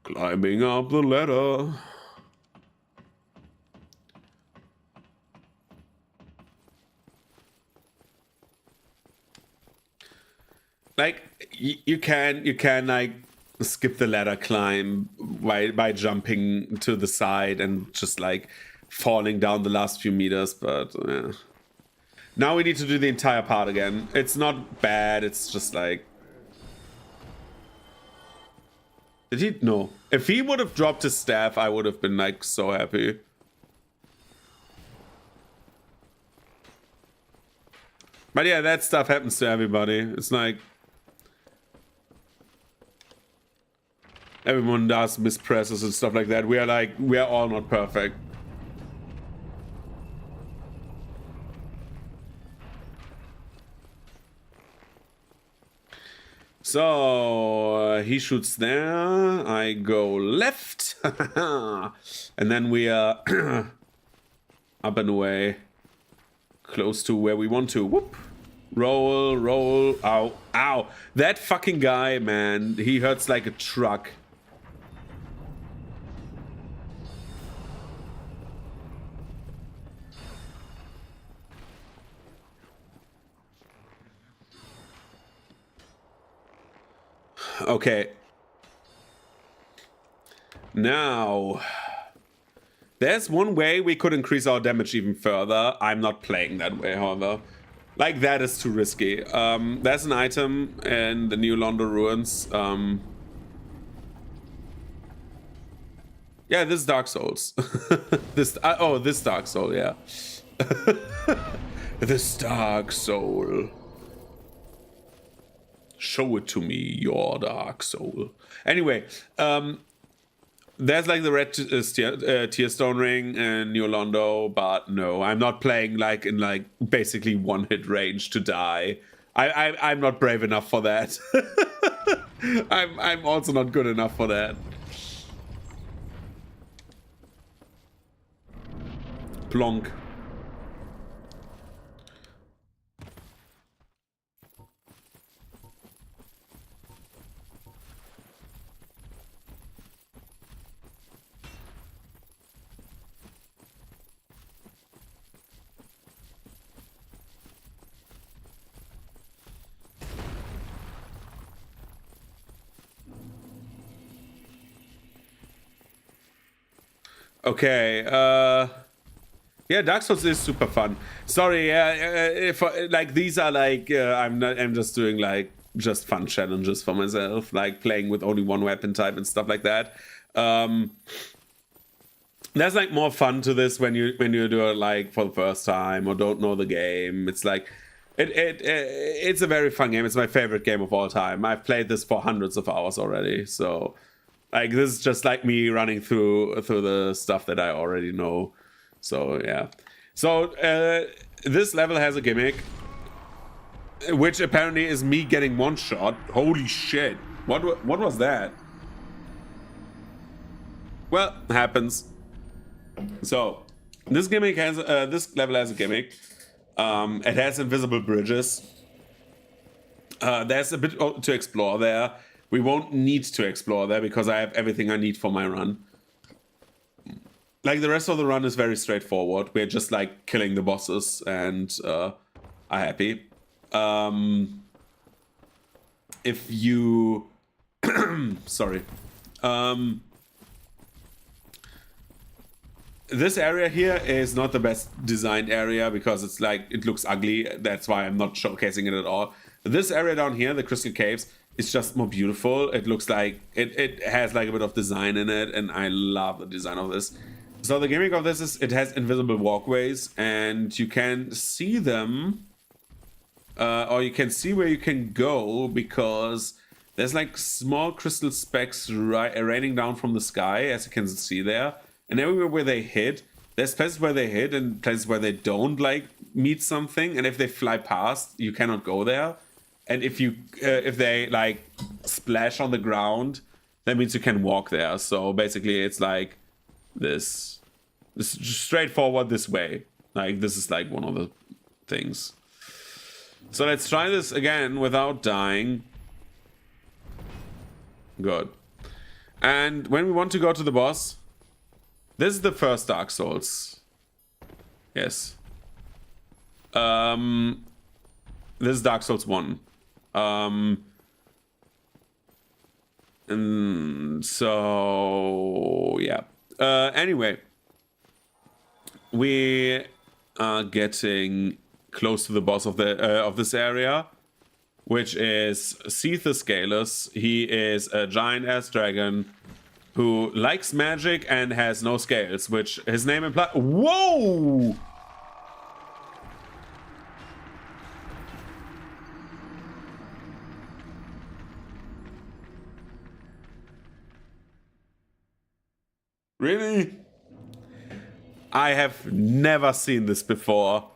Climbing up the ladder. Like, you can like skip the ladder climb by jumping to the side and just like falling down the last few meters, but yeah. Now we need to do the entire part again. It's not bad, it's just like... Did he? No. If he would have dropped his staff, I would have been like so happy. But yeah, that stuff happens to everybody. It's like... Everyone does mispresses and stuff like that. We are all not perfect. So he shoots there. I go left. And then we are up and away. Close to where we want to. Whoop. Roll, roll. Ow, ow. That fucking guy, man. He hurts like a truck. Okay. Now, there's one way we could increase our damage even further. I'm not playing that way, however. Like, that is too risky. There's an item in the New Londo Ruins. Yeah, this is Dark Souls. This Dark Soul, yeah. This Dark Soul. Show it to me, your Dark Soul. Anyway, there's like the red tear stone ring in New Londo, but no, I'm not playing like in like basically one hit range to die. I'm not brave enough for that. I'm also not good enough for that. Plonk. Okay, yeah, Dark Souls is super fun. Sorry, if like these are like I'm just doing like just fun challenges for myself, like playing with only one weapon type and stuff like that. There's like more fun to this when you do it like for the first time or don't know the game. It's like it's a very fun game. It's my favorite game of all time. I've played this for hundreds of hours already, so like this is just like me running through the stuff that I already know. So yeah. So this level has a gimmick, which apparently is me getting one shot. Holy shit! What was that? Well, happens. So this gimmick has this level has a gimmick. It has invisible bridges. There's a bit to explore there. We won't need to explore there because I have everything I need for my run. Like the rest of the run is very straightforward. We're just like killing the bosses and are happy. if you sorry, this area here is not the best designed area because it's like, it looks ugly. That's why I'm not showcasing it at all. This area down here, the Crystal Caves, is just more beautiful. It looks like it has like a bit of design in it, and I love the design of this. So the gimmick of this is it has invisible walkways, and you can see them, or you can see where you can go, because there's like small crystal specks raining down from the sky, as you can see there. And everywhere where they hit, there's places where they hit and places where they don't like meet something. And if they fly past, you cannot go there. And if you if they like splash on the ground, that means you can walk there. So basically, it's like this straightforward this way. Like this is like one of the things. So let's try this again without dying. Good. And when we want to go to the boss, this is the first Dark Souls. Yes. This is Dark Souls 1. And so yeah. Anyway, we are getting close to the boss of this area, which is Seath the Scaleless. He is a giant-ass dragon who likes magic and has no scales, which his name implies. Whoa! Really? I have never seen this before.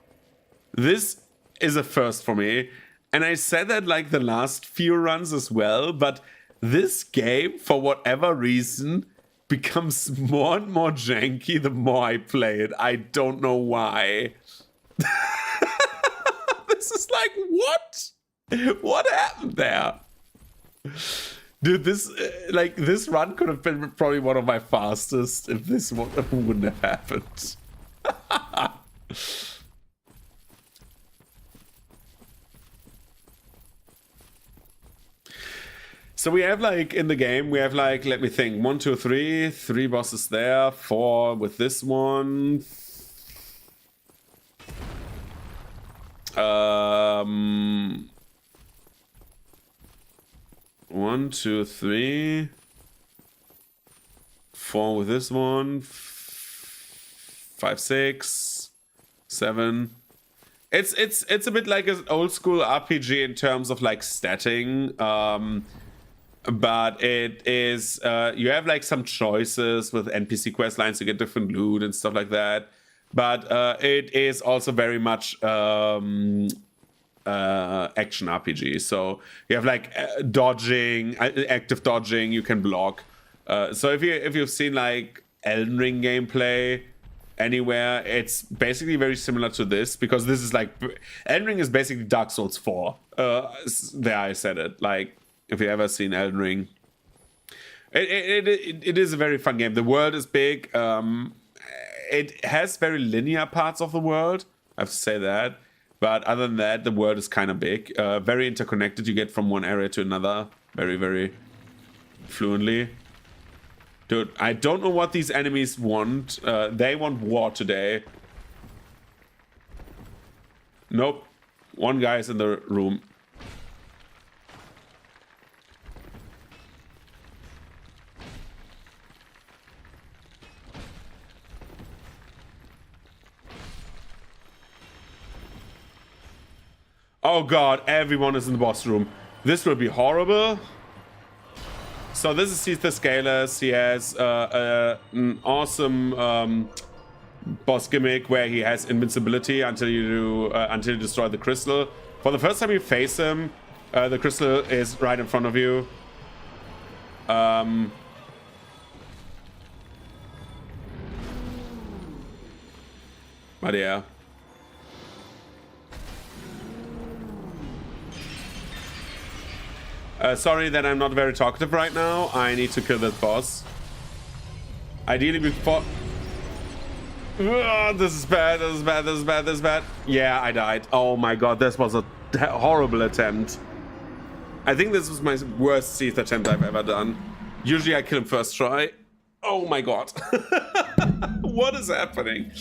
This is a first for me. And I said that like the last few runs as well, but this game, for whatever reason, becomes more and more janky the more I play it. I don't know why. This is like, what? What happened there? Dude, this this run could have been probably one of my fastest if this wouldn't have happened. So we have like in the game, we have like, let me think, 1, 2, 3, 3 bosses there, 4 with this one. 1, 2, 3, 4 with this one, 5, 6, 7. It's a bit like an old school RPG in terms of like statting. But it is, you have like some choices with NPC quest lines to get different loot and stuff like that. But it is also very much action RPG. So you have like dodging, active dodging, you can block. So if you've seen like Elden Ring gameplay anywhere, it's basically very similar to this, because this is like, Elden Ring is basically Dark Souls 4. There I said it, like, if you ever seen Elden Ring, it is a very fun game. The world is big. It has very linear parts of the world, I have to say that. But other than that, the world is kind of big. Very interconnected. You get from one area to another very, very fluently. Dude, I don't know what these enemies want. They want war today. Nope. One guy is in the room. Oh god, everyone is in the boss room. This will be horrible. So this is Seath the Scaleless. He has an awesome boss gimmick where he has invincibility until you destroy the crystal. For the first time you face him, the crystal is right in front of you. But yeah. Sorry that I'm not very talkative right now. I need to kill that boss. Ideally before... Ugh, this is bad, this is bad, this is bad, this is bad. Yeah, I died. Oh my god, this was a horrible attempt. I think this was my worst Seath attempt I've ever done. Usually I kill him first try. Oh my god. What is happening?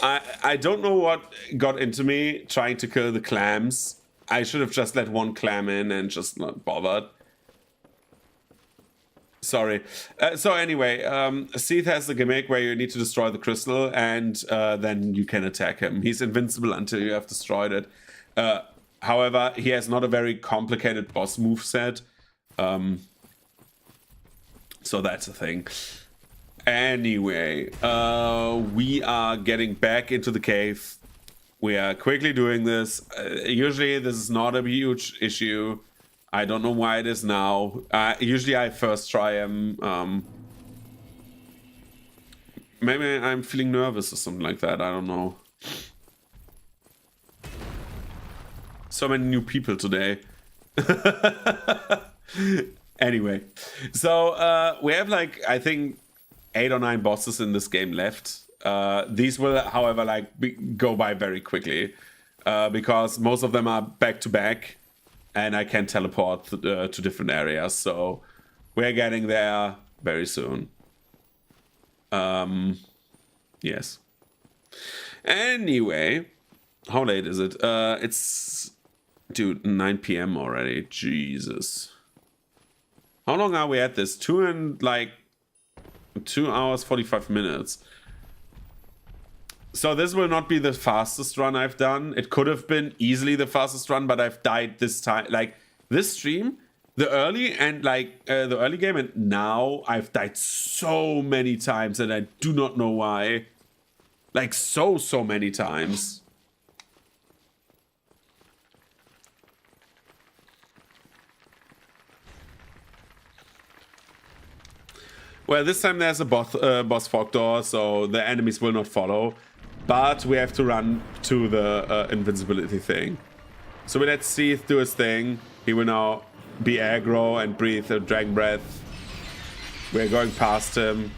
I don't know what got into me trying to kill the clams. I should have just let one clam in and just not bothered. Sorry. So anyway, Seath has the gimmick where you need to destroy the crystal and then you can attack him. He's invincible until you have destroyed it. However, he has not a very complicated boss moveset. So that's a thing. Anyway, we are getting back into the cave. We are quickly doing this. Usually this is not a huge issue. I don't know why it is now. Usually I first try him. Maybe I'm feeling nervous or something like that. I don't know. So many new people today. Anyway, so we have like, I think 8 or 9 bosses in this game left. These will, however, like go by very quickly because most of them are back to back, and I can teleport to different areas. So we're getting there very soon. Yes. Anyway, how late is it? It's, dude, 9 p.m. already. Jesus. How long are we at this? 2 hours 45 minutes. So this will not be the fastest run I've done. It could have been easily the fastest run, but I've died this time. Like this stream, the early game, and now I've died so many times, and I do not know why. Like so many times. Well, this time there's a boss fog door, so the enemies will not follow. But we have to run to the invincibility thing. So we let Seath do his thing. He will now be aggro and breathe a dragon breath. We're going past him.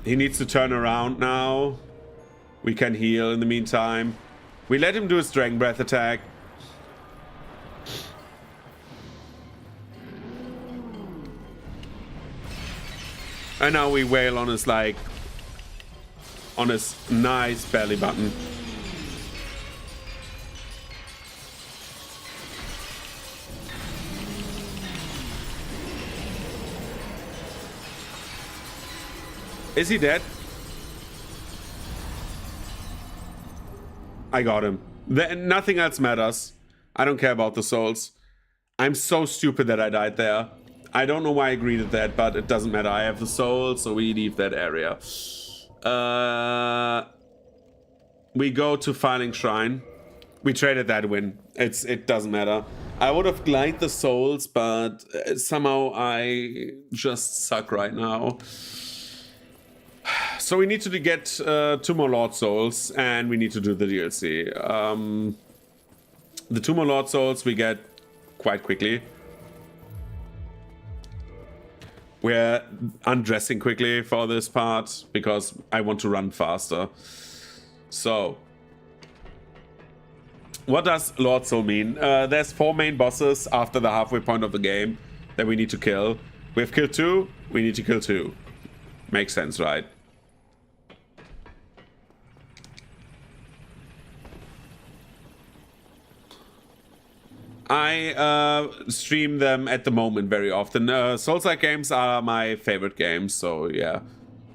He needs to turn around now. We can heal in the meantime. We let him do his Dragon Breath attack. And now we wail on his, like, on his nice belly button. Is he dead? I got him. Nothing else matters. I don't care about the souls. I'm so stupid that I died there. I don't know why I greeted that, but it doesn't matter. I have the soul, so we leave that area. We go to Filing Shrine. We traded that win. It doesn't matter. I would have glided the souls, but somehow I just suck right now. So we need to get 2 more Lord Souls, and we need to do the DLC. The 2 more Lord Souls we get quite quickly. We're undressing quickly for this part, because I want to run faster. So, what does Lord Soul mean? There's 4 main bosses after the halfway point of the game that we need to kill. We've killed 2, we need to kill 2. Makes sense, right? I stream them at the moment very often. Souls-like games are my favorite games, so yeah.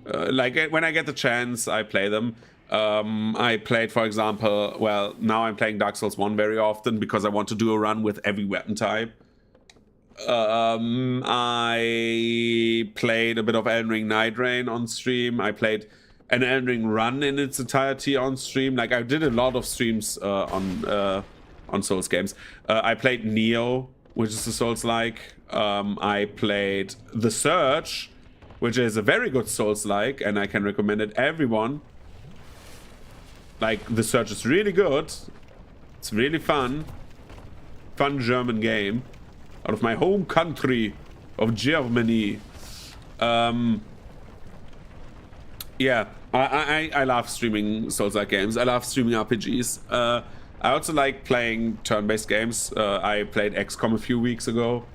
Like when I get the chance, I play them. I played, for example, well, now I'm playing Dark Souls 1 very often because I want to do a run with every weapon type. I played a bit of Elden Ring Night Rain on stream. I played an Elden Ring run in its entirety on stream. Like I did a lot of streams on Souls games. I played Neo, which is a Souls-like. I played The Surge, which is a very good Souls-like, and I can recommend it everyone. Like, The Surge is really good. It's really fun. fun German game out of my home country of Germany. Yeah, I love streaming Souls-like games. I love streaming RPGs. I also like playing turn-based games. I played XCOM a few weeks ago.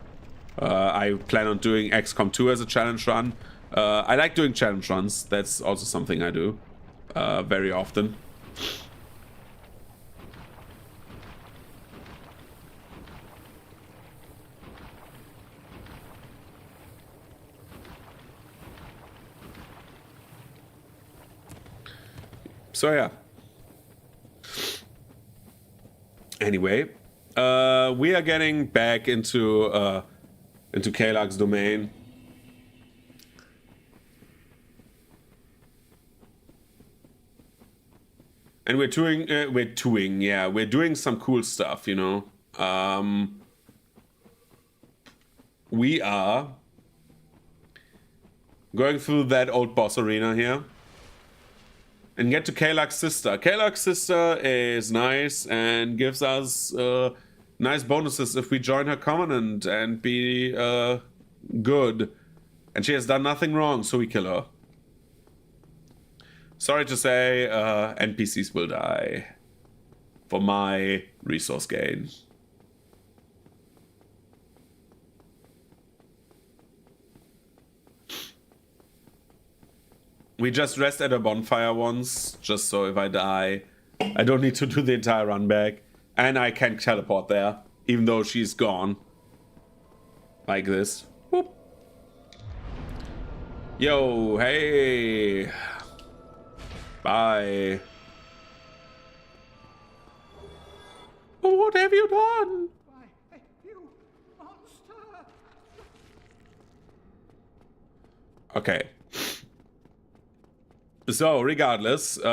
I plan on doing XCOM 2 as a challenge run. I like doing challenge runs. That's also something I do very often. So yeah. Anyway, we are getting back into Kalak's domain. And we're doing some cool stuff, you know. We are going through that old boss arena here. And get to Kalak's sister. Kalak's sister is nice and gives us nice bonuses if we join her covenant and be good. And she has done nothing wrong, so we kill her. Sorry to say, NPCs will die for my resource gain. We just rest at a bonfire once, just so if I die, I don't need to do the entire run back. And I can teleport there, even though she's gone. Like this. Whoop. Yo, hey. Bye. What have you done? Why, you monster! Okay. So, regardless, we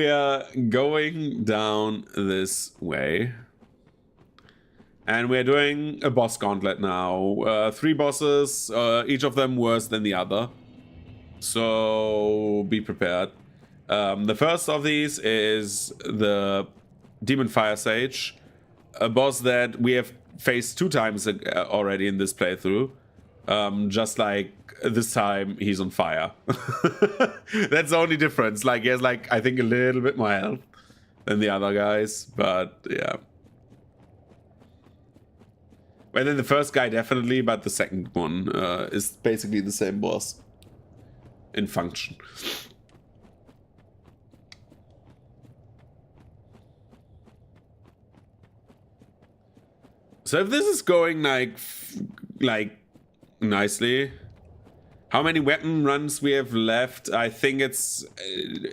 are going down this way. And we're doing a boss gauntlet now. 3 bosses, each of them worse than the other. So, be prepared. The first of these is the Demon Fire Sage. A boss that we have faced 2 times already in this playthrough. Just like this time he's on fire. That's the only difference. Like he has like I think a little bit more health than the other guys, but yeah. Well, then the first guy definitely, but the second one is basically the same boss in function. So if this is going like nicely. How many weapon runs we have left? I think it's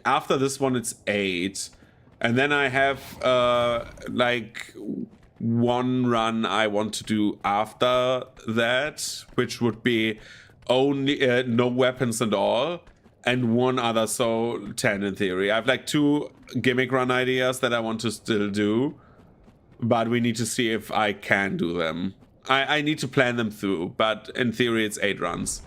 after this one it's 8, and then I have like 1 run I want to do after that, which would be only no weapons at all, and 1 other, so 10 in theory. I have like 2 gimmick run ideas that I want to still do, but we need to see if I can do them. I need to plan them through, but in theory it's 8 runs.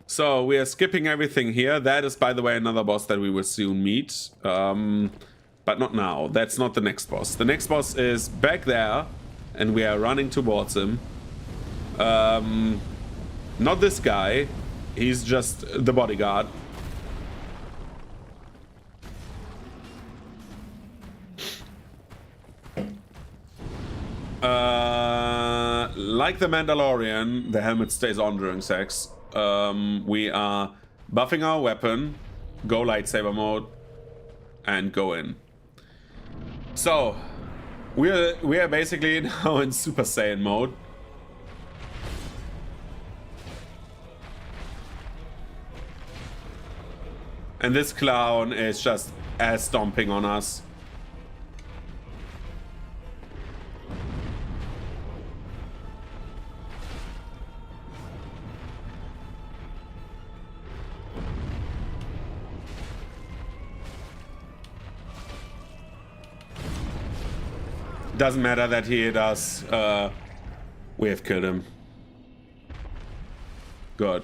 So we are skipping everything here. That is, by the way, another boss that we will soon meet. But not now. That's not the next boss. The next boss is back there, and we are running towards him. Not this guy. He's just the bodyguard. Like the Mandalorian, the helmet stays on during sex. We are buffing our weapon, go lightsaber mode, and go in. So, we are basically now in Super Saiyan mode. And this clown is just ass stomping on us. Doesn't matter that he hit us. We have killed him. Good.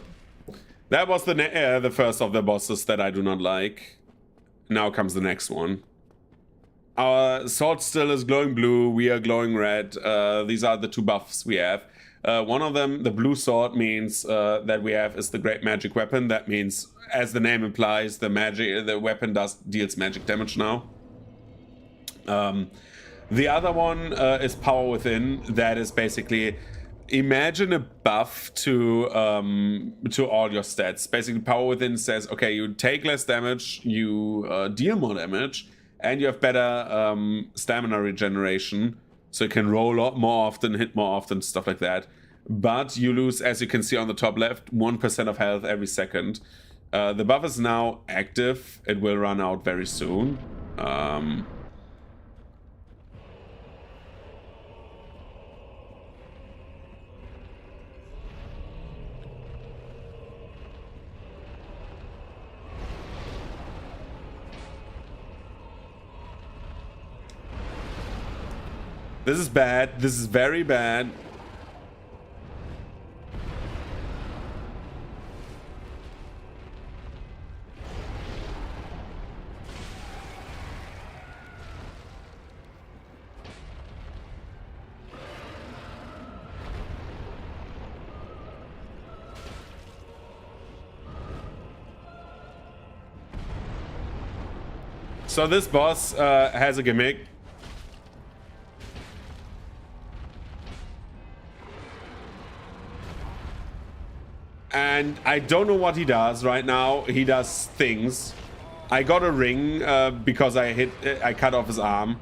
That was the first of the bosses that I do not like. Now comes the next one. Our sword still is glowing blue, we are glowing red. These are the two buffs we have. One of them, the blue sword, means that we have is the great magic weapon. That means, as the name implies, the weapon deals magic damage now. The other one is power within. That is basically, imagine a buff to all your stats. Basically, power within says, okay, you take less damage, you deal more damage, and you have better stamina regeneration. So you can roll more often, hit more often, stuff like that. But you lose, as you can see on the top left, 1% of health every second. The buff is now active. It will run out very soon. This is bad. This is very bad. So this boss has a gimmick. And I don't know what he does right now. He does things. I got a ring because I cut off his arm.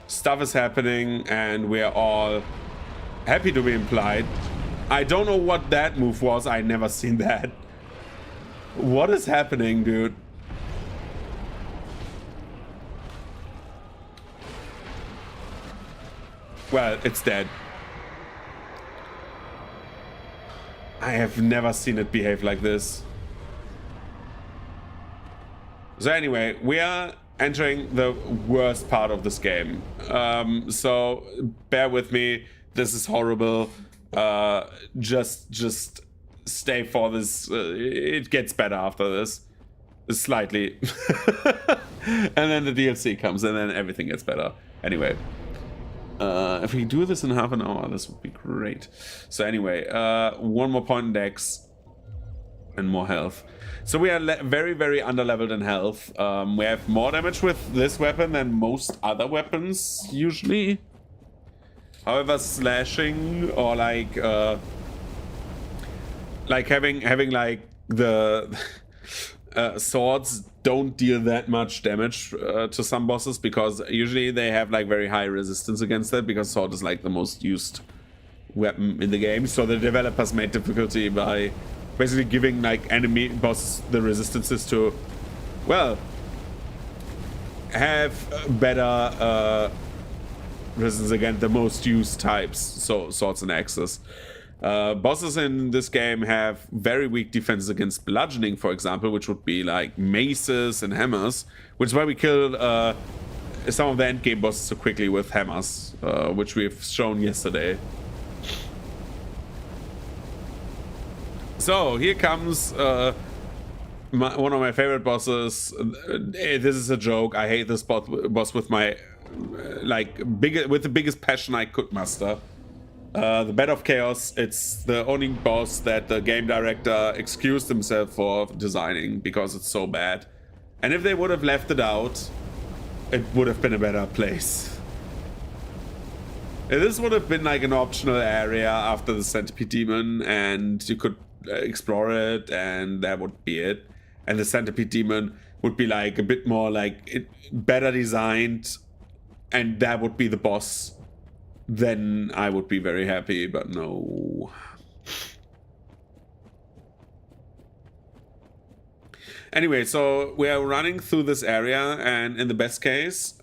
Stuff is happening and we're all happy to be implied. I don't know what that move was. I never seen that. What is happening, dude? Well, it's dead. I have never seen it behave like this. So anyway, we are entering the worst part of this game. So bear with me. This is horrible. Just stay for this. It gets better after this. Slightly. And then the DLC comes and then everything gets better. Anyway. If we do this in half an hour, this would be great. So anyway, one more point in dex and more health. So we are very, very under-leveled in health. We have more damage with this weapon than most other weapons, usually. However, slashing or like having like the swords don't deal that much damage to some bosses, because usually they have like very high resistance against that, because sword is like the most used weapon in the game. So the developers made difficulty by basically giving like enemy bosses the resistances to, well, have better resistance against the most used types, so swords and axes. Bosses in this game have very weak defenses against bludgeoning, for example, which would be like maces and hammers, which is why we kill some of the endgame bosses so quickly with hammers, which we've shown yesterday. So here comes one of my favorite bosses. This is a joke. I hate this boss with my with the biggest passion I could muster. The Bed of Chaos, it's the only boss that the game director excused himself for designing because it's so bad. And if they would have left it out, it would have been a better place. This would have been like an optional area after the Centipede Demon, and you could explore it, and that would be it. And the Centipede Demon would be like a bit more like better designed, and that would be the boss. Then I would be very happy, but no. Anyway, so we are running through this area, and in the best case,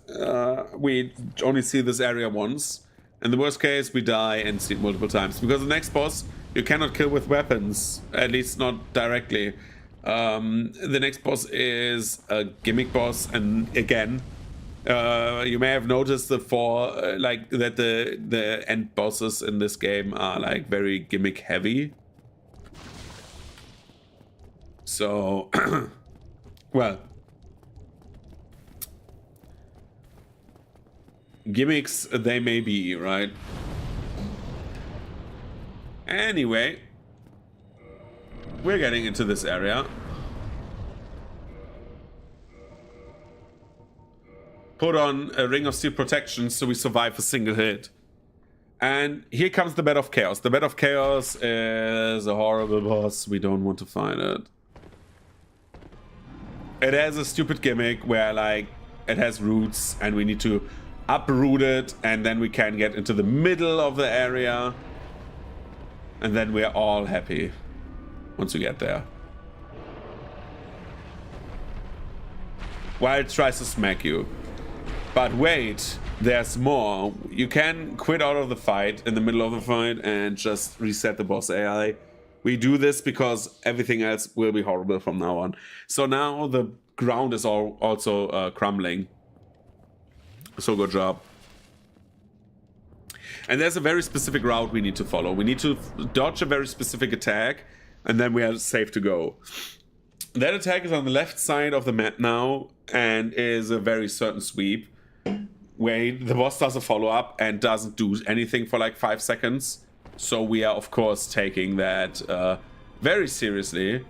we only see this area once. In the worst case, we die and see it multiple times, because the next boss you cannot kill with weapons, at least not directly. The next boss is a gimmick boss, and again, You may have noticed the like that the end bosses in this game are like very gimmick heavy. So, well, gimmicks they may be, right? Anyway, we're getting into this area. Put on a Ring of Steel protection so we survive a single hit. And here comes the Bed of Chaos. The Bed of Chaos is a horrible boss. We don't want to fight it. It has a stupid gimmick where like it has roots and we need to uproot it and then we can get into the middle of the area. And then we're all happy once we get there. While it tries to smack you. But wait, there's more. You can quit out of the fight in the middle of the fight and just reset the boss AI. We do this because everything else will be horrible from now on. So now the ground is also crumbling. So good job. And there's a very specific route we need to follow. We need to dodge a very specific attack and then we are safe to go. That attack is on the left side of the map now and is a very certain sweep. Where the boss does a follow-up and doesn't do anything for like 5 seconds. So we are, of course, taking that very seriously.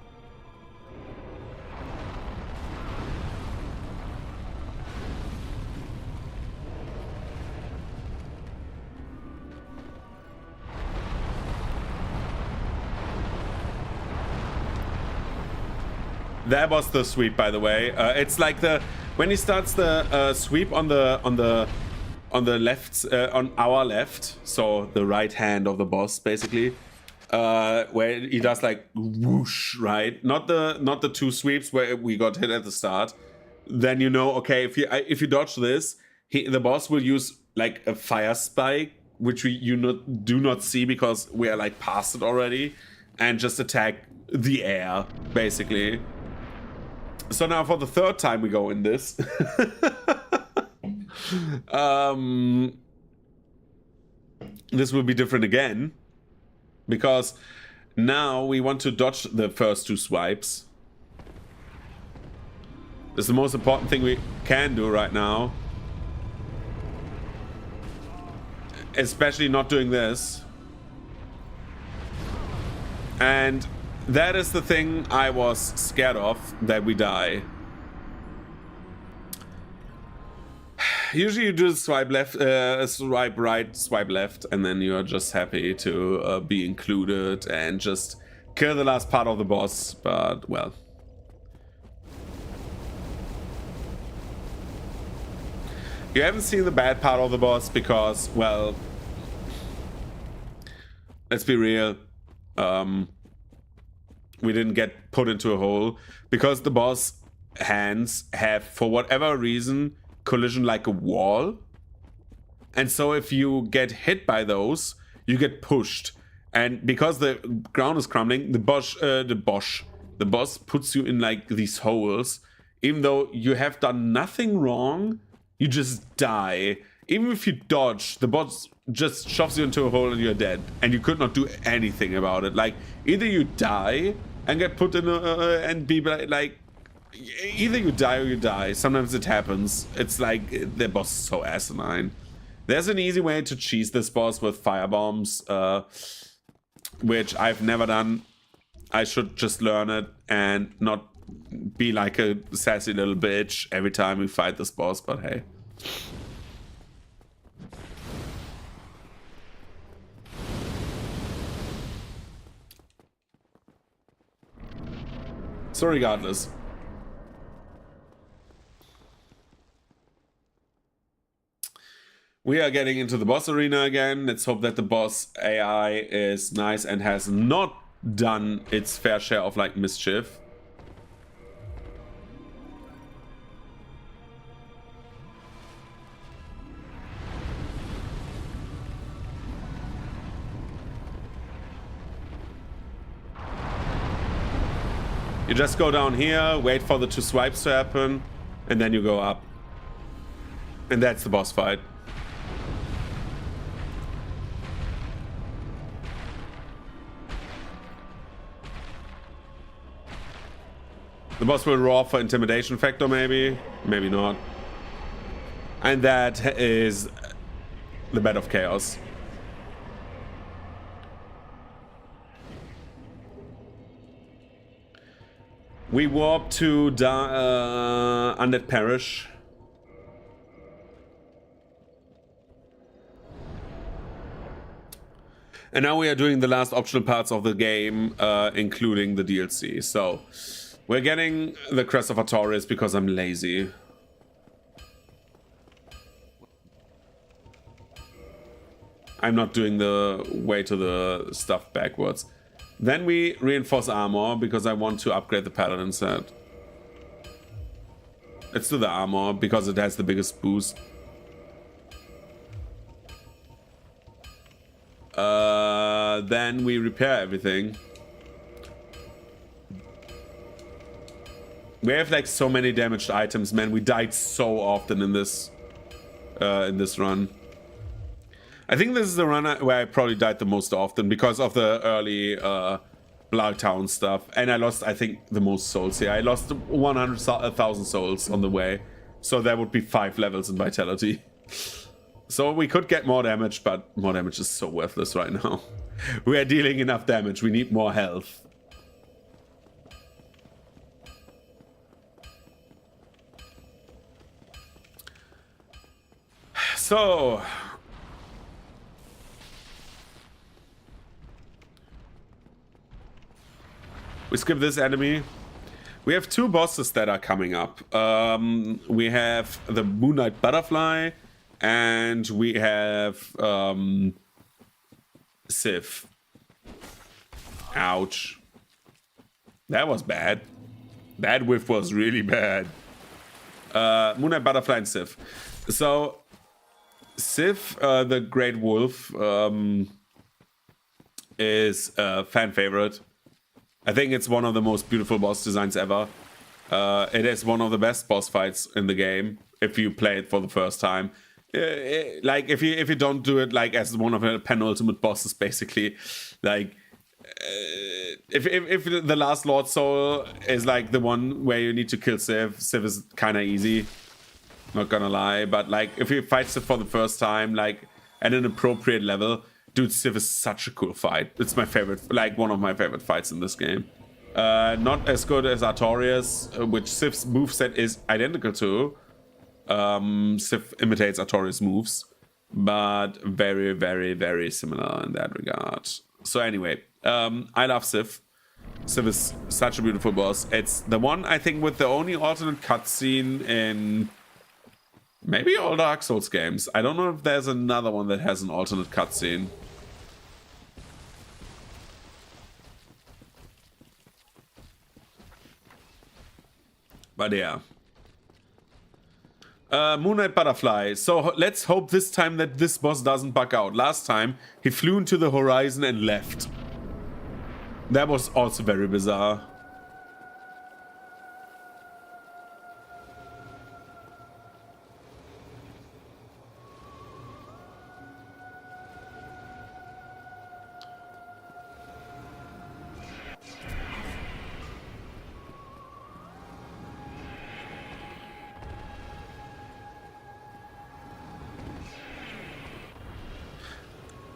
That was the sweep, by the way. It's like when he starts the sweep on the left, on our left, so the right hand of the boss, basically, where he does like whoosh, right? Not the two sweeps where we got hit at the start. Then you know, okay, if you dodge this, the boss will use like a fire spike, which do not see because we are like past it already, and just attack the air, basically. So now for the third time we go in this. This will be different again. Because now we want to dodge the first two swipes. This is the most important thing we can do right now. Especially not doing this. And that is the thing I was scared of, that we die. Usually you do swipe left, swipe right, swipe left, and then you are just happy to be included and just kill the last part of the boss, but well. You haven't seen the bad part of the boss because, well, let's be real. We didn't get put into a hole because the boss hands have, for whatever reason, collision like a wall. And so if you get hit by those, you get pushed. And because the ground is crumbling, the boss puts you in like these holes. Even though you have done nothing wrong, you just die. Even if you dodge, the boss just shoves you into a hole and you're dead. And you could not do anything about it. Like, either you die and get put in and be like, either you die or you die. Sometimes it happens. It's like the boss is so asinine. There's an easy way to cheese this boss with firebombs, which I've never done. I should just learn it and not be like a sassy little bitch every time we fight this boss, but hey. So regardless. We are getting into the boss arena again. Let's hope that the boss AI is nice and has not done its fair share of like mischief. You just go down here, wait for the two swipes to happen, and then you go up. And that's the boss fight. The boss will roar for intimidation factor, maybe. Maybe not. And that is the Bed of Chaos. We warp to Undead Parish. And now we are doing the last optional parts of the game, including the DLC. So, we're getting the Crest of Artorias because I'm lazy. I'm not doing the way to the stuff backwards. Then we reinforce armor because I want to upgrade the Paladin set. Let's do the armor because it has the biggest boost. Then we repair everything. We have like so many damaged items, man. We died so often in this run. I think this is the run where I probably died the most often because of the early Blargtown stuff. And I lost, I think, the most souls here. I lost 100,000 souls on the way. So there would be 5 levels in Vitality. So we could get more damage, but more damage is so worthless right now. We are dealing enough damage. We need more health. So... we skip this enemy. We have 2 bosses that are coming up. We have the Moonlight Butterfly, and we have Sif. Ouch. That was bad. That whiff was really bad. Moonlight Butterfly and Sif. So, Sif, the Great Wolf, is a fan favorite. I think it's one of the most beautiful boss designs ever. It is one of the best boss fights in the game if you play it for the first time. Like if you don't do it like as one of the penultimate bosses, basically, like if the last Lord Soul is like the one where you need to kill Sif is kind of easy. Not gonna lie, but like if you fight Sif for the first time, like at an appropriate level. Dude, Sif is such a cool fight. It's my favorite, like one of my favorite fights in this game. Not as good as Artorias, which Sif's moveset is identical to. Sif imitates Artorias' moves, but very, very, very similar in that regard. So anyway, I love Sif. Sif is such a beautiful boss. It's the one, I think, with the only alternate cutscene in... maybe all Dark Souls games. I don't know if there's another one that has an alternate cutscene. But yeah. Moonlight Butterfly. So let's hope this time that this boss doesn't bug out. Last time, he flew into the horizon and left. That was also very bizarre.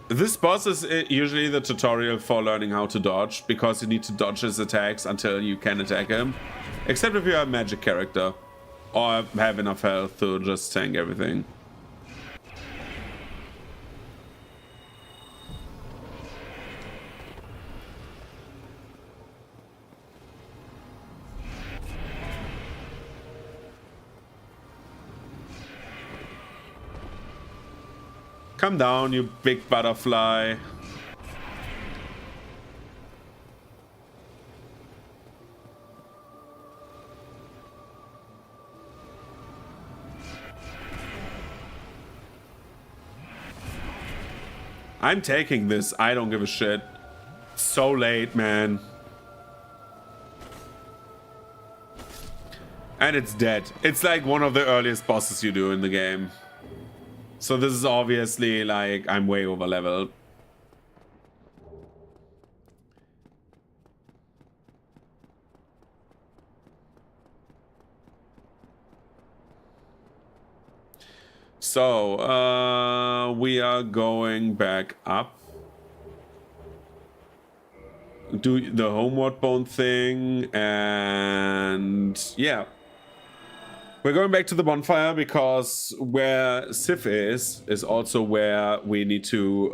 This boss is usually the tutorial for learning how to dodge, because you need to dodge his attacks until you can attack him. Except if you're a magic character, or have enough health to just tank everything. Come down, you big butterfly. I'm taking this. I don't give a shit. So late, man. And it's dead. It's like one of the earliest bosses you do in the game. So this is obviously like I'm way over leveled. So we are going back up. Do the homeward bound thing, and yeah. We're going back to the bonfire because where Sif is also where we need to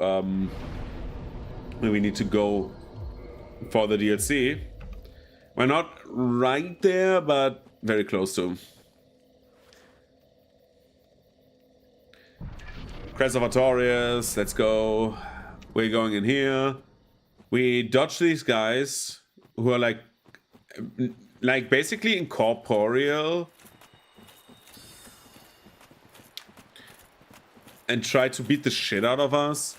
go for the DLC. We're not right there, but very close to. Crest of Artorias, let's go. We're going in here. We dodge these guys who are like basically incorporeal. And try to beat the shit out of us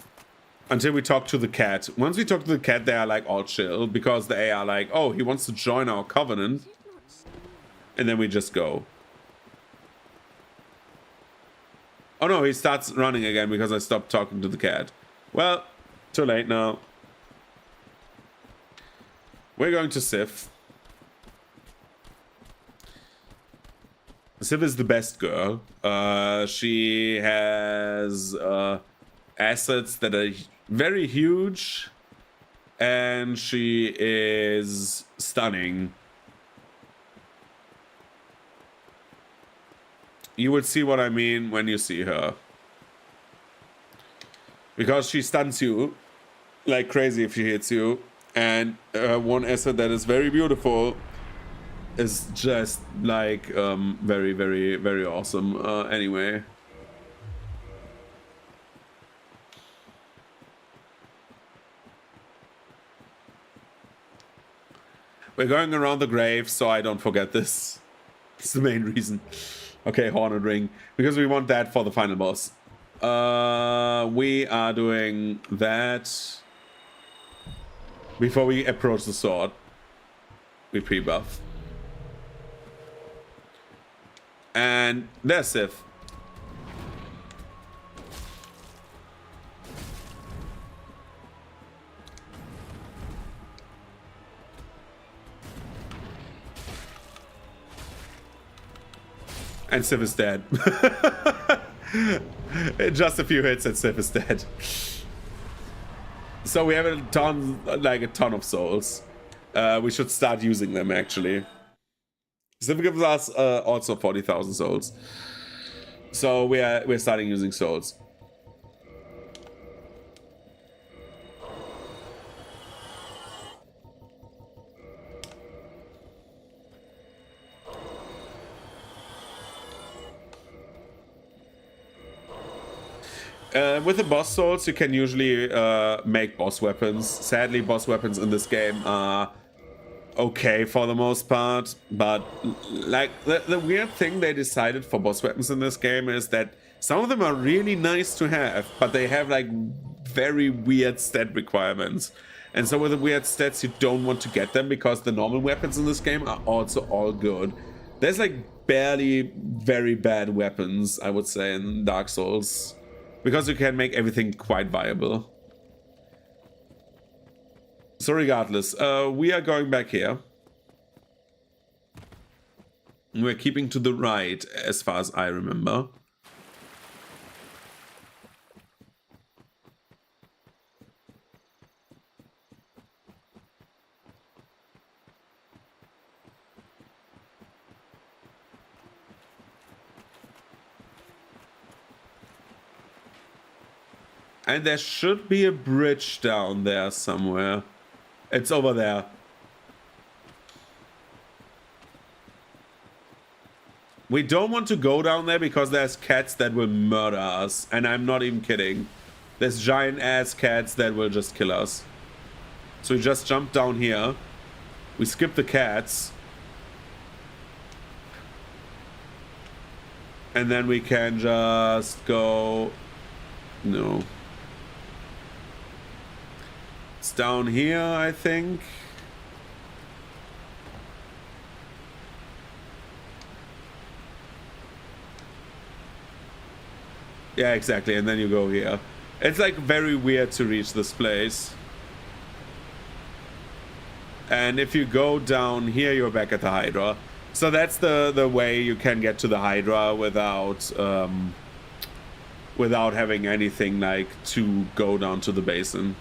until we talk to the cat. Once we talk to the cat, they are like all chill because they are like, oh, he wants to join our covenant. And then we just go. Oh no, he starts running again because I stopped talking to the cat. Well, too late now. We're going to Sif. Sif is the best girl. She has assets that are very huge, and she is stunning. You would see what I mean when you see her. Because she stuns you like crazy if she hits you, and one asset that is very beautiful is just like very, very, very awesome. Anyway. We're going around the grave so I don't forget this. It's the main reason. Okay, Hornet Ring. Because we want that for the final boss. We are doing that before we approach the sword. We pre-buff. And there's Sif. And Sif is dead. Just a few hits and Sif is dead. So we have a ton of souls. We should start using them actually. Sif gives us also 40,000 souls. So we're starting using souls. With the boss souls, you can usually make boss weapons. Sadly, boss weapons in this game are okay for the most part, but like the weird thing they decided for boss weapons in this game is that some of them are really nice to have, but they have like very weird stat requirements. And so with the weird stats, you don't want to get them because the normal weapons in this game are also all good. There's like barely very bad weapons, I would say, in Dark Souls. Because you can make everything quite viable. So regardless, we are going back here. We're keeping to the right, as far as I remember. And there should be a bridge down there somewhere. It's over there. We don't want to go down there because there's cats that will murder us. And I'm not even kidding. There's giant ass cats that will just kill us. So we just jump down here. We skip the cats. And then we can just go... No. It's down here, I think. Yeah, exactly. And then you go here. It's like very weird to reach this place. And if you go down here, you're back at the Hydra. So that's the way you can get to the Hydra without without having anything like to go down to the basin.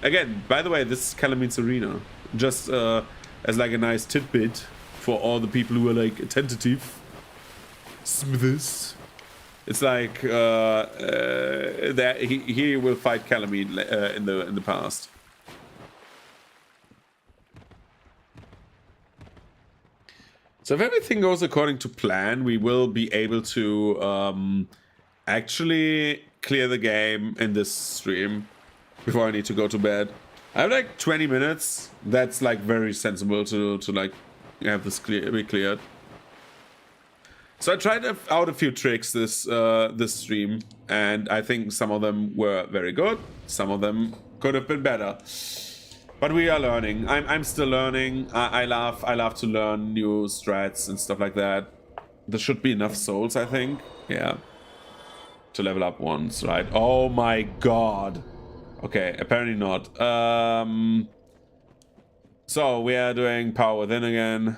Again, by the way, this is Calamine's Arena. Just as like a nice tidbit for all the people who are like tentative. Smithers. It's like that he will fight Calamine in the past. So if everything goes according to plan, we will be able to actually clear the game in this stream before I need to go to bed. I have like 20 minutes. That's like very sensible to like have this be cleared. So I tried out a few tricks this stream, and I think some of them were very good. Some of them could have been better. But we are learning. I'm still learning. I love to learn new strats and stuff like that. There should be enough souls, I think. Yeah. To level up once, right? Oh my god. Okay, apparently not. So we are doing power within again.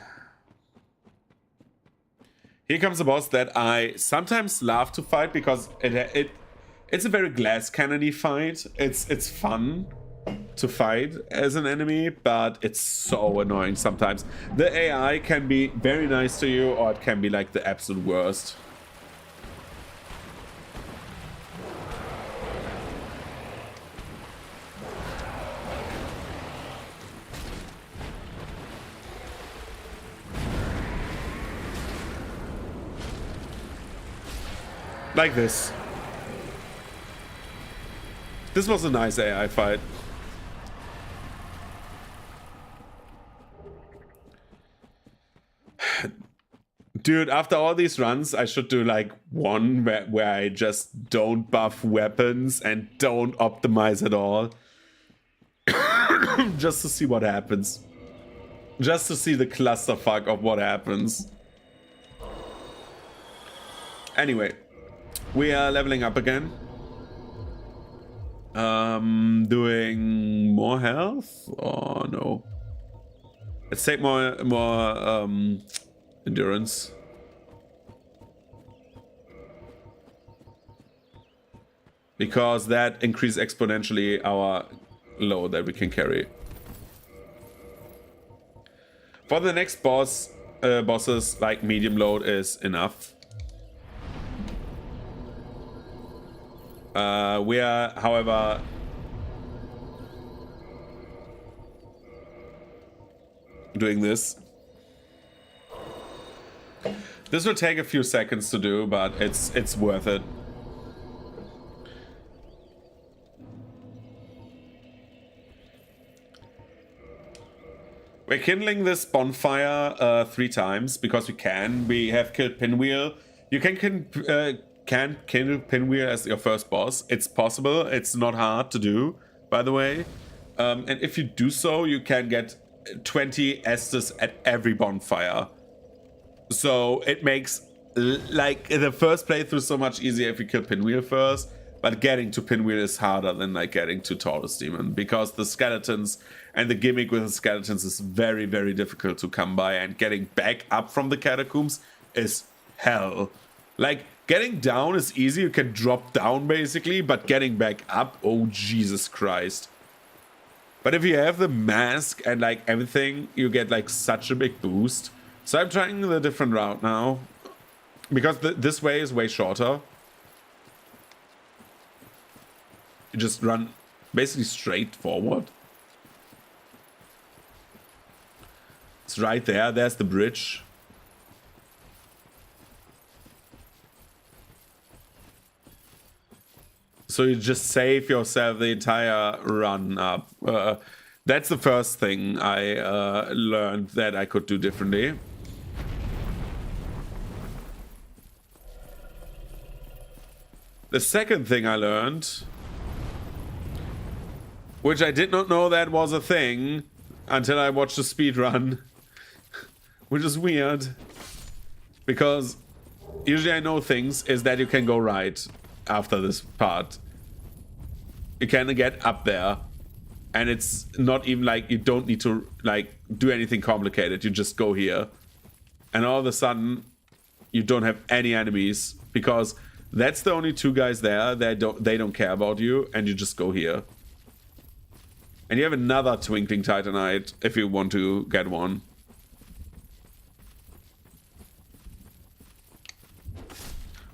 Here comes a boss that I sometimes love to fight because it's a very glass cannon-y fight. It's fun to fight as an enemy, but it's so annoying sometimes. The AI can be very nice to you, or it can be like the absolute worst. Like this. This was a nice AI fight. Dude, after all these runs, I should do like one where I just don't buff weapons and don't optimize at all. Just to see what happens. Just to see the clusterfuck of what happens. Anyway, we are leveling up again. Doing more health? Oh no. Let's take more endurance. Because that increases exponentially our load that we can carry. For the next bosses, like medium load is enough. We are, however, doing this. This will take a few seconds to do, but it's worth it. We're kindling this bonfire 3 times because we can. We have killed Pinwheel. You can kindle Pinwheel as your first boss. It's possible. It's not hard to do, by the way. And if you do so, you can get 20 Estus at every bonfire. So it makes like the first playthrough so much easier if you kill Pinwheel first. But getting to Pinwheel is harder than like getting to Taurus Demon, because the skeletons and the gimmick with the skeletons is very, very difficult to come by, and getting back up from the catacombs is hell. Like, getting down is easy, you can drop down basically, but getting back up, oh Jesus Christ. But if you have the mask and like everything, you get like such a big boost. So I'm trying the different route now, because this way is way shorter. You just run basically straight forward. It's right there. There's the bridge. So you just save yourself the entire run up. That's the first thing I learned that I could do differently. The second thing I learned, which I did not know that was a thing until I watched the speed run, which is weird, because usually I know things, is that you can go right after this part. You can get up there, and it's not even like you don't need to like do anything complicated. You just go here, and all of a sudden you don't have any enemies because that's the only two guys there. They don't care about you, and you just go here. And you have another Twinkling Titanite if you want to get one.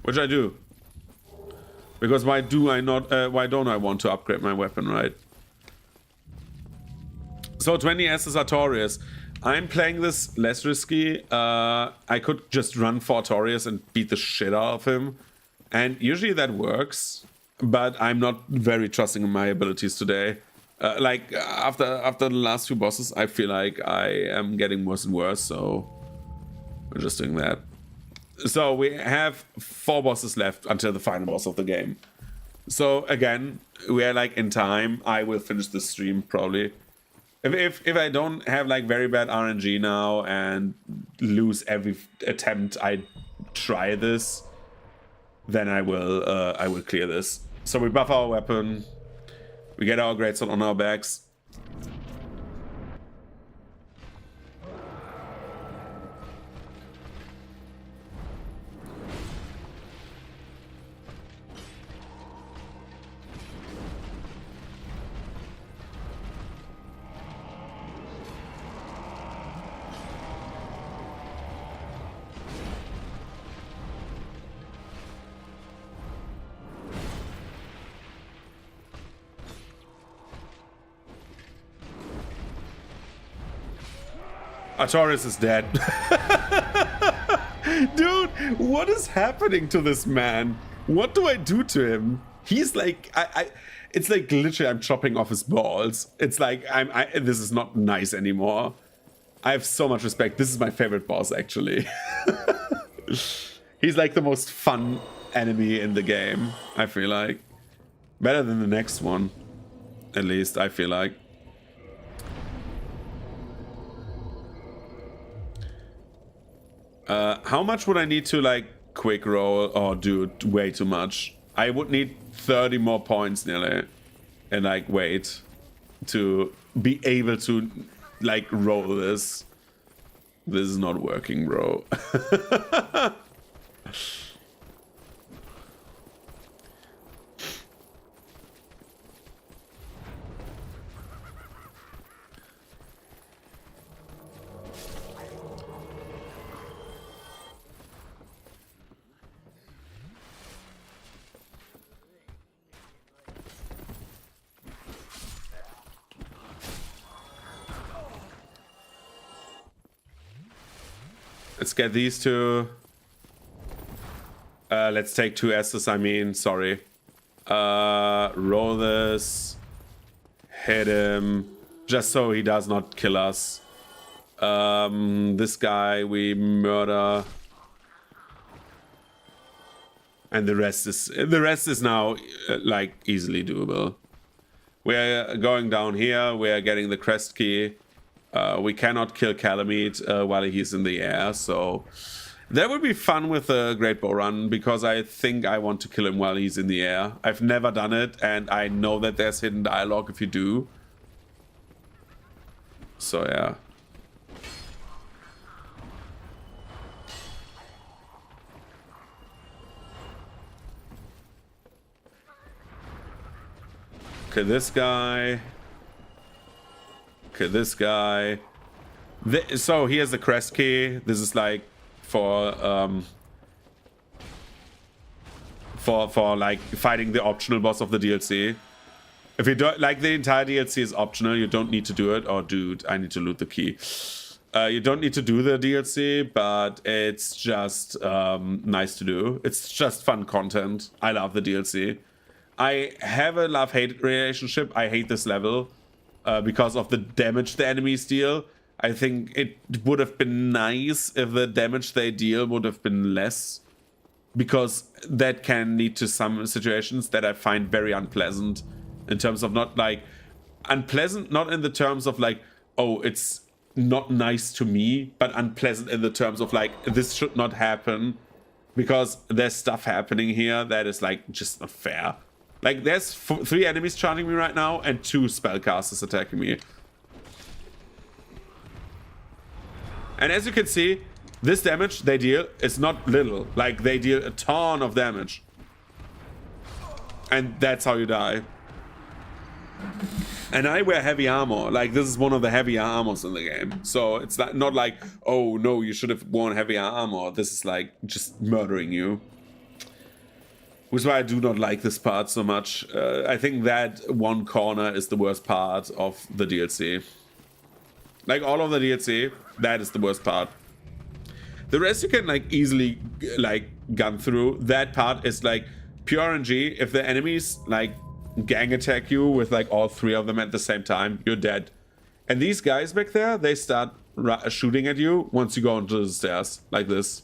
Which I do. Because why don't I want to upgrade my weapon, right? So 20 S is Artorias. I'm playing this less risky. I could just run for Artorias and beat the shit out of him. And usually that works. But I'm not very trusting in my abilities today. Like after the last few bosses, I feel like I am getting worse and worse, so we're just doing that. So we have 4 bosses left until the final boss of the game. So again, we are like in time. I will finish this stream probably. If I don't have like very bad RNG now and lose every attempt I try this, then I will clear this. So we buff our weapon. We get our Greatsword on our backs. Artorias is dead. Dude, what is happening to this man? What do I do to him? He's like, it's like literally I'm chopping off his balls. It's like, this is not nice anymore. I have so much respect. This is my favorite boss, actually. He's like the most fun enemy in the game, I feel like. Better than the next one, at least, I feel like. How much would I need to like quick roll? Oh, dude, way too much. I would need 30 more points nearly, and like wait to be able to like roll this. This is not working, bro. Let's get these two. Let's take 2 S's, I mean, sorry. Roll this. Hit him. Just so he does not kill us. This guy we murder. And the rest is now like easily doable. We're going down here, we're getting the crest key. We cannot kill Calamite while he's in the air, so that would be fun with a Great Bow Run, because I think I want to kill him while he's in the air. I've never done it, and I know that there's hidden dialogue if you do. So yeah. Okay, this guy. Okay, this guy. So here's the crest key. This is like for like fighting the optional boss of the DLC. If you don't like, the entire DLC is optional, you don't need to do it. Oh dude, I need to loot the key. You don't need to do the DLC, but it's just nice to do. It's just fun content. I love the DLC. I have a love-hate relationship. I hate this level because of the damage the enemies deal. I think it would have been nice if the damage they deal would have been less, because that can lead to some situations that I find very unpleasant, in terms of not like unpleasant, not in the terms of like, oh, it's not nice to me, but unpleasant in the terms of like, this should not happen. because there's stuff happening here that is like just not fair. Like there's 3 enemies charging me right now and 2 spellcasters attacking me. And as you can see, this damage they deal is not little. Like they deal a ton of damage. And that's how you die. And I wear heavy armor. Like this is one of the heavier armors in the game. So it's not like, oh no, you should have worn heavy armor. This is like just murdering you. Which is why I do not like this part so much. I think that one corner is the worst part of the DLC. Like all of the DLC, that is the worst part. The rest you can like easily like gun through. That part is like pure RNG. If the enemies like gang attack you with like all 3 of them at the same time, you're dead. And these guys back there, they start shooting at you once you go onto the stairs like this.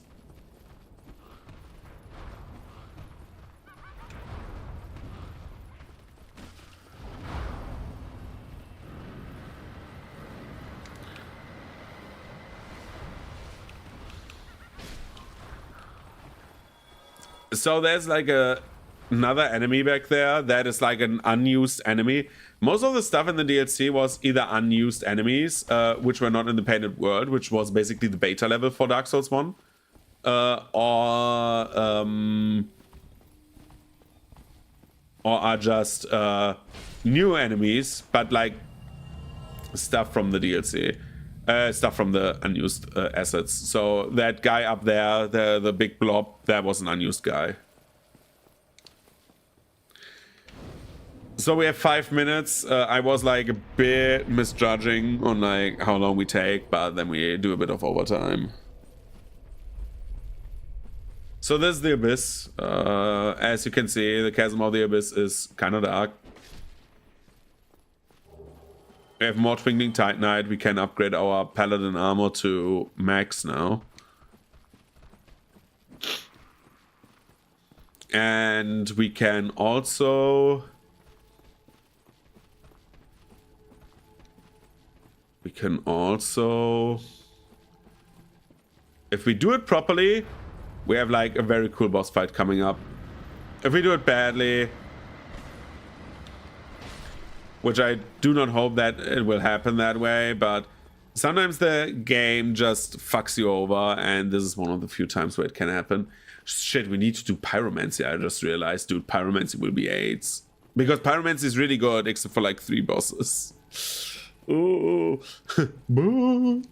So there's like another enemy back there that is like an unused enemy. Most of the stuff in the DLC was either unused enemies, which were not in the painted world, which was basically the beta level for Dark Souls 1, or are just new enemies, but like stuff from the DLC. Stuff from the unused assets. So that guy up there, the big blob, that was an unused guy. So we have 5 minutes. I was like a bit misjudging on like how long we take, but then we do a bit of overtime. So this is the Abyss. As you can see, the Chasm of the Abyss is kind of dark. We have more Twinkling Titanite. We can upgrade our Paladin armor to max now. And we can also... If we do it properly, we have like a very cool boss fight coming up. If we do it badly... Which I do not hope that it will happen that way, but sometimes the game just fucks you over, and this is one of the few times where it can happen. Shit, we need to do Pyromancy. I just realized, dude, Pyromancy will be 8s. Because Pyromancy is really good, except for like 3 bosses. Oh, Bobby.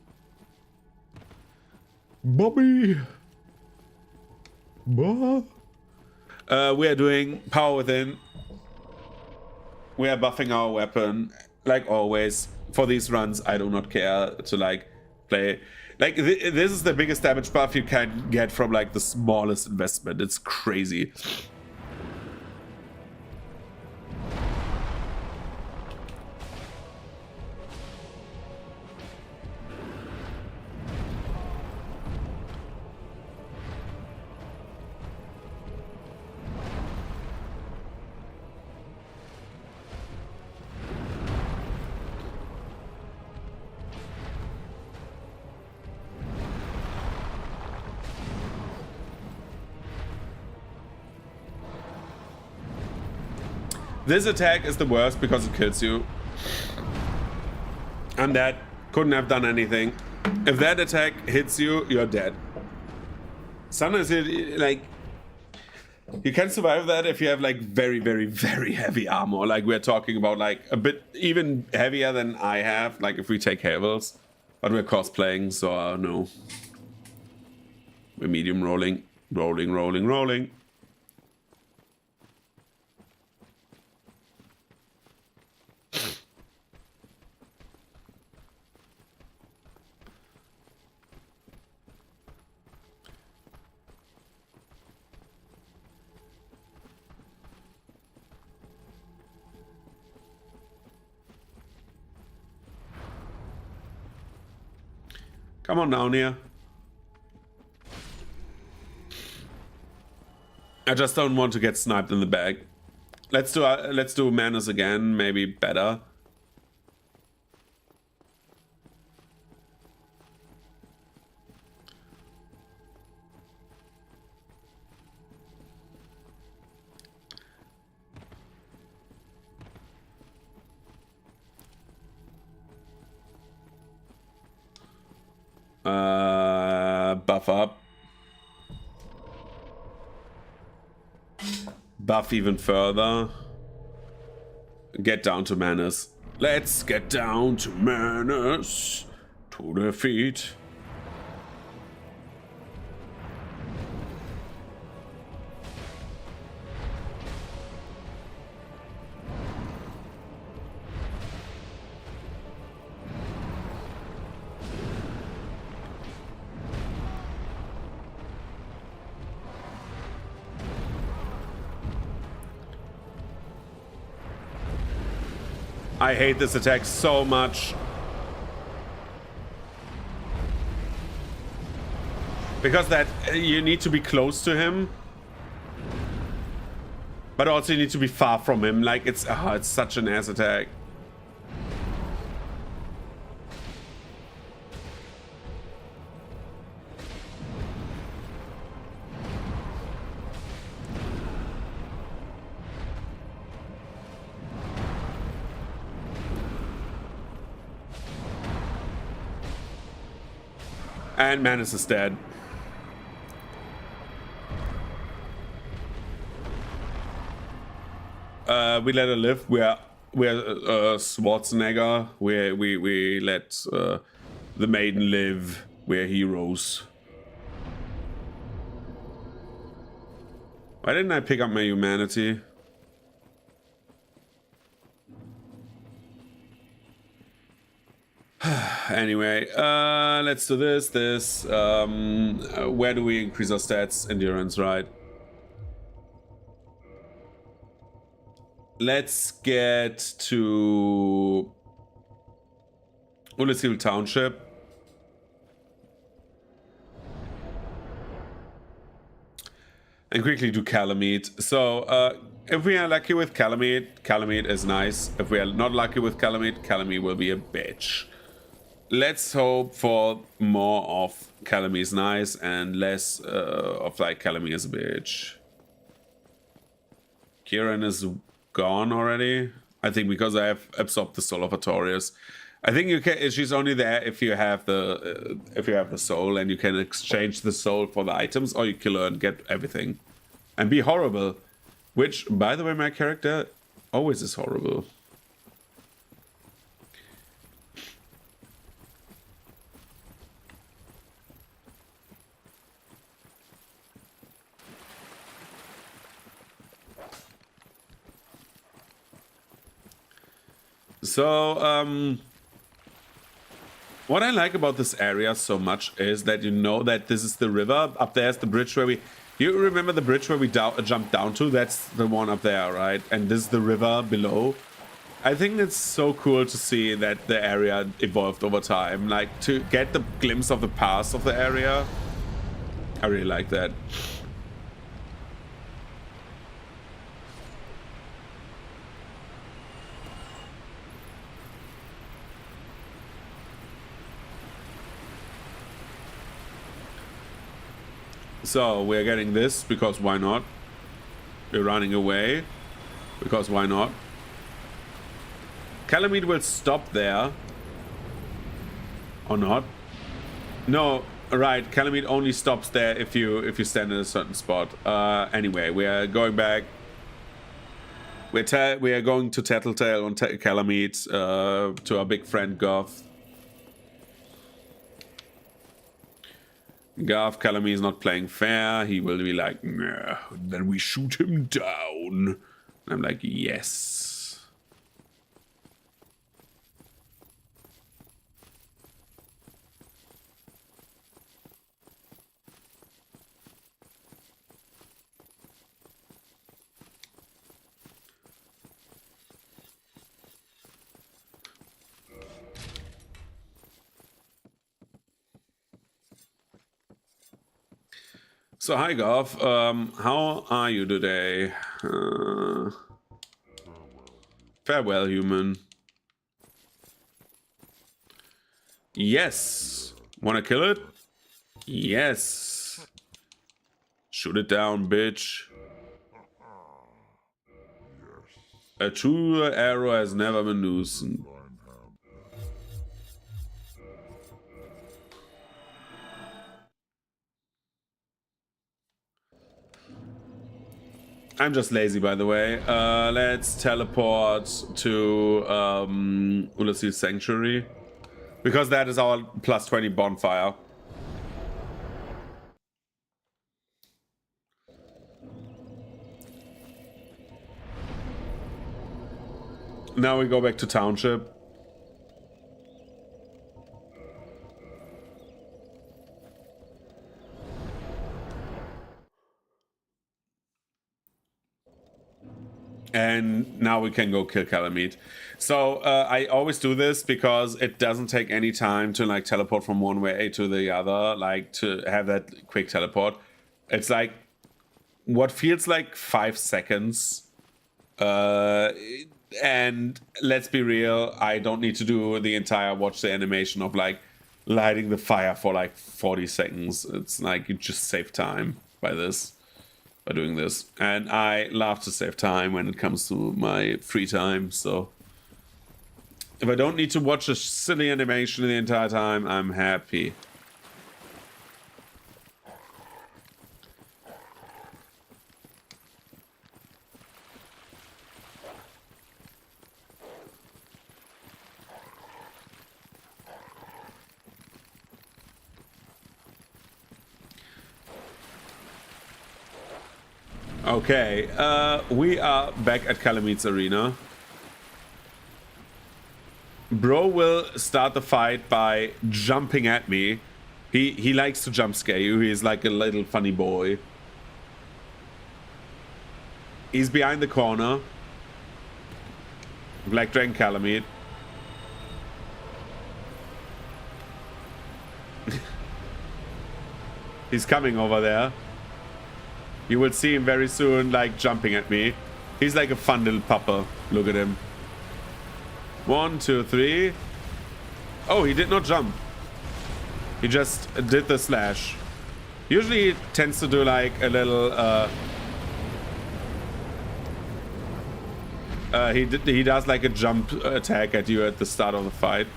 We are doing Power Within. We are buffing our weapon, like always. For these runs, I do not care to like play. Like this is the biggest damage buff you can get from like the smallest investment. It's crazy. This attack is the worst because it kills you. And that couldn't have done anything. If that attack hits you, you're dead. Sometimes it, like, you can survive that if you have like very, very, very heavy armor. Like we're talking about like a bit even heavier than I have. Like if we take Havels, but we're cosplaying, so no. We're medium rolling, rolling. Come on down here. I just don't want to get sniped in the back. Let's do Manus again, maybe better. Buff up. Buff even further. Get down to Menace. Let's get down to Menace. To defeat. I hate this attack so much. Because that you need to be close to him. But also you need to be far from him. Like it's such an ass attack. And Manus is dead. We let her live. We're Schwarzenegger. We let the maiden live. We're heroes. Why didn't I pick up my humanity? Anyway, let's do this. Where do we increase our stats? Endurance, right? Let's get to Ulysses Township. And quickly do Calamite. So, if we are lucky with Calamite, Calamite is nice. If we are not lucky with Calamite, Calamite will be a bitch. Let's hope for more of Calamite is nice and less of like Calamite is a bitch. Kieran is gone already. I think because I have absorbed the soul of Artorias. I think you can. She's only there if you have the soul, and you can exchange the soul for the items, or you kill her and get everything, and be horrible. Which, by the way, my character always is horrible. So, what I like about this area so much is that you know that this is the river. Up there is the bridge where we... You remember the bridge where we jumped down to? That's the one up there, right? And this is the river below. I think it's so cool to see that the area evolved over time. Like, to get the glimpse of the past of the area. I really like that. So, we're getting this, because why not? We're running away, because why not? Calamite will stop there. Or not? No, right, Calamite only stops there if you stand in a certain spot. Anyway, we are going back. We are going to Tattletale on Calamite, to our big friend Goth. Garth, Calamite is not playing fair. He will be like, nah, then we shoot him down. And I'm like, yes. So hi Goth, how are you today? Farewell, human. Yes. Wanna kill it? Yes. Shoot it down, bitch. A true arrow has never been loosened. I'm just lazy, by the way. Let's teleport to Ulysses Sanctuary. Because that is our plus 20 bonfire. Now we go back to Township. And now we can go kill Calamite. So I always do this because it doesn't take any time to like teleport from one way to the other, like to have that quick teleport. It's like what feels like 5 seconds. And let's be real, I don't need to do the entire watch the animation of like lighting the fire for like 40 seconds. It's like you just save time by doing this. And I love to save time when it comes to my free time, so if I don't need to watch a silly animation the entire time, I'm happy. Okay, we are back at Calamite's arena. Bro will start the fight by jumping at me. He likes to jump scare you. He's like a little funny boy. He's behind the corner. Black Dragon Calamite. He's coming over there. You will see him very soon, like, jumping at me. He's like a fun little pupper. Look at him. 1, 2, 3. Oh, he did not jump. He just did the slash. Usually he tends to do like a little... he does like a jump attack at you at the start of the fight.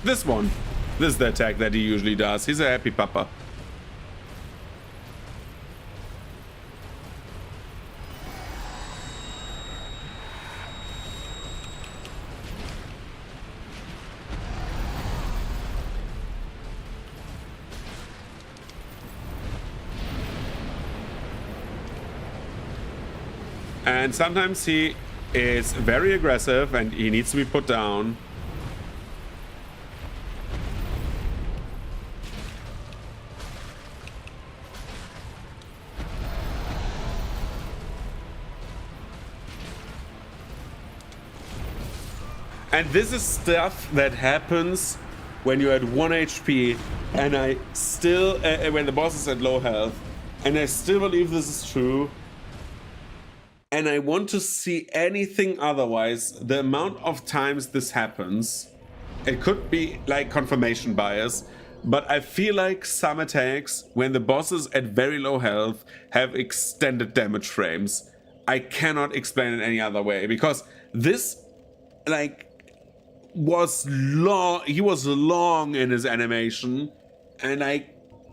This one. This is the attack that he usually does. He's a happy papa. And sometimes he is very aggressive and he needs to be put down. And this is stuff that happens when you're at 1 HP and I still, when the boss is at low health, and I still believe this is true. And I want to see anything otherwise. The amount of times this happens, it could be like confirmation bias, but I feel like some attacks, when the bosses at very low health have extended damage frames. I cannot explain it any other way, because this, like, was long. He was long in his animation, and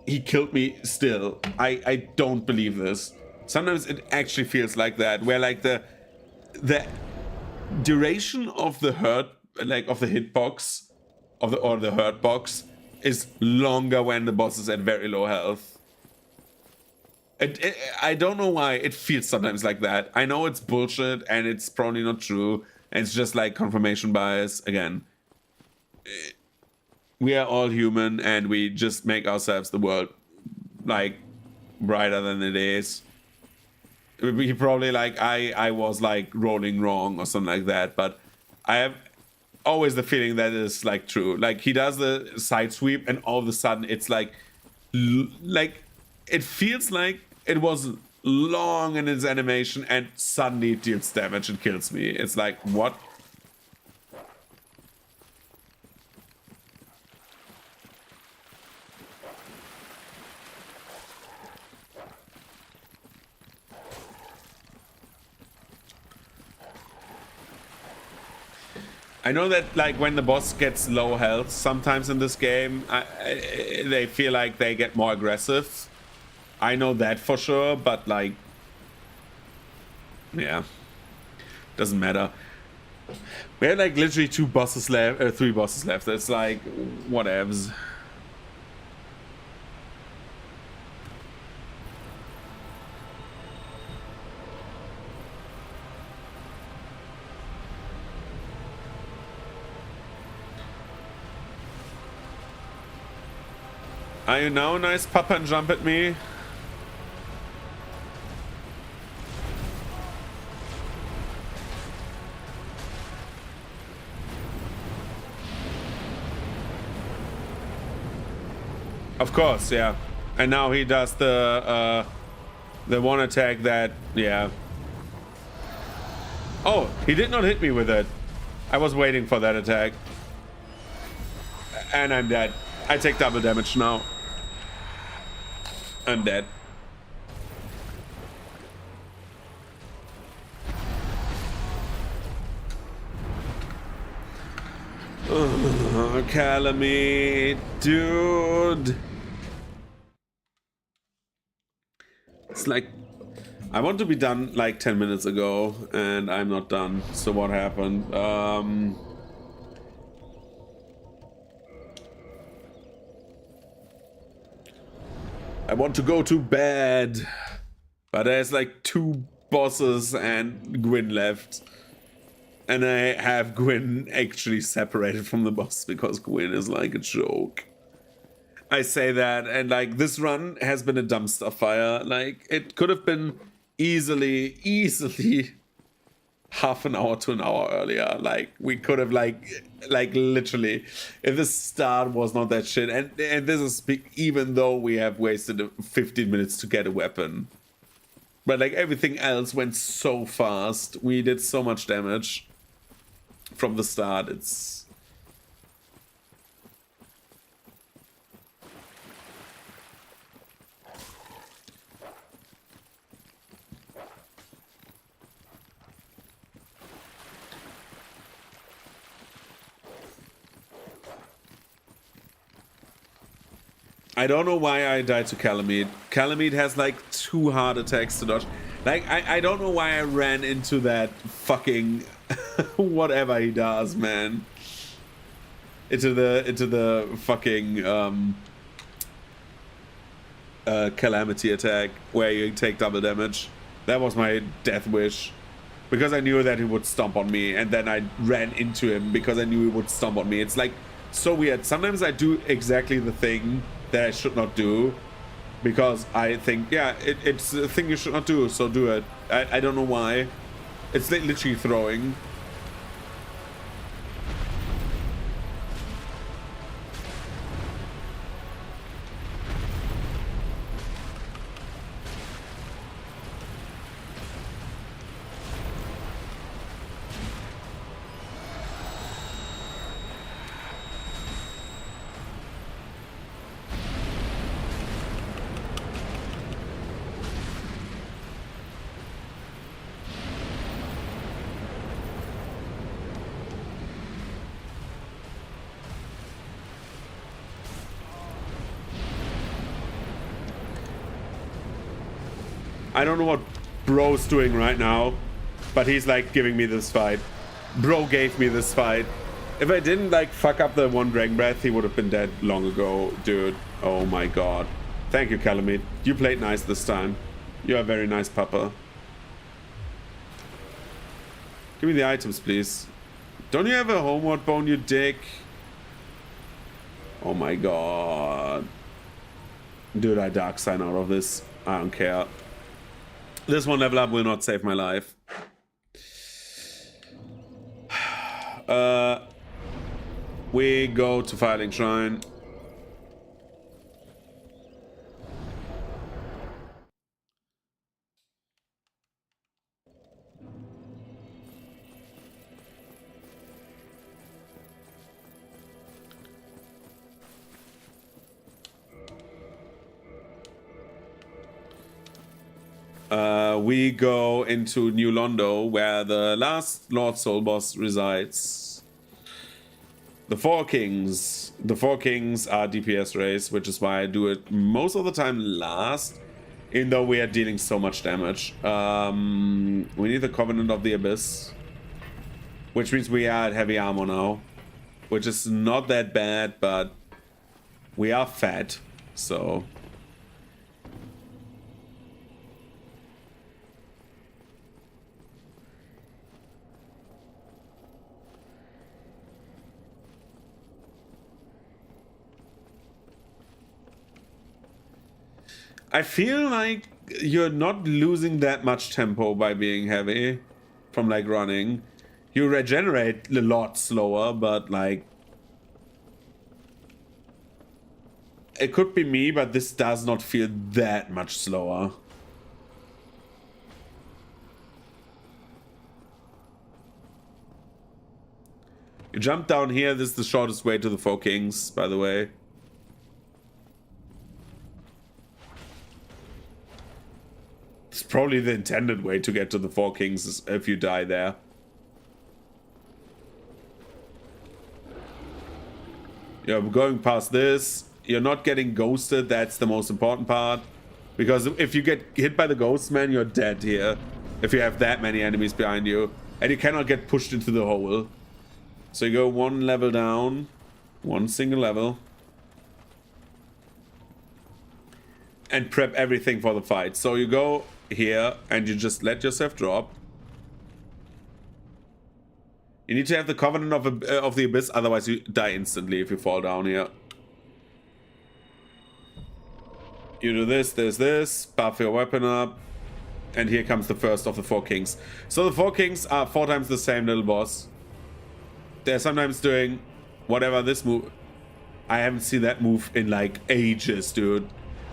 he killed me still. I don't believe this. Sometimes it actually feels like that, where like the duration of the hurt, like of the hitbox, or the hurt box, is longer when the boss is at very low health. I don't know why it feels sometimes like that. I know it's bullshit and it's probably not true. And it's just like confirmation bias again. We are all human and we just make ourselves the world like brighter than it is. He probably like I was like rolling wrong or something like that, but I have always the feeling that is like true. Like he does the side sweep and all of a sudden it's like it feels like it was long in its animation and suddenly it deals damage and kills me. It's like, what? I know that like when the boss gets low health, sometimes in this game, they feel like they get more aggressive. I know that for sure, but like, yeah, doesn't matter. We had like literally 2 bosses left, 3 bosses left. It's like, whatevs. Are you now a nice papa and jump at me? Of course, yeah. And now he does the one attack that, yeah. Oh, he did not hit me with it. I was waiting for that attack. And I'm dead. I take double damage now. I'm dead. Oh, Calamite, dude. It's like, I want to be done like 10 minutes ago, and I'm not done. So what happened? I want to go to bed, but there's like 2 bosses and Gwyn left. And I have Gwyn actually separated from the boss because Gwyn is like a joke. I say that, and like this run has been a dumpster fire. Like it could have been easily half an hour to an hour earlier. Like we could have like literally, if the start was not that shit. And this is even though we have wasted 15 minutes to get a weapon. But like everything else went so fast. We did so much damage from the start. It's I don't know why I died to Calamite. Calamite has like 2 hard attacks to dodge. Like I don't know why I ran into that fucking whatever he does, man. Into the fucking calamity attack where you take double damage. That was my death wish. Because I knew that he would stomp on me, and then I ran into him because I knew he would stomp on me. It's like so weird. Sometimes I do exactly the thing that I should not do because I think, yeah, it's a thing you should not do, so do it. I don't know why. It's like literally throwing. I don't know what Bro's doing right now, but he's like giving me this fight. Bro gave me this fight. If I didn't like fuck up the 1 Dragon Breath, he would have been dead long ago, dude. Oh my god. Thank you, Calamite. You played nice this time. You're a very nice papa. Give me the items, please. Don't you have a homeward bone, you dick? Oh my god. Dude, I dark sign out of this. I don't care. This one level up will not save my life. We go to Firelink Shrine. We go into New Londo, where the last Lord Soul boss resides. The Four Kings. The Four Kings are DPS race, which is why I do it most of the time last, even though we are dealing so much damage. We need the Covenant of the Abyss, which means we are at heavy armor now, which is not that bad, but we are fat, so... I feel like you're not losing that much tempo by being heavy from like running. You regenerate a lot slower, but like it could be me, but this does not feel that much slower. You jump down here. This is the shortest way to the Four Kings, by the way. It's probably the intended way to get to the Four Kings is if you die there. You're going past this. You're not getting ghosted. That's the most important part. Because if you get hit by the ghost man, you're dead here. If you have that many enemies behind you. And you cannot get pushed into the hole. So you go one level down. One single level. And prep everything for the fight. So you go here and you just let yourself drop. You need to have the Covenant of the Abyss, otherwise you die instantly if you fall down here. You do this, there's this, buff your weapon up, and here comes the first of the Four Kings. So the Four Kings are 4 times the same little boss. They're sometimes doing whatever this move. I haven't seen that move in like ages, dude.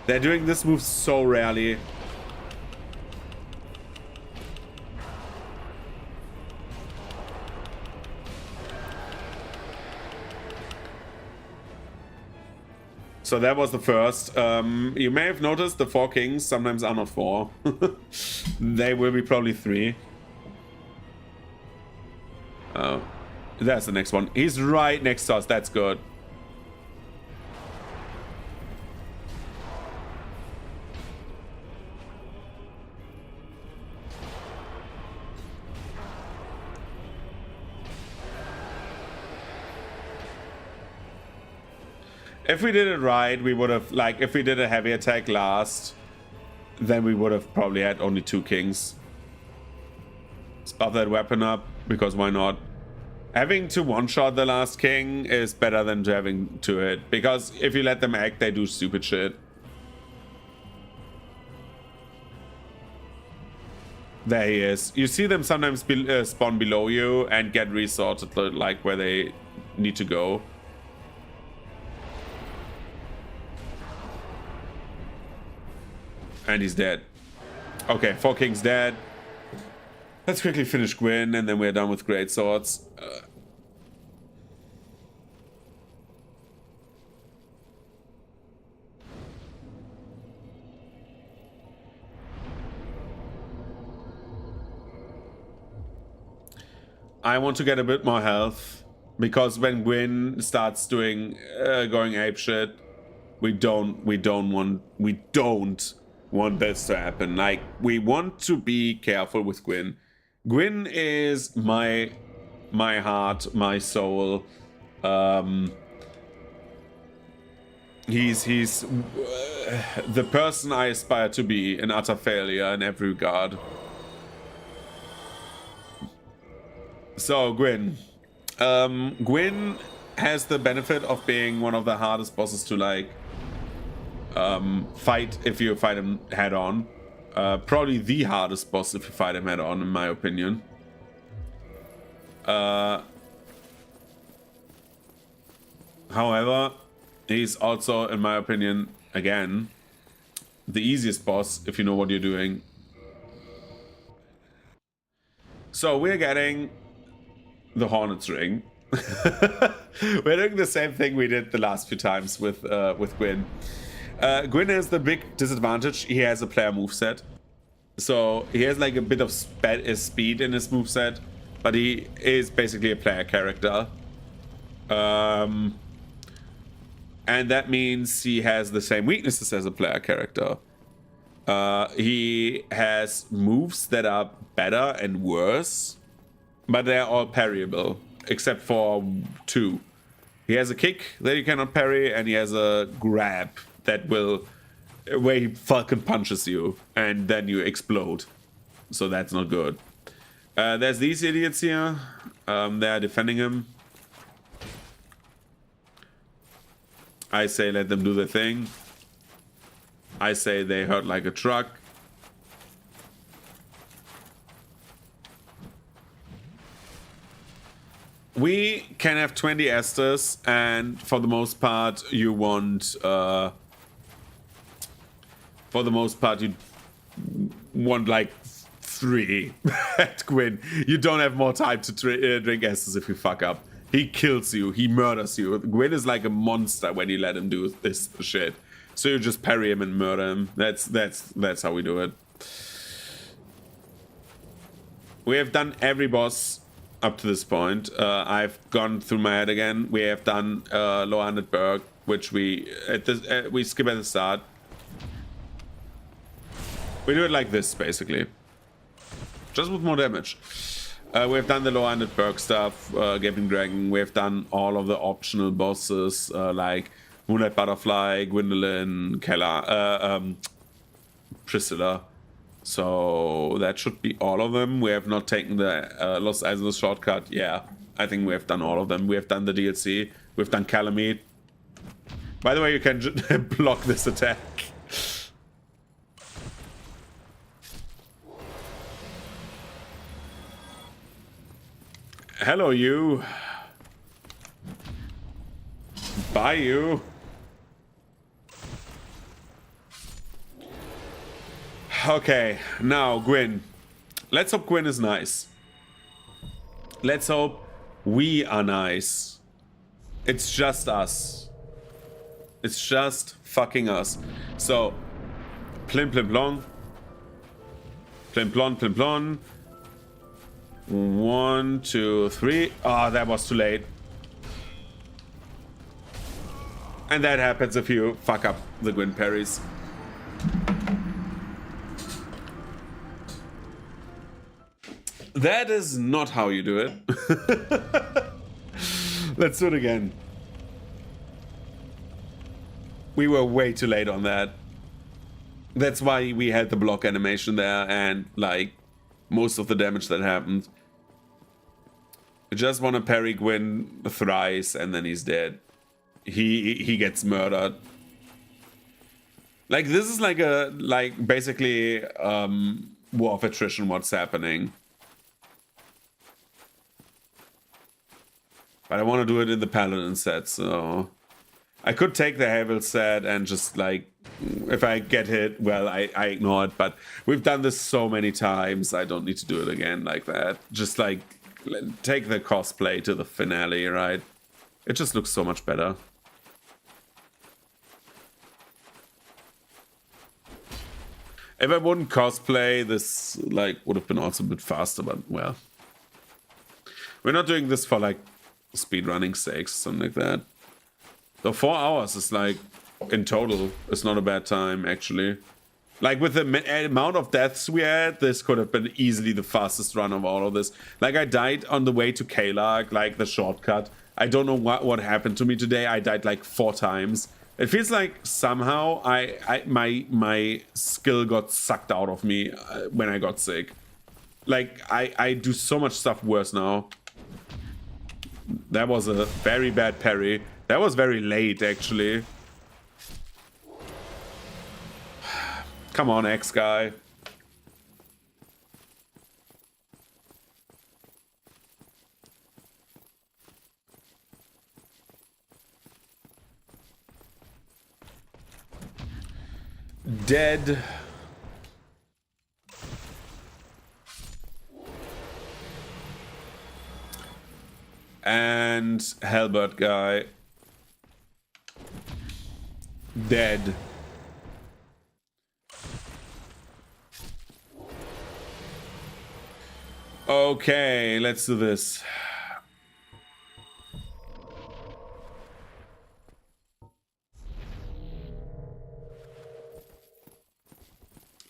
They're doing this move so rarely. So that was the first. You may have noticed the Four Kings sometimes are not 4. They will be probably 3. Oh, that's the next one. He's right next to us. That's good. If we did it right, we would have, like, if we did a heavy attack last, then we would have probably had only 2 kings. Let's buff that weapon up, because why not? Having to one-shot the last king is better than having to hit, because if you let them act, they do stupid shit. There he is. You see them sometimes spawn below you and get resorted, like, where they need to go. And he's dead. Okay, Four Kings dead. Let's quickly finish Gwyn, and then we're done with Greatswords. I want to get a bit more health, because when Gwyn starts doing going apeshit, we don't want this to happen. Like, we want to be careful with Gwyn. Gwyn is my heart, my soul. He's the person I aspire to be, an utter failure in every regard. So Gwyn, Gwyn has the benefit of being one of the hardest bosses to like fight if you fight him head on. Probably the hardest boss if you fight him head on, in my opinion. However, he's also, in my opinion, again, the easiest boss if you know what you're doing. So we're getting the Hornet's Ring. We're doing the same thing we did the last few times with Gwyn. Gwyn has the big disadvantage. He has a player moveset. So he has like a bit of speed in his moveset, but he is basically a player character. And that means he has the same weaknesses as a player character. He has moves that are better and worse, but they're all parryable, except for 2. He has a kick that you cannot parry, and he has a grab that will, where he fucking punches you, and then you explode. So that's not good. There's these idiots here. They are defending him. I say let them do their thing. I say they hurt like a truck. We can have 20 Esthers, and for the most part, you want... for the most part, you want like 3 at Gwyn. You don't have more time to drink Esthers if you fuck up. He kills you. He murders you. Gwyn is like a monster when you let him do this shit. So you just parry him and murder him. That's how we do it. We have done every boss up to this point. I've gone through my head again. We have done low-handed Berg, which we skip at the start. We do it like this, basically. Just with more damage. We've done the low-handed Berg stuff, Gaping Dragon. We've done all of the optional bosses, like Moonlight Butterfly, Gwendolyn, Keller, Priscilla. So that should be all of them. We have not taken the Lost Isles shortcut. Yeah, I think we have done all of them. We have done the DLC. We've done Calamite. By the way, you can block this attack. Hello, you. Bye, you. Okay, now Gwyn. Let's hope Gwyn is nice. Let's hope we are nice. It's just us. It's just fucking us. So, plim plim plong. Plim plon plim plon. 1, 2, 3. Oh, that was too late. And that happens if you fuck up the Gwyn parries. That is not how you do it. Let's do it again. We were way too late on that. That's why we had the block animation there and like most of the damage that happened. I just want to parry Gwyn thrice and then he's dead. He gets murdered. Like this is like a basically war of attrition what's happening. But I want to do it in the Paladin set, so I could take the Havel set and just like if I get hit, well I ignore it, but we've done this so many times, I don't need to do it again like that. Just like take the cosplay to the finale, right? It just looks so much better. If I wouldn't cosplay, this like would have been also a bit faster, but well. We're not doing this for like speedrunning sakes, something like that. So 4 hours is like, in total, it's not a bad time, actually. Like, with the amount of deaths we had, this could have been easily the fastest run of all of this. Like, I died on the way to Kalag, like, the shortcut. I don't know what happened to me today. I died, like, 4 times. It feels like somehow my skill got sucked out of me when I got sick. Like, I do so much stuff worse now. That was a very bad parry. That was very late, actually. Come on, X-Guy. Dead. And Hellbird guy. Dead. Okay, let's do this.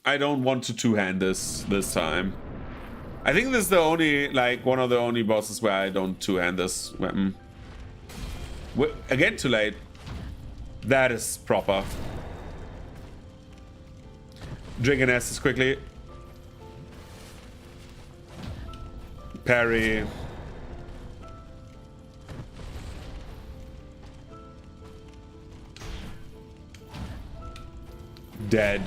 I don't want to two-hand this time. I think this is the only, like, one of the only bosses where I don't two-hand this weapon. Again, too late. That is proper. Drink an Estus quickly. Parry. Dead.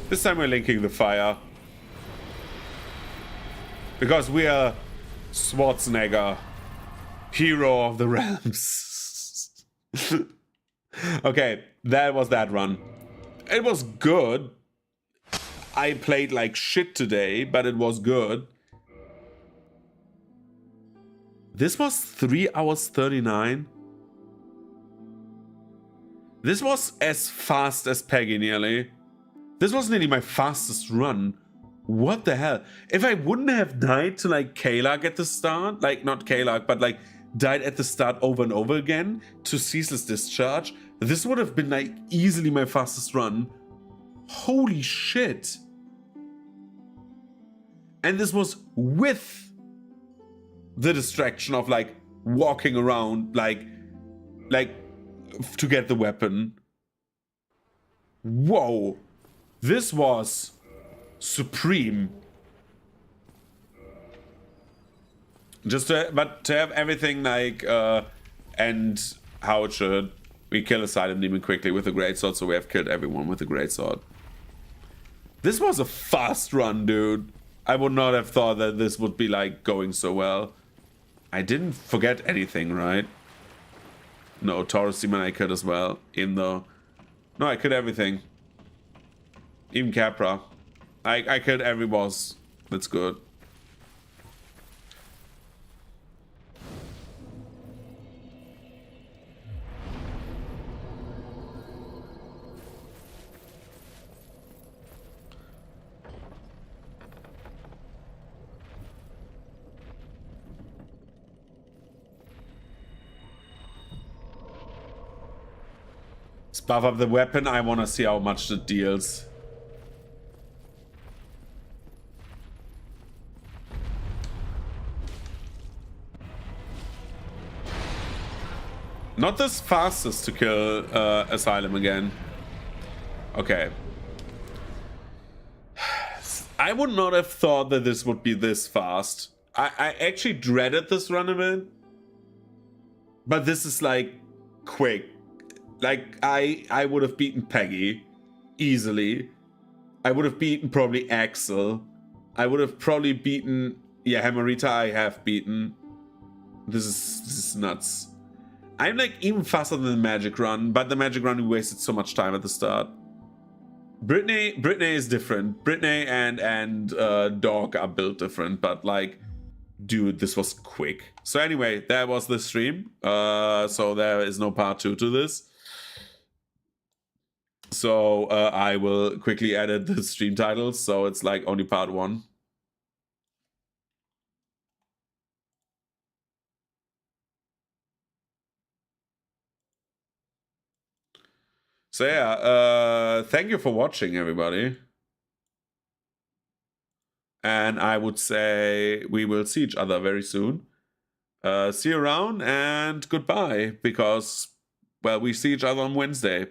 This time we're linking the fire. Because we are Schwarzenegger, hero of the realms. Okay, that was that run. It was good. I played like shit today, but it was good. This was 3 hours 39. This was as fast as Peggy nearly. This was nearly my fastest run. What the hell? If I wouldn't have died to like Kalag at the start, like not Kalag, but like died at the start over and over again to Ceaseless Discharge, this would have been like easily my fastest run. Holy shit. And this was with the distraction of like walking around like to get the weapon. Whoa. This was supreme. Just to have everything like and how it should. We kill a Silent Demon quickly with a Greatsword, so we have killed everyone with a Greatsword. This was a fast run, dude. I would not have thought that this would be like going so well. I didn't forget anything, right? No, Taurus Demon I killed as well, even though... No, I killed everything. Even Capra. I killed every boss. That's good. Let's buff up the weapon. I want to see how much it deals. Not this fastest to kill Asylum again. Okay. I would not have thought that this would be this fast. I actually dreaded this run a bit. But this is like quick. Like I would have beaten Peggy easily. I would have beaten probably Axel. I would have probably beaten, yeah, Hammerita I have beaten. This is nuts. I'm like even faster than the Magic Run, but the Magic Run we wasted so much time at the start. Brittany is different. Brittany and Dog are built different, but like, dude, this was quick. So anyway, that was the stream. So there is no part 2 to this. So I will quickly edit the stream titles, so it's like only part 1. So yeah, thank you for watching, everybody. And I would say we will see each other very soon. See you around and goodbye, because, well, we see each other on Wednesday.